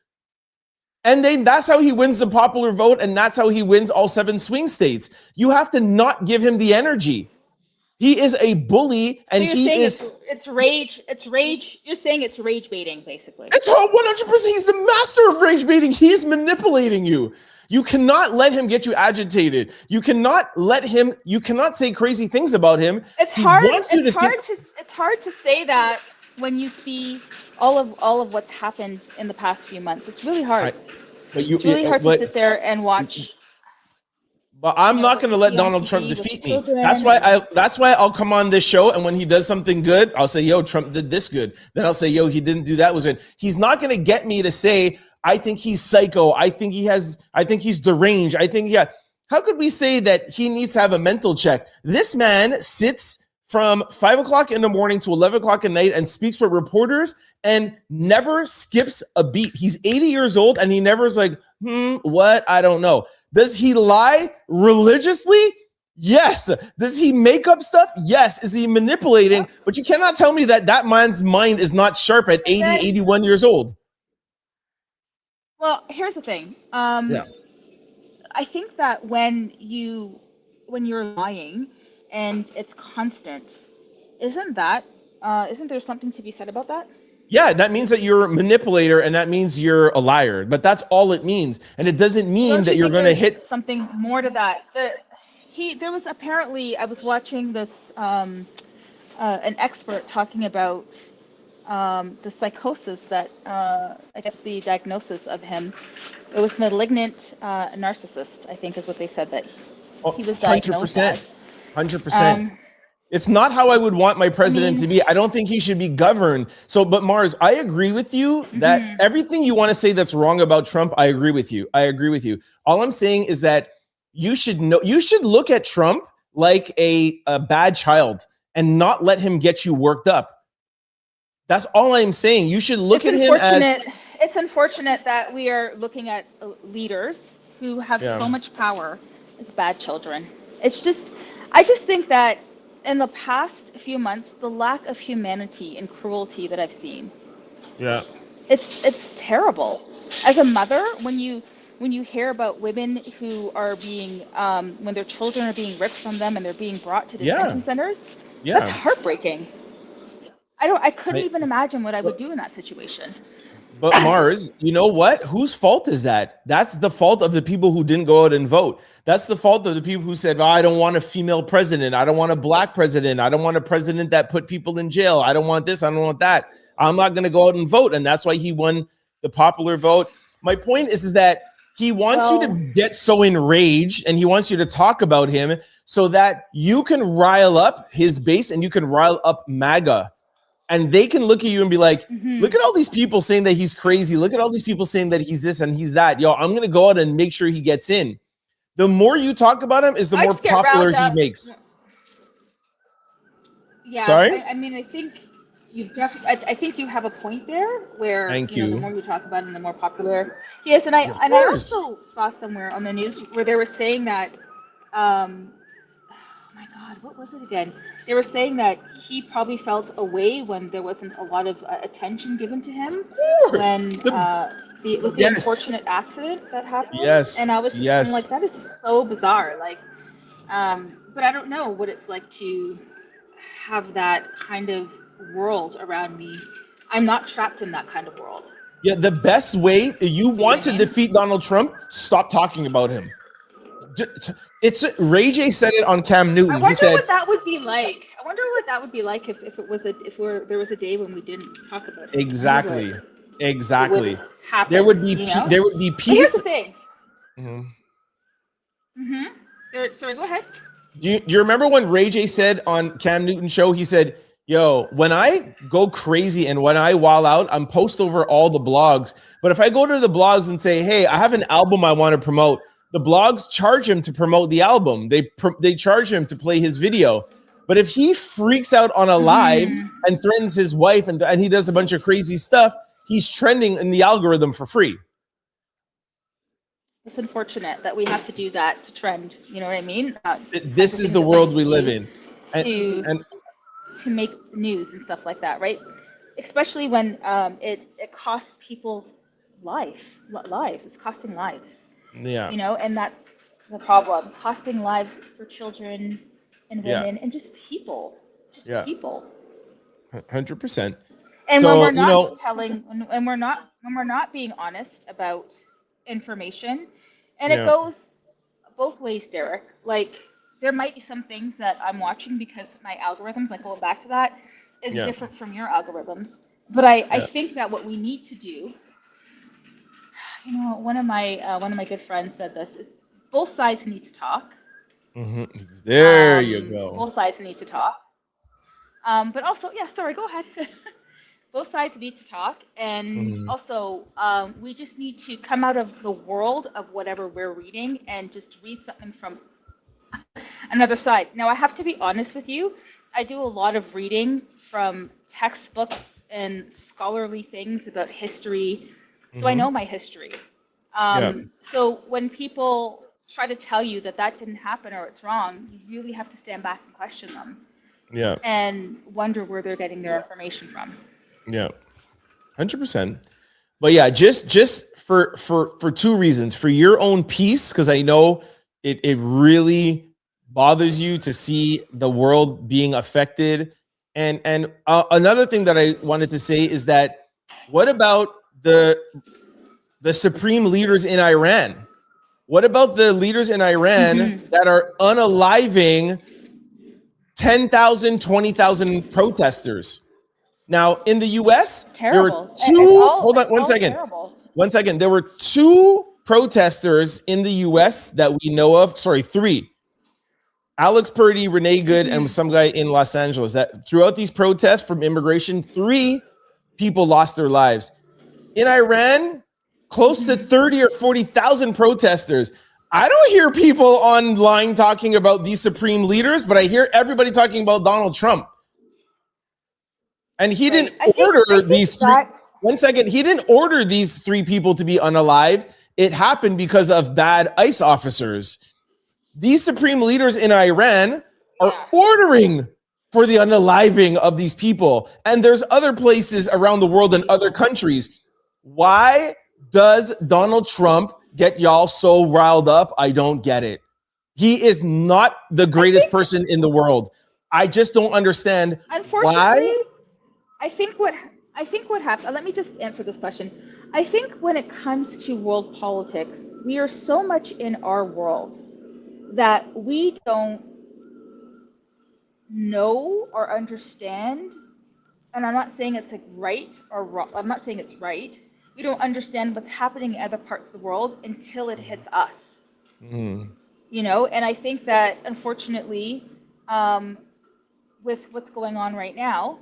and that's how he wins the popular vote, and that's how he wins all 7 swing states. You have to not give him the energy. He is a bully, and it's rage. It's rage. You're saying it's rage baiting, basically. It's all 100%. He's the master of rage baiting. He's manipulating you. You cannot let him get you agitated. You cannot say crazy things about him. It's hard to say that when you see all of what's happened in the past few months. It's really hard. It's really hard to sit there and watch. But I'm not going to let Donald Trump defeat me. That's why I'll come on this show, and when he does something good, I'll say, yo, Trump did this good. Then I'll say, yo, he didn't do that was good. He's not going to get me to say, I think he's psycho. I think he's deranged. How could we say that he needs to have a mental check? This man sits from 5 o'clock in the morning to 11 o'clock at night and speaks with reporters and never skips a beat. He's 80 years old, and he never is like, what? I don't know. Does he lie religiously? Yes. Does he make up stuff? Yes. Is he manipulating? But you cannot tell me that man's mind is not sharp at 80, 81 years old. Well, here's the thing. I think that when you're lying and it's constant, isn't there something to be said about that? Yeah, that means that you're a manipulator, and that means you're a liar. But that's all it means, and it doesn't mean that you're going to hit something more to that. There was apparently, I was watching this an expert talking about the psychosis that I guess the diagnosis of him. It was malignant narcissist, I think, is what they said that he was diagnosed as. 100%. It's not how I would want my president to be. I don't think he should be governed. So, but Mars, I agree with you that everything you want to say that's wrong about Trump, I agree with you. All I'm saying is that you should look at Trump like a bad child and not let him get you worked up. That's all I'm saying. You should look at him as... It's unfortunate that we are looking at leaders who have so much power as bad children. I just think that in the past few months, the lack of humanity and cruelty that I've seen. Yeah. It's terrible. As a mother, when you hear about women who are being when their children are being ripped from them and they're being brought to detention centers, that's heartbreaking. I couldn't even imagine what I would do in that situation. But Mars, you know what? Whose fault is that? That's the fault of the people who didn't go out and vote. That's the fault of the people who said, I don't want a female president. I don't want a black president. I don't want a president that put people in jail. I don't want this. I don't want that. I'm not going to go out and vote. And that's why he won the popular vote. My point is that he wants you to get so enraged and he wants you to talk about him so that you can rile up his base and you can rile up MAGA. And they can look at you and be like, look at all these people saying that he's crazy. Look at all these people saying that he's this and he's that. Yo, I'm going to go out and make sure he gets in. The more you talk about him is the more popular he makes. Yeah. Sorry? I mean, I think you've definitely, I think you have a point there where Thank you know, you. the more you talk about him, the more popular he is. And I also saw somewhere on the news where they were saying that, oh my God, what was it again? They were saying that he probably felt away when there wasn't a lot of attention given to him when the unfortunate accident that happened. Yes. And I was just thinking, like, that is so bizarre. Like, but I don't know what it's like to have that kind of world around me. I'm not trapped in that kind of world. Yeah, the best way you want to defeat Donald Trump, stop talking about him. It's Ray J said it on Cam Newton. I wonder He said, what that would be like. I wonder what that would be like if there was a day when we didn't talk about it. exactly. Happen, There would be there would be But here's peace. the thing. Sorry, go ahead. Do you remember when Ray J said on Cam Newton's show, he said, yo, when I go crazy and when I wall out, I'm post over all the blogs. But if I go to the blogs and say, hey, I have an album I want to promote, the blogs charge him to promote the album. They charge him to play his video. But if he freaks out on a live and threatens his wife and he does a bunch of crazy stuff, he's trending in the algorithm for free. It's unfortunate that we have to do that to trend. You know what I mean? This is the world we live in. To make news and stuff like that, right? Especially when it costs people's lives. It's costing lives. Yeah. You know, and that's the problem. Costing lives for children and women and just people. People. 100%. And when we're not when we're not being honest about information, and it goes both ways, Derek. Like, there might be some things that I'm watching because my algorithms, like going back to that, is different from your algorithms. But I think that what we need to do, you know, one of my good friends said this: both sides need to talk. There you go. Both sides need to talk. But also, sorry, go ahead. Both sides need to talk, and also we just need to come out of the world of whatever we're reading and just read something from another side. Now, I have to be honest with you. I do a lot of reading from textbooks and scholarly things about history, so I know my history. So when people try to tell you that didn't happen or it's wrong, you really have to stand back and question them. And wonder where they're getting their information from. 100%. But yeah, just for two reasons: for your own peace, because I know it really bothers you to see the world being affected, and another thing that I wanted to say is that what about the supreme leaders in Iran? What about the leaders in Iran that are unaliving 10,000, 20,000 protesters? Now, in the U.S., there were two. Hold on one second. One second. There were two protesters in the U.S. that we know of. Sorry, three. Alex Purdy, Renee Good, and some guy in Los Angeles. That throughout these protests from immigration, 3 people lost their lives. In Iran, close to 30 or 40,000 protesters. I don't hear people online talking about these supreme leaders, but I hear everybody talking about Donald Trump. And he didn't order these three. One second, he didn't order these 3 people to be unalived. It happened because of bad ICE officers. These supreme leaders in Iran are ordering for the unaliving of these people. And there's other places around the world and other countries. Why does Donald Trump get y'all so riled up? I don't get it. He is not the greatest person in the world. I just don't understand why. I think what happened, let me just answer this question. I think when it comes to world politics, we are so much in our world that we don't know or understand, and I'm not saying it's like right or wrong, I'm not saying it's right. We don't understand what's happening in other parts of the world until it hits us. You know, and I think that unfortunately, with what's going on right now,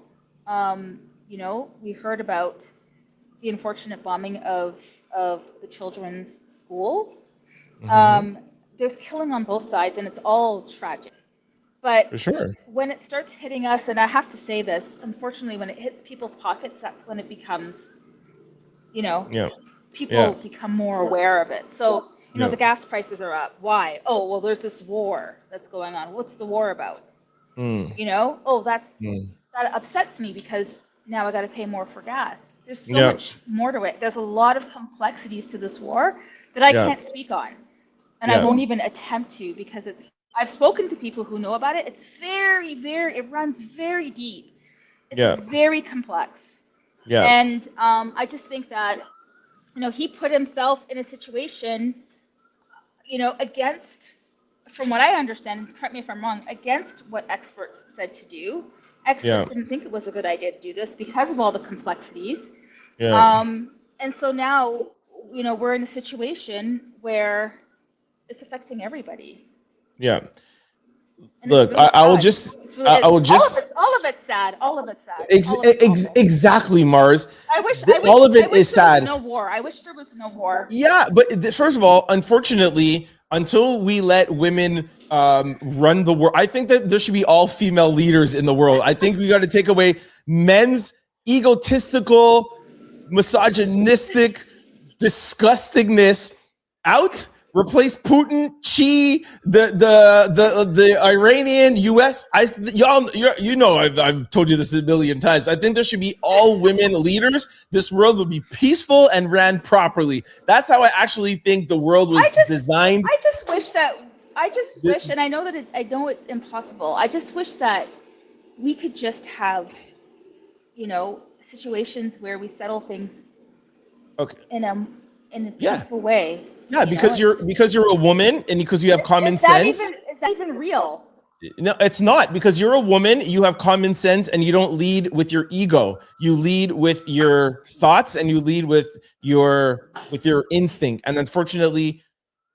you know, we heard about the unfortunate bombing of the children's schools. There's killing on both sides, and it's all tragic. But For sure. when it starts hitting us, and I have to say this, unfortunately, when it hits people's pockets, that's when it becomes, you know, people become more aware of it. So, you know, the gas prices are up. Why? Oh, well, there's this war that's going on. What's the war about? You know, oh, that upsets me because now I got to pay more for gas. There's so much more to it. There's a lot of complexities to this war that I can't speak on, and I won't even attempt to, because I've spoken to people who know about it. It's very, it runs very deep. It's very complex. And I just think that, you know, he put himself in a situation, you know, against, from what I understand, correct me if I'm wrong, against what experts said to do. Experts didn't think it was a good idea to do this because of all the complexities. And so now, you know, we're in a situation where it's affecting everybody. And Look, really I will sad. just, Really, I will just. all of it's sad. All of it's sad. Exactly, Mars. All of it is sad. No war. I wish there was no war. Yeah, but first of all, unfortunately, until we let women run the world, I think that there should be all female leaders in the world. I think we got to take away men's egotistical, misogynistic disgustingness out. Replace Putin, Xi, the Iranian, U.S. You know, I've told you this a million times. I think there should be all women leaders. This world would be peaceful and ran properly. That's how I actually think the world was designed. I just wish, and I know that I know it's impossible. I just wish that we could just have, you know, situations where we settle things in a peaceful way. Yeah, because you're a woman and because you have common sense. Is that even real? No, it's not, because you're a woman, you have common sense, and you don't lead with your ego. You lead with your thoughts, and you lead with your instinct. And unfortunately,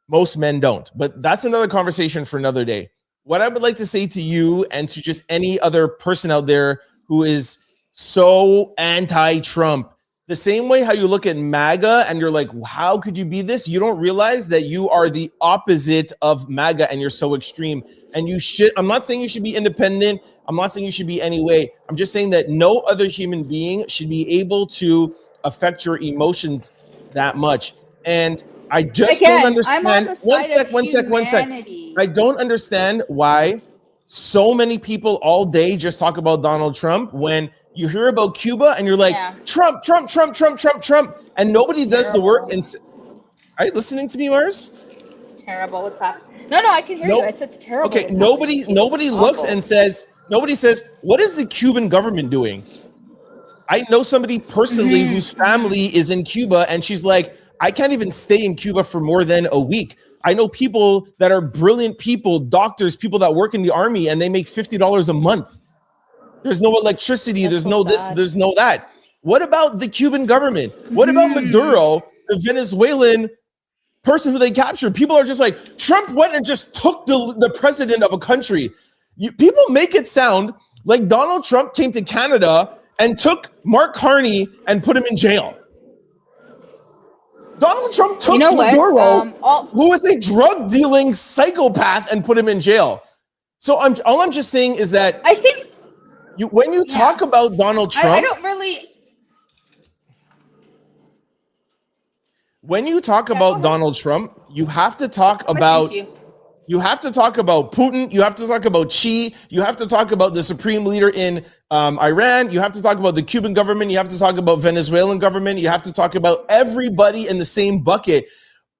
most men don't. But that's another conversation for another day. What I would like to say to you and to just any other person out there who is so anti-Trump, the same way how you look at MAGA and you're like, how could you be this? You don't realize that you are the opposite of MAGA and you're so extreme. And I'm not saying you should be independent. I'm not saying you should be any way. I'm just saying that no other human being should be able to affect your emotions that much. And I just don't understand. One sec. I don't understand why so many people all day just talk about Donald Trump when you hear about Cuba and you're like, Trump, and nobody does the work. And are you listening to me, Mars? It's terrible. What's that? No, I can hear you. I said it's terrible. Okay, nobody looks and says, nobody says, what is the Cuban government doing? I know somebody personally whose family is in Cuba, and she's like, I can't even stay in Cuba for more than a week. I know people that are brilliant people, doctors, people that work in the army, and they make $50 a month. There's no electricity. There's no this. There's no that. What about the Cuban government? What about Maduro, the Venezuelan person who they captured? People are just like, Trump went and just took the president of a country. People make it sound like Donald Trump came to Canada and took Mark Carney and put him in jail. Donald Trump took Maduro, who was a drug-dealing psychopath, and put him in jail. So all I'm just saying is that I think when you talk about Donald Trump, I don't really. When you talk about Donald Trump, you have to talk about You have to talk about Putin. You have to talk about Xi. You have to talk about the supreme leader in Iran. You have to talk about the Cuban government. You have to talk about Venezuelan government. You have to talk about everybody in the same bucket.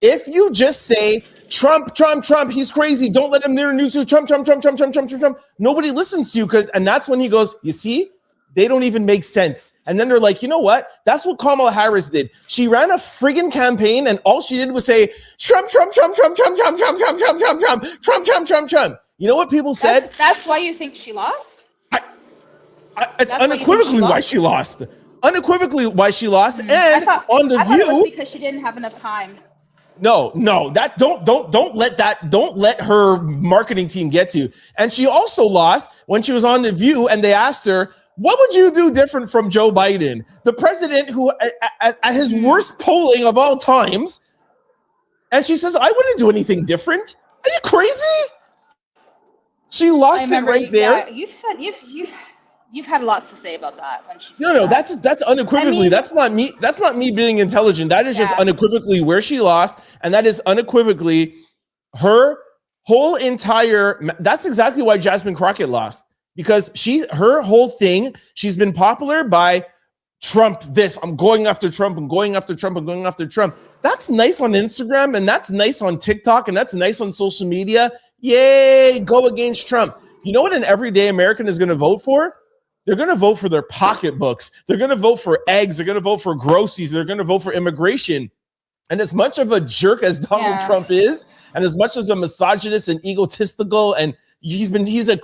If you just say Trump, Trump, Trump, he's crazy. Don't let him near news. Trump, Trump, Trump, Trump, Trump, Trump, Trump, Trump. Nobody listens to you and that's when he goes, you see, they don't even make sense. And then they're like, you know what? That's what Kamala Harris did. She ran a friggin' campaign and all she did was say, Trump, Trump, Trump, Trump, Trump, Trump, Trump, Trump, Trump, Trump, Trump, Trump, Trump, Trump, Trump. You know what people said? That's why you think she lost? It's unequivocally why she lost. Unequivocally why she lost. And on The View. It was because she didn't have enough time. No, that don't let her marketing team get to you. And she also lost when she was on The View and they asked her, what would you do different from Joe Biden, the president who at his worst polling of all times? And she says, I wouldn't do anything different. Are you crazy? She lost it right there. Yeah, you've had lots to say about that. When she no, that's unequivocally. I mean, that's not me being intelligent. That is just unequivocally where she lost, and that is unequivocally her whole entire. That's exactly why Jasmine Crockett lost, because her whole thing. She's been popular by Trump. I'm going after Trump. I'm going after Trump. I'm going after Trump. That's nice on Instagram, and that's nice on TikTok, and that's nice on social media. Yay, go against Trump. You know what an everyday American is going to vote for? They're going to vote for their pocketbooks. They're going to vote for eggs. They're going to vote for groceries. They're going to vote for immigration. And as much of a jerk as Donald Trump is, and as much as a misogynist and egotistical, and he's a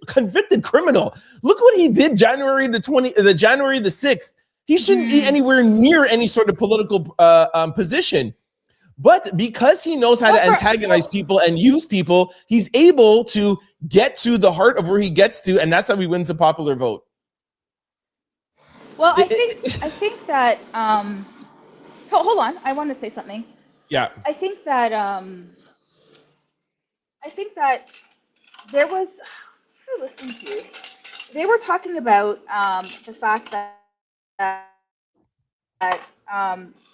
convicted criminal. Look what he did January the 6th. He shouldn't be anywhere near any sort of political position. But because he knows how to antagonize people and use people, he's able to get to the heart of where he gets to, and that's how he wins the popular vote. Well, I think that hold on, I want to say something. Yeah. I think that there was who listened to. They were talking about the fact that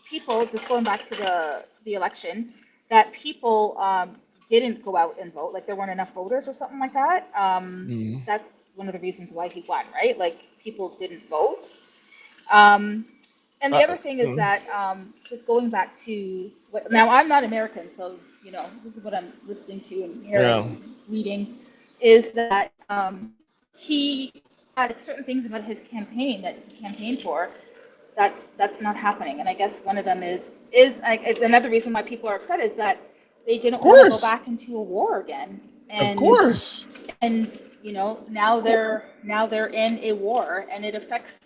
people, just going back to the election, that people didn't go out and vote, like there weren't enough voters or something like that. That's one of the reasons why he won, right? Like people didn't vote. And the other thing is that just going back to now I'm not American, so you know this is what I'm listening to and hearing, reading, is that he had certain things about his campaign that he campaigned for. That's not happening, and I guess one of them is another reason why people are upset is that they didn't want to go back into a war again. And, of course. And you know now they're in a war, and it affects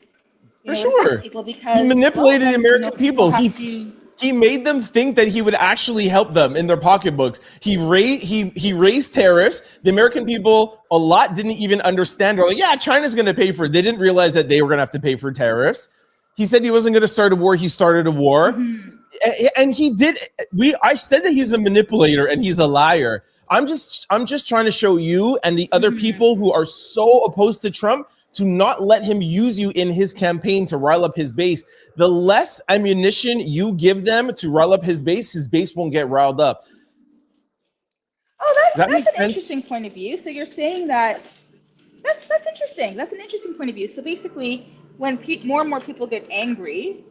people because he manipulated the American people. He made them think that he would actually help them in their pocketbooks. He raised tariffs. The American people, a lot didn't even understand. They're like, yeah, China's going to pay for it. They didn't realize that they were going to have to pay for tariffs. He said he wasn't going to start a war. He started a war. And he did. I said that he's a manipulator and he's a liar. I'm just trying to show you and the other people who are so opposed to Trump to not let him use you in his campaign to rile up his base. The less ammunition you give them to rile up his base won't get riled up. Oh, that's an interesting point of view. So you're saying that that's interesting. That's an interesting point of view. So basically, when more and more people get angry,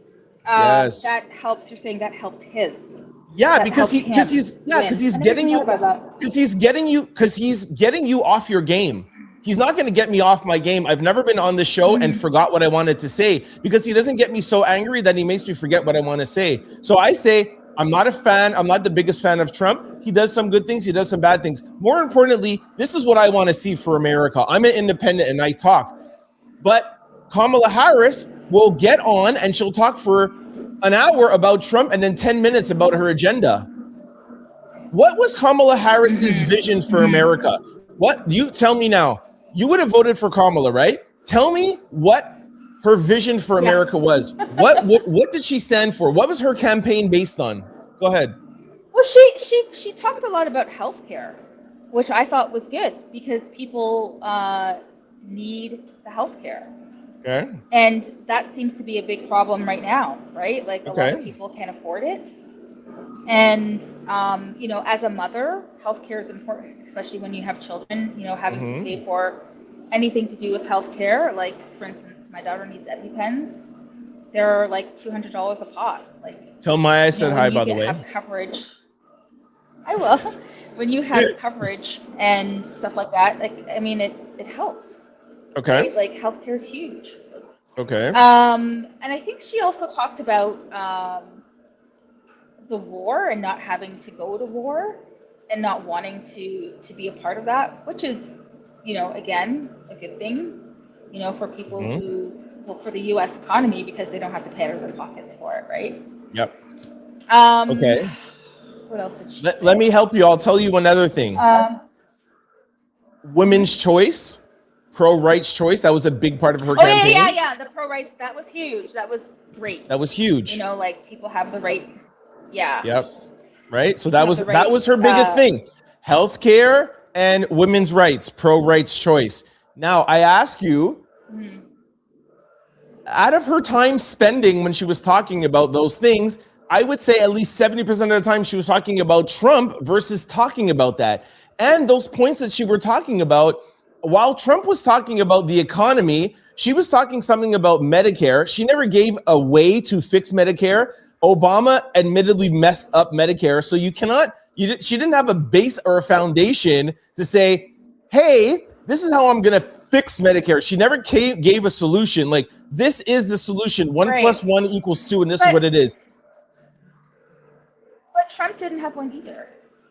that helps. You're saying that helps his. Yeah, because he's getting you off your game. He's not going to get me off my game. I've never been on the show and forgot what I wanted to say, because he doesn't get me so angry that he makes me forget what I want to say. So I say, I'm not a fan. I'm not the biggest fan of Trump. He does some good things. He does some bad things. More importantly, this is what I want to see for America. I'm an independent and I talk. But Kamala Harris will get on and she'll talk for an hour about Trump and then 10 minutes about her agenda. What was Kamala Harris's vision for America? What? You tell me now. You would have voted for Kamala, right? Tell me what her vision for America was. What did she stand for? What was her campaign based on? Go ahead. Well, she talked a lot about healthcare, which I thought was good because people need the healthcare. Okay. And that seems to be a big problem right now, right? Like a lot of people can't afford it. And, as a mother, healthcare is important, especially when you have children, having to pay for anything to do with healthcare. Like, for instance, my daughter needs EpiPens. They're like $200 a pop. Like, Tell Maya I said hi, by the way. Have coverage. I will. When you have coverage and stuff like that, it helps. Okay. Right? Like, healthcare is huge. Okay. And I think she also talked about the war and not having to go to war and not wanting to be a part of that, which is, again, a good thing, for people for the U.S. economy, because they don't have to pay out of their pockets for it, right? Yep. Okay. What else did she say? Let me help you. I'll tell you another thing. Women's choice, pro-rights choice. That was a big part of her campaign. Yeah. The pro-rights, that was huge. That was great. That was huge. People have the rights. Yeah. Yep. Right. So that was her biggest thing. Healthcare and women's rights, pro-rights choice. Now I ask you, out of her time spending when she was talking about those things, I would say at least 70% of the time she was talking about Trump versus talking about that. And those points that she were talking about, while Trump was talking about the economy, she was talking something about Medicare. She never gave a way to fix Medicare. Obama admittedly messed up Medicare. So she didn't have a base or a foundation to say, hey, this is how I'm going to fix Medicare. She never gave a solution. Like, this is the solution. 1 + 1 = 2. And this is what it is. But Trump didn't have one either.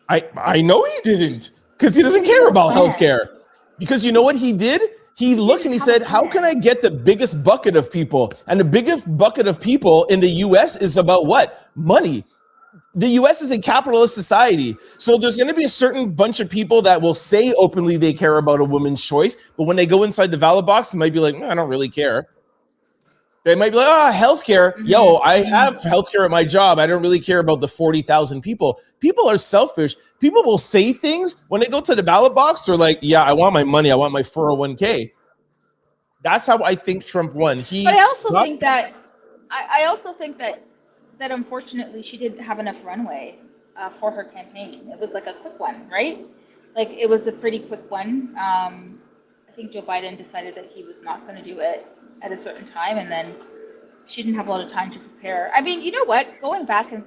I know he didn't, because he doesn't care about healthcare. Because you know what he did? He looked and he said, how can I get the biggest bucket of people? And the biggest bucket of people in the US is about what? Money. The US is a capitalist society. So there's going to be a certain bunch of people that will say openly they care about a woman's choice. But when they go inside the ballot box, they might be like, I don't really care. They might be like, healthcare. Yo, I have healthcare at my job. I don't really care about the 40,000 people. People are selfish. People will say things when they go to the ballot box. They're like, yeah, I want my money. I want my 401k. That's how I think Trump won. But I also think that unfortunately she didn't have enough runway for her campaign. It was like a quick one, right? Like, it was a pretty quick one. I think Joe Biden decided that he was not going to do it at a certain time, and then she didn't have a lot of time to prepare. I mean, you know what? Going back is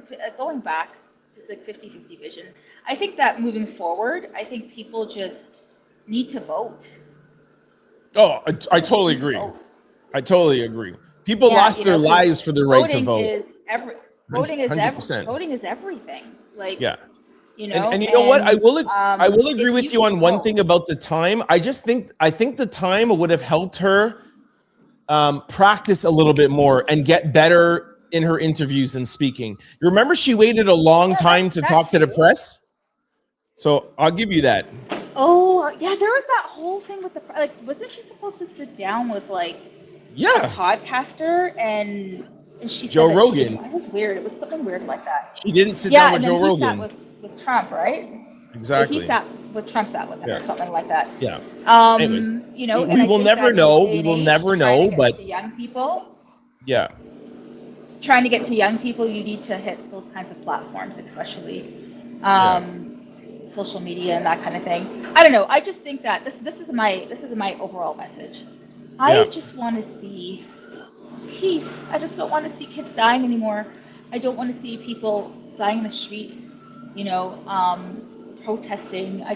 like 50-50 vision. I think that moving forward, I think people just need to vote. Oh, I totally agree. I totally agree. People lost their lives for the right to vote. Voting is 100%. Voting is everything. Like, yeah. And you know what? I will agree with you on one thing about the time. I think the time would have helped her practice a little bit more and get better in her interviews and speaking. You remember she waited a long time to talk to the press? So I'll give you that. Oh, yeah, there was that whole thing with wasn't she supposed to sit down with a podcaster and she said Joe Rogan? It was weird. It was something weird like that. She didn't sit down with Joe Rogan. Sat with Trump, right? Exactly. He sat with Trump, or something like that. Yeah. Anyways, we will never know. We will never know. But to young people, yeah, trying to get to young people, you need to hit those kinds of platforms, especially social media and that kind of thing. I don't know. I just think that this is my overall message. I just want to see peace. I just don't want to see kids dying anymore. I don't want to see people dying in the streets, protesting. I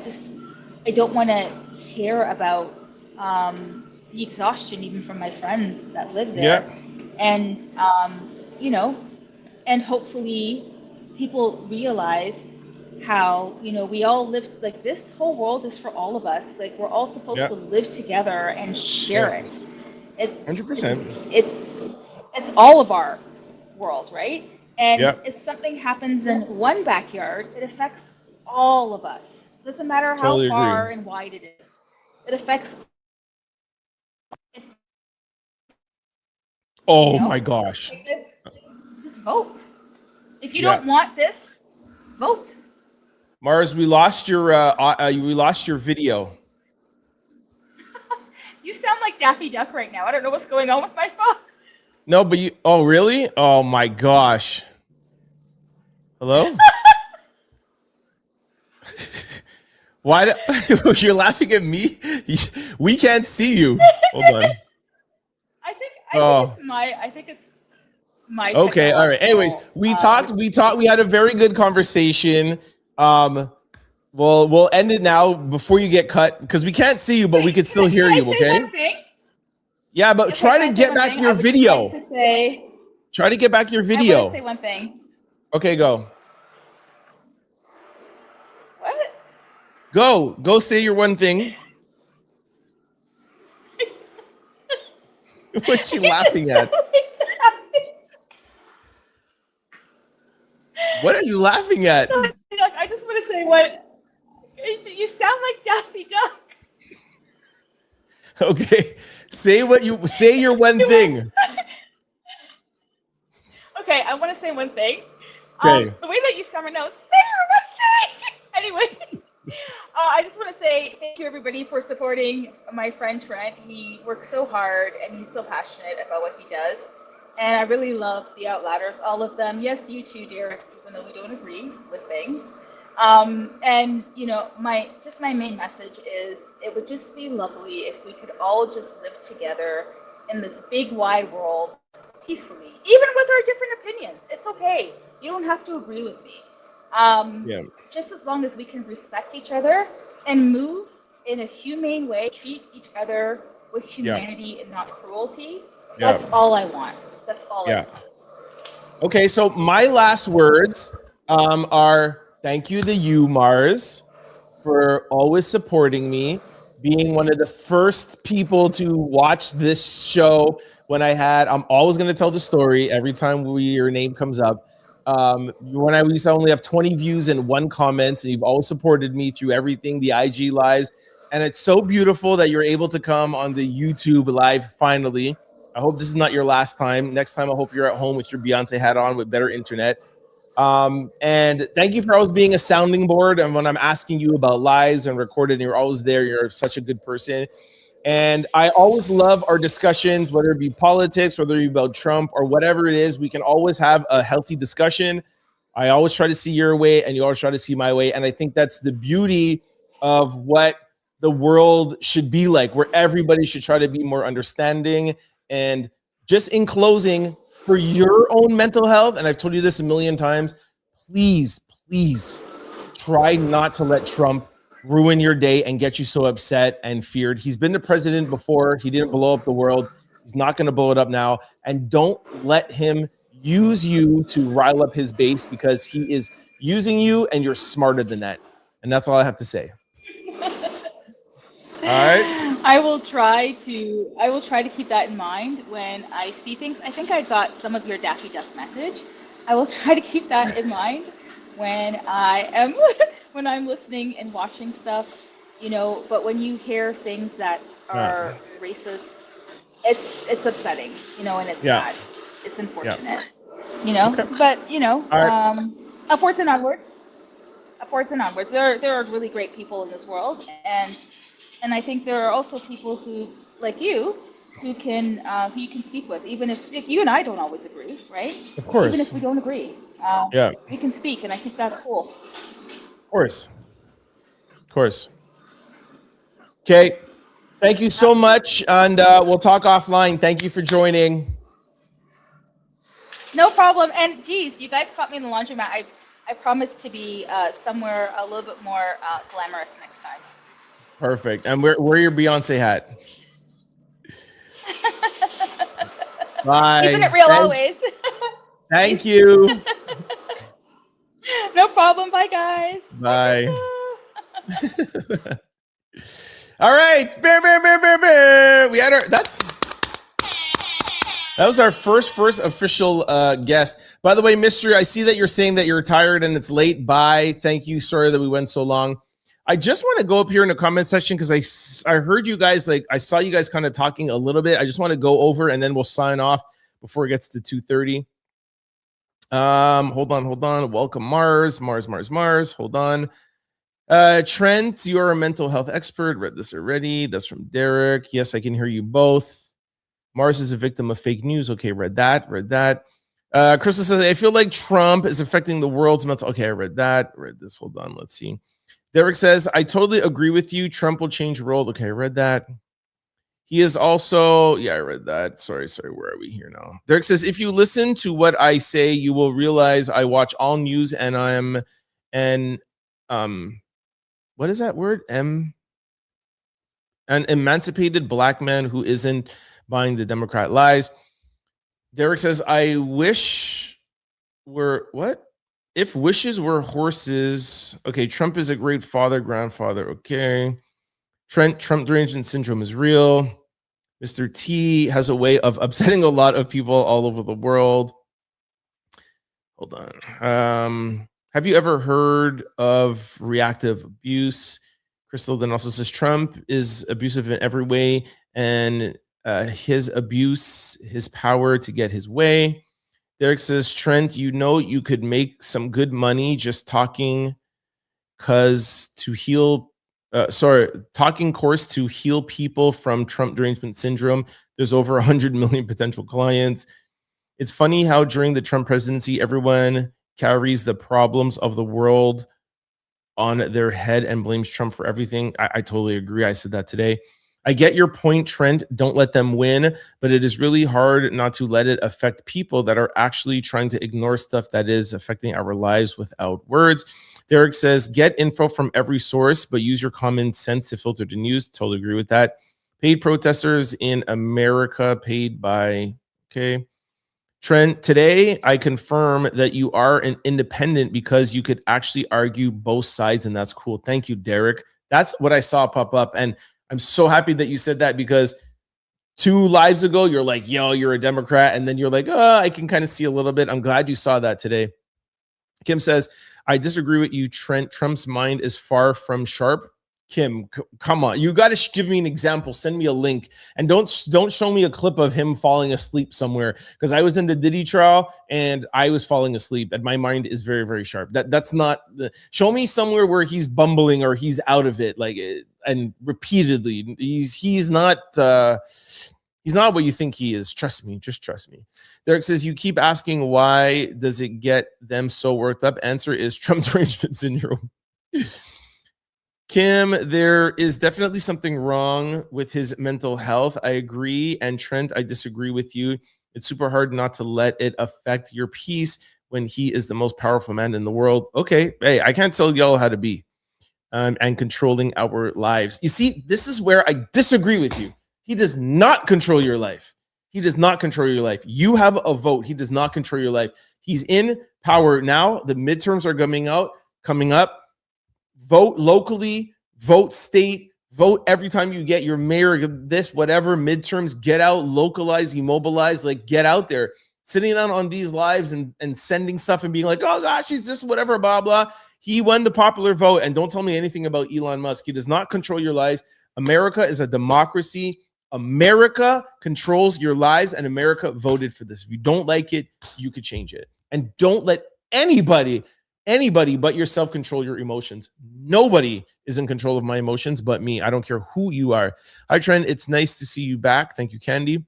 don't want to hear about the exhaustion even from my friends that live there. And and hopefully people realize how, we all live, like, this whole world is for all of us. Like, we're all supposed to live together and share it. It's 100%. It's all of our world, right? And if something happens in one backyard, it affects all of us. It doesn't matter how far and wide it is. It affects. Oh my gosh. Just vote. If you don't want this, vote. Mars, we lost your video. You sound like Daffy Duck right now. I don't know what's going on with my phone. No, but oh really? Oh my gosh. Hello? Why? You're laughing at me? We can't see you. Hold on. I think it's my Okay, all right. Anyways, we talked. We had a very good conversation. We'll end it now before you get cut because we can't see you, but we can still hear you. Okay? Yeah, but try to get back your video. Try to get back your video. I want to say one thing. Okay, go. What? Go say your one thing. What's she laughing at? What are you laughing at? I just want to say what you sound like Daffy Duck. Okay, say your one thing. Okay, I want to say one thing. Okay. The way that you sound right now, say your one thing. Anyway, I just want to say thank you everybody for supporting my friend Trent. He works so hard and he's so passionate about what he does. And I really love the Outlouders, all of them. Yes, you too, Derek, even though we don't agree with things. And you know, my main message is it would just be lovely if we could all just live together in this big wide world peacefully, even with our different opinions. It's okay. You don't have to agree with me. Just as long as we can respect each other and move in a humane way, treat each other with humanity and not cruelty. That's all I want. That's all I want. Okay, so my last words are thank you to you, Mars, for always supporting me, being one of the first people to watch this show I'm always going to tell the story every time your name comes up. When I used to only have 20 views and 1 comment, and you've always supported me through everything, the IG lives. And it's so beautiful that you're able to come on the YouTube live finally. I hope this is not your last time. Next time, I hope you're at home with your Beyonce hat on with better internet. And thank you for always being a sounding board. And when I'm asking you about lives and recorded, you're always there. You're such a good person. And I always love our discussions, whether it be politics, whether it be about Trump or whatever it is. We can always have a healthy discussion. I always try to see your way and you always try to see my way. And I think that's the beauty of what the world should be like, where everybody should try to be more understanding. And just in closing, for your own mental health, and I've told you this a million times, please try not to let Trump ruin your day and get you so upset and feared. He's been the president before. He didn't blow up the world. He's not going to blow it up now. And don't let him use you to rile up his base, because he is using you and you're smarter than that. And that's all I have to say. All right. I will try to keep that in mind when I see things. I think I got some of your Daffy Duck message. I will try to keep that in mind when I'm listening and watching stuff, you know. But when you hear things that are racist, it's upsetting, you know, and it's sad. It's unfortunate, you know. Okay. But you know, upwards and onwards. There are really great people in this world, and I think there are also people who, like you, who you can speak with, even if you and I don't always agree, right? Of course. Even if we don't agree, we can speak, and I think that's cool. Of course. Okay. Thank you so much, and we'll talk offline. Thank you for joining. No problem. And geez, you guys caught me in the laundromat. I promise to be somewhere a little bit more glamorous next time. Perfect. And wear your Beyonce hat. Bye. Keeping it real always. Thank you. No problem. Bye, guys. Bye. All right. Bear. We had that was our first official guest. By the way, Mystery, I see that you're saying that you're tired and it's late. Bye. Thank you. Sorry that we went so long. I just want to go up here in the comment section because I heard you guys, I saw you guys kind of talking a little bit. I just want to go over and then we'll sign off before it gets to 2:30. Hold on. Welcome, Mars. Hold on. Trent, you are a mental health expert. Read this already. That's from Derek. Yes, I can hear you both. Mars is a victim of fake news. Okay, read that. Crystal says, I feel like Trump is affecting the world's mental. Okay, I read that. I read this. Hold on. Let's see. Derek says, I totally agree with you. Trump will change the world. Okay, I read that. He is also, yeah, I read that. Sorry. Where are we here now? Derek says, if you listen to what I say, you will realize I watch all news and I'm what is that word? An emancipated black man who isn't buying the Democrat lies. Derek says, I wish were what? If wishes were horses. Okay, Trump is a great father, grandfather. Okay. Trent, Trump derangement syndrome is real. Mr. T has a way of upsetting a lot of people all over the world. Hold on. Have you ever heard of reactive abuse? Crystal then also says Trump is abusive in every way, and his abuse, his power to get his way. Derek says, Trent, you know you could make some good money just talking course to heal people from Trump derangement syndrome. There's over 100 million potential clients. It's funny how during the Trump presidency, everyone carries the problems of the world on their head and blames Trump for everything. I totally agree. I said that today. I get your point, Trent. Don't let them win, but it is really hard not to let it affect people that are actually trying to ignore stuff that is affecting our lives without words. Derek says, get info from every source, but use your common sense to filter the news. Totally agree with that. Paid protesters in America paid by, okay. Trent, today I confirm that you are an independent because you could actually argue both sides, and that's cool. Thank you, Derek. That's what I saw pop up, and I'm so happy that you said that because 2 lives ago, you're like, yo, you're a Democrat, and then you're like, oh, I can kind of see a little bit. I'm glad you saw that today. Kim says, I disagree with you, Trent. Trump's mind is far from sharp. Kim, come on. You got to give me an example. Send me a link. And don't show me a clip of him falling asleep somewhere, because I was in the Diddy trial and I was falling asleep and my mind is very, very sharp. That's not show me somewhere where he's bumbling or he's out of it, like, and repeatedly. He's not what you think he is. Trust me. Just trust me. Derek says, you keep asking why does it get them so worked up? Answer is Trump derangement syndrome. Kim, there is definitely something wrong with his mental health. I agree. And Trent, I disagree with you. It's super hard not to let it affect your peace when he is the most powerful man in the world. Okay, hey, I can't tell y'all how to be and controlling our lives. You see, this is where I disagree with you. He does not control your life. He does not control your life. You have a vote. He does not control your life. He's in power now. The midterms are coming up. Vote locally, vote state, vote every time you get your mayor, this, whatever, midterms, get out, localize, immobilize, like get out there. Sitting down on these lives and sending stuff and being like, oh gosh, he's just whatever, blah, blah. He won the popular vote. And don't tell me anything about Elon Musk. He does not control your lives. America is a democracy. America controls your lives, and America voted for this. If you don't like it, you could change it. And don't let anybody but yourself control your emotions. Nobody is in control of my emotions but me. I don't care who you are. Hi, Trent. It's nice to see you back. Thank you, Candy.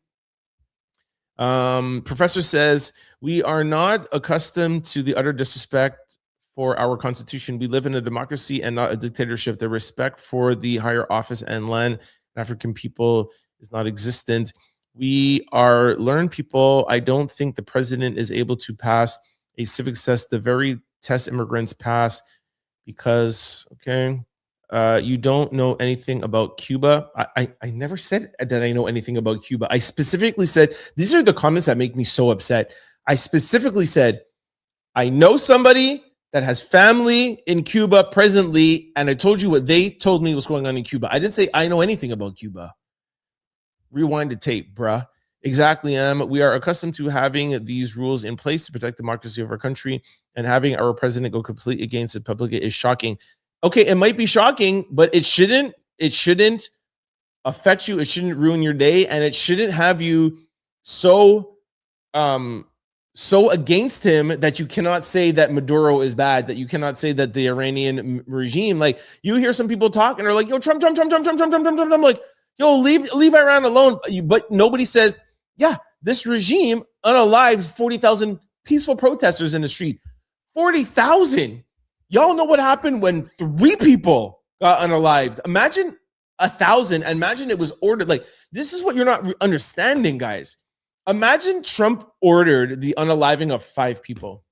Professor says, we are not accustomed to the utter disrespect for our Constitution. We live in a democracy and not a dictatorship. The respect for the higher office and land African people is not existent. We are learned people. I don't think the president is able to pass a civics test, the very test immigrants pass, because, okay, you don't know anything about Cuba. I never said that I know anything about Cuba. I specifically said, these are the comments that make me so upset. I specifically said, I know somebody that has family in Cuba presently, and I told you what they told me was going on in Cuba. I didn't say I know anything about Cuba. Rewind the tape, bruh. Exactly, we are accustomed to having these rules in place to protect the democracy of our country, and having our president go completely against the public is shocking. Okay, it might be shocking, but it shouldn't affect you. It shouldn't ruin your day, and it shouldn't have you so against him that you cannot say that Maduro is bad, that you cannot say that the Iranian regime, like, you hear some people talk and they're like, yo, Trump. I'm like, yo, leave Iran alone. But nobody says, yeah, this regime unalived 40,000 peaceful protesters in the street. 40,000. Y'all know what happened when 3 people got unalived. Imagine 1,000. Imagine it was ordered. Like, this is what you're not understanding, guys. Imagine Trump ordered the unaliving of 5 people.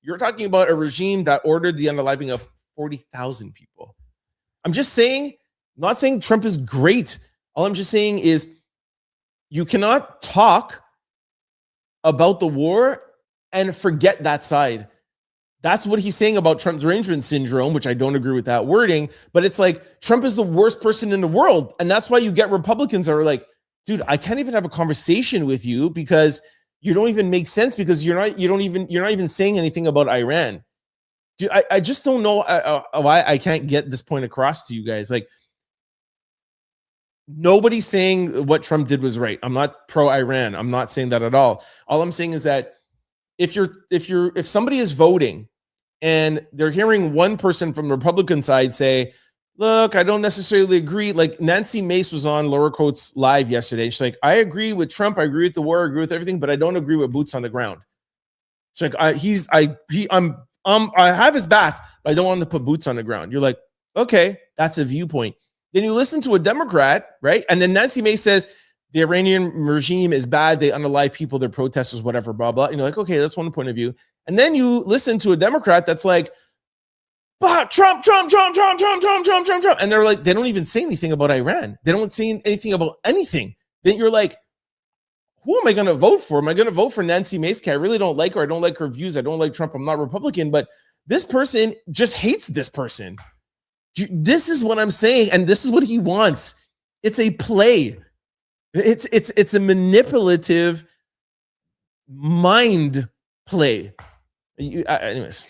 You're talking about a regime that ordered the unaliving of 40,000 people. I'm just saying, not saying Trump is great. All I'm just saying is you cannot talk about the war and forget that side. That's what he's saying about Trump derangement syndrome, which I don't agree with that wording, but it's like Trump is the worst person in the world. And that's why you get Republicans that are like, dude, I can't even have a conversation with you because you don't even make sense, because you're not even saying anything about Iran. Dude, I just don't know why I can't get this point across to you guys. Like, nobody's saying what Trump did was right. I'm not pro-Iran. I'm not saying that at all. All I'm saying is that if somebody is voting and they're hearing one person from the Republican side say, look, I don't necessarily agree. Like Nancy Mace was on Laura Coates live yesterday. She's like, I agree with Trump. I agree with the war. I agree with everything, but I don't agree with boots on the ground. She's like, I have his back, but I don't want to put boots on the ground. You're like, okay, that's a viewpoint. Then you listen to a Democrat, right? And then Nancy Mace says the Iranian regime is bad. They unalive people. They're protesters, whatever, blah, blah. And you're like, okay, that's one point of view. And then you listen to a Democrat that's like, Trump. And they're like, they don't even say anything about Iran. They don't say anything about anything. Then you're like, who am I going to vote for? Am I going to vote for Nancy Mace? I really don't like her. I don't like her views. I don't like Trump. I'm not Republican, but this person just hates this person. This is what I'm saying. And this is what he wants. It's a play. It's a manipulative mind play. Anyways,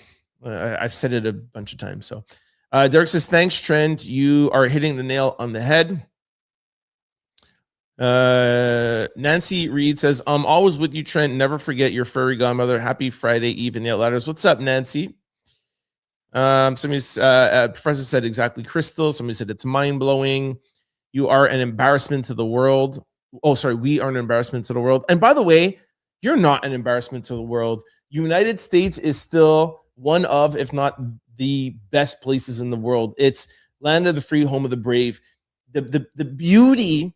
I've said it a bunch of times. So Derek says, thanks, Trent. You are hitting the nail on the head. Nancy Reed says, I'm always with you, Trent. Never forget your furry godmother. Happy Friday Eve in the Outlanders. What's up, Nancy? Somebody's professor said exactly, Crystal. Somebody said it's mind-blowing. You are an embarrassment to the world. Oh, sorry, we are an embarrassment to the world. And by the way, you're not an embarrassment to the world. United States is still one of, if not the best places in the world. It's land of the free, home of the brave. The beauty,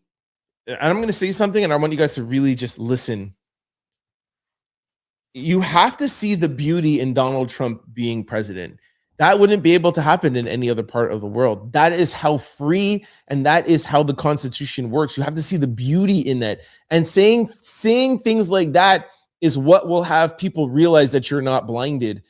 and I'm going to say something, and I want you guys to really just listen. You have to see the beauty in Donald Trump being president. That wouldn't be able to happen in any other part of the world. That is how free, and that is how the Constitution works. You have to see the beauty in that. And saying things like that is what will have people realize that you're not blinded.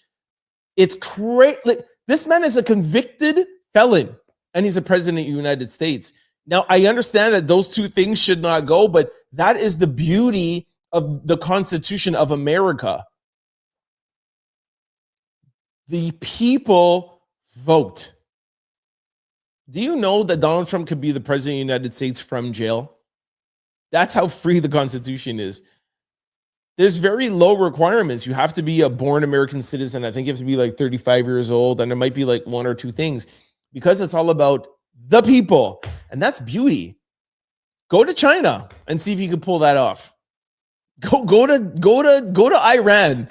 It's crazy. Like, this man is a convicted felon, and he's a president of the United States. Now, I understand that those two things should not go, but that is the beauty of the Constitution of America. The people vote. Do you know that Donald Trump could be the president of the United States from jail? That's how free the Constitution is. There's very low requirements. You have to be a born American citizen. I think you have to be like 35 years old, and there might be like 1 or 2 things, because it's all about the people, and that's beauty. Go to China and see if you can pull that off. Go to Iran.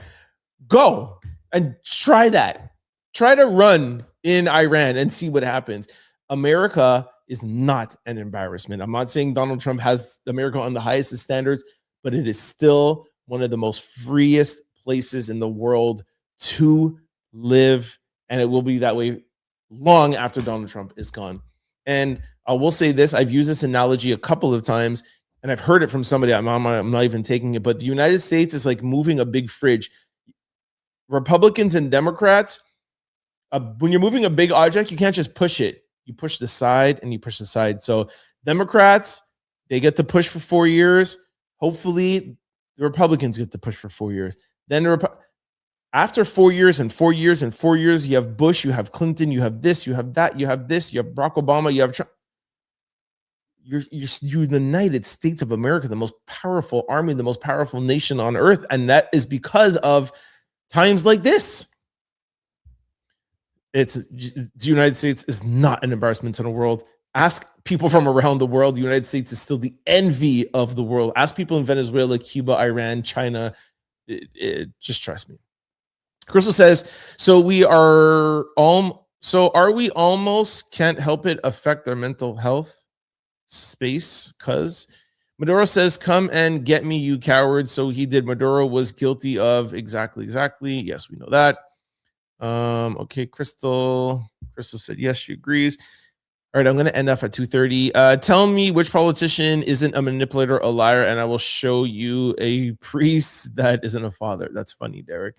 Go and try that. Try to run in Iran and see what happens. America is not an embarrassment. I'm not saying Donald Trump has America on the highest of standards, but it is still one of the most freest places in the world to live, and it will be that way long after Donald Trump is gone. And I will say this, I've used this analogy a couple of times, and I've heard it from somebody, I'm not even taking it, but the United States is like moving a big fridge. Republicans and Democrats, when you're moving a big object, you can't just push it. You push the side and you push the side. So Democrats, they get to push for 4 years. Hopefully, the Republicans get to push for 4 years. Then after 4 years and 4 years and 4 years, you have Bush, you have Clinton, you have this, you have that, you have this, you have Barack Obama, you have Trump. You're the United States of America, the most powerful army, the most powerful nation on earth. And that is because of times like this. The United States is not an embarrassment to the world. Ask people from around the world. The United States is still the envy of the world. Ask people in Venezuela, Cuba, Iran, China, Just trust me. Crystal says, so are we almost can't help it affect our mental health space? Cause Maduro says, come and get me, you coward. So he did. Maduro was guilty of exactly. Yes, we know that. Okay, Crystal said yes, she agrees. All right, I'm going to end off at 2:30. Tell me which politician isn't a manipulator, a liar, and I will show you a priest that isn't a father. That's funny, Derek.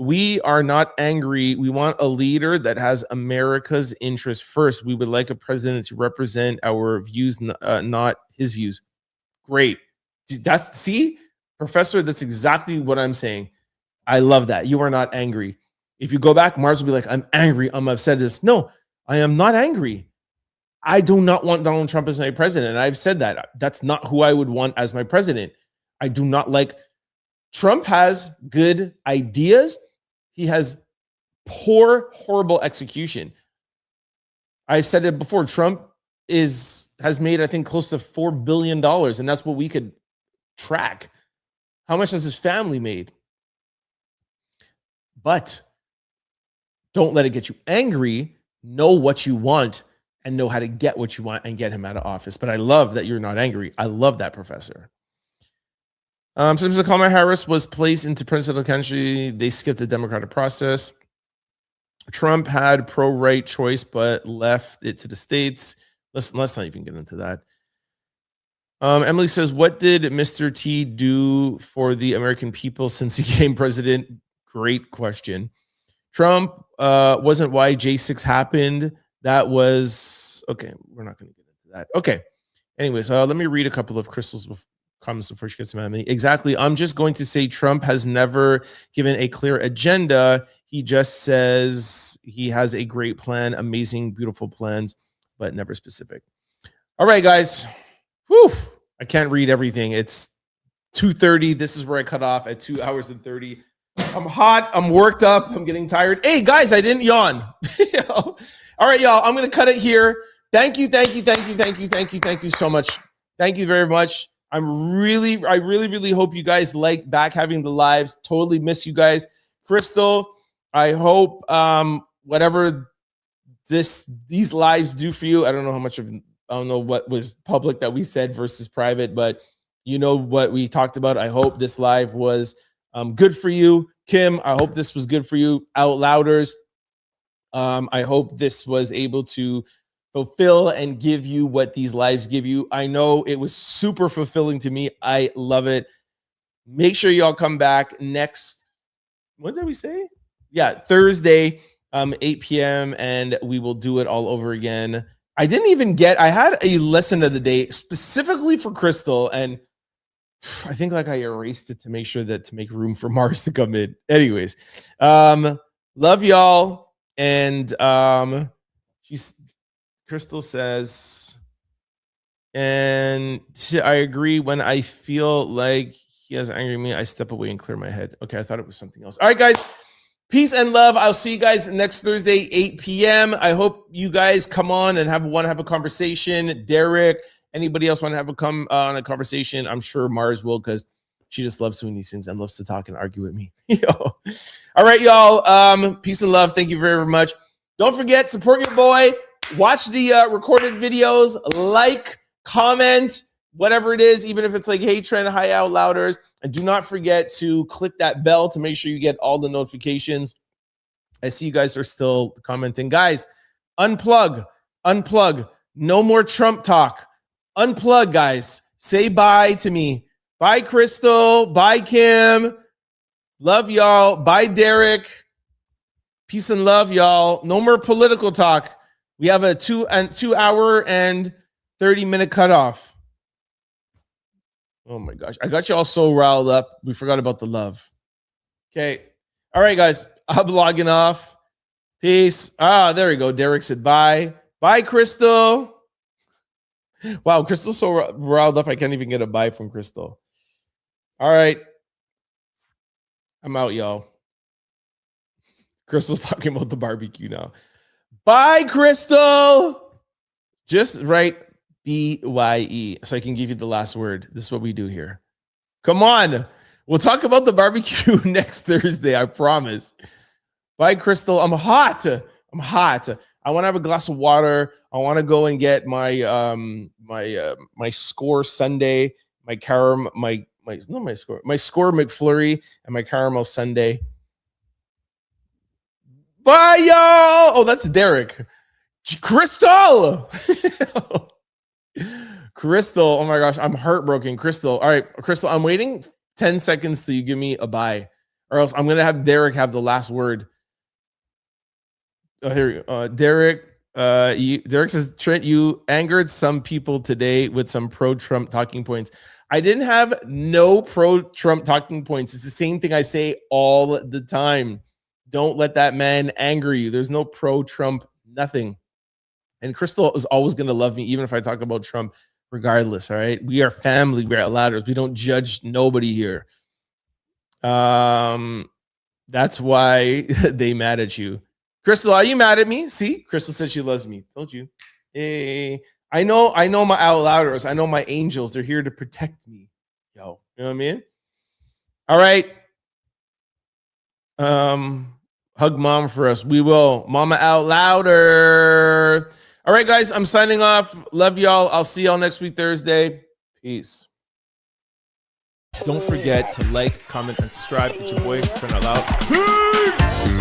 We are not angry. We want a leader that has America's interest first. We would like a president to represent our views, not his views. Great. See, Professor, that's exactly what I'm saying. I love that. You are not angry. If you go back, Mars will be like, I'm angry. I'm upset. No, I am not angry. I do not want Donald Trump as my president. And I've said that. That's not who I would want as my president. I do not like. Trump has good ideas. He has poor, horrible execution. I've said it before. Trump has made, I think, close to $4 billion. And that's what we could track. How much has his family made? But don't let it get you angry. Know what you want and know how to get what you want and get him out of office. But I love that you're not angry. I love that, Professor. Since Kamala Harris was placed into presidential country, they skipped the democratic process. Trump had pro-right choice, but left it to the states. Let's not even get into that. Emily says, what did Mr. T do for the American people since he became president? Great question. Trump wasn't why J6 happened. That was, okay, we're not going to get into that. Okay. Anyways, let me read a couple of Crystal's comments before she gets mad at me. Exactly. I'm just going to say Trump has never given a clear agenda. He just says he has a great plan, amazing, beautiful plans, but never specific. All right, guys. Whew. I can't read everything. It's 2:30. This is where I cut off at 2 hours and 30. I'm hot. I'm worked up. I'm getting tired. Hey, guys, I didn't yawn. All right, y'all. I'm going to cut it here. Thank you so much. Thank you very much. I really hope you guys like back having the lives. Totally miss you guys. Crystal, I hope whatever these lives do for you. I don't know how much of, I don't know what was public that we said versus private, but you know what we talked about. I hope this live was good for you. Kim, I hope this was good for you. Out Louders. I hope this was able to fulfill and give you what these lives give you. I know it was super fulfilling to me. I love it. Make sure y'all come back next, what did we say? Yeah, Thursday, 8 p.m. and we will do it all over again. I had a lesson of the day specifically for Crystal, and I think like I erased it to make sure that to make room for Mars to come in. Anyways, love y'all. And Crystal says, and I agree. When I feel like he has angry at me, I step away and clear my head. Okay, I thought it was something else. All right, guys. Peace and love. I'll see you guys next Thursday, 8 p.m. I hope you guys come on and want to have a conversation. Derek, anybody else want to have on a conversation? I'm sure Mars will, because she just loves doing these things and loves to talk and argue with me. All right, y'all. Peace and love. Thank you very much. Don't forget, support your boy. Watch the recorded videos, like, comment, whatever it is, even if it's like, hey, Trent, hi, Out Louders. And do not forget to click that bell to make sure you get all the notifications. I see you guys are still commenting. Guys, unplug. No more Trump talk. Unplug, guys. Say bye to me. Bye, Crystal. Bye, Kim. Love y'all. Bye, Derek. Peace and love, y'all. No more political talk. We have a 2 hour and 30-minute cutoff. Oh my gosh. I got you all so riled up. We forgot about the love. Okay. All right, guys. I'm logging off. Peace. There we go. Derek said bye. Bye, Crystal. Wow, Crystal's so riled up. I can't even get a bye from Crystal. All right. I'm out, y'all. Crystal's talking about the barbecue now. Bye, Crystal. Just write BYE so I can give you the last word. This is what we do here. Come on. We'll talk about the barbecue next Thursday, I promise. Bye, Crystal. I'm hot. I want to have a glass of water. I want to go and get my my score sundae, my score McFlurry, and my caramel sundae. Bye, y'all. Oh, that's Derek. Crystal. Crystal. Oh my gosh, I'm heartbroken. Crystal. All right, Crystal, I'm waiting 10 seconds till you give me a bye, or else I'm gonna have Derek have the last word. Oh, here you go. Derek. Derek says, Trent, you angered some people today with some pro-Trump talking points. I didn't have no pro-Trump talking points. It's the same thing I say all the time. Don't let that man anger you. There's no pro-Trump, nothing. And Crystal is always going to love me, even if I talk about Trump, regardless. All right. We are family. We are Ladders. We don't judge nobody here. That's why they mad at you. Crystal, are you mad at me? See, Crystal said she loves me. Told you. Hey, I know my Out Louders. I know my angels. They're here to protect me. Yo, you know what I mean? All right. Hug mom for us. We will. Mama Out Louder. All right, guys, I'm signing off. Love y'all. I'll see y'all next week, Thursday. Peace. Don't forget to like, comment, and subscribe. It's your boy, Trent Out Loud. Peace!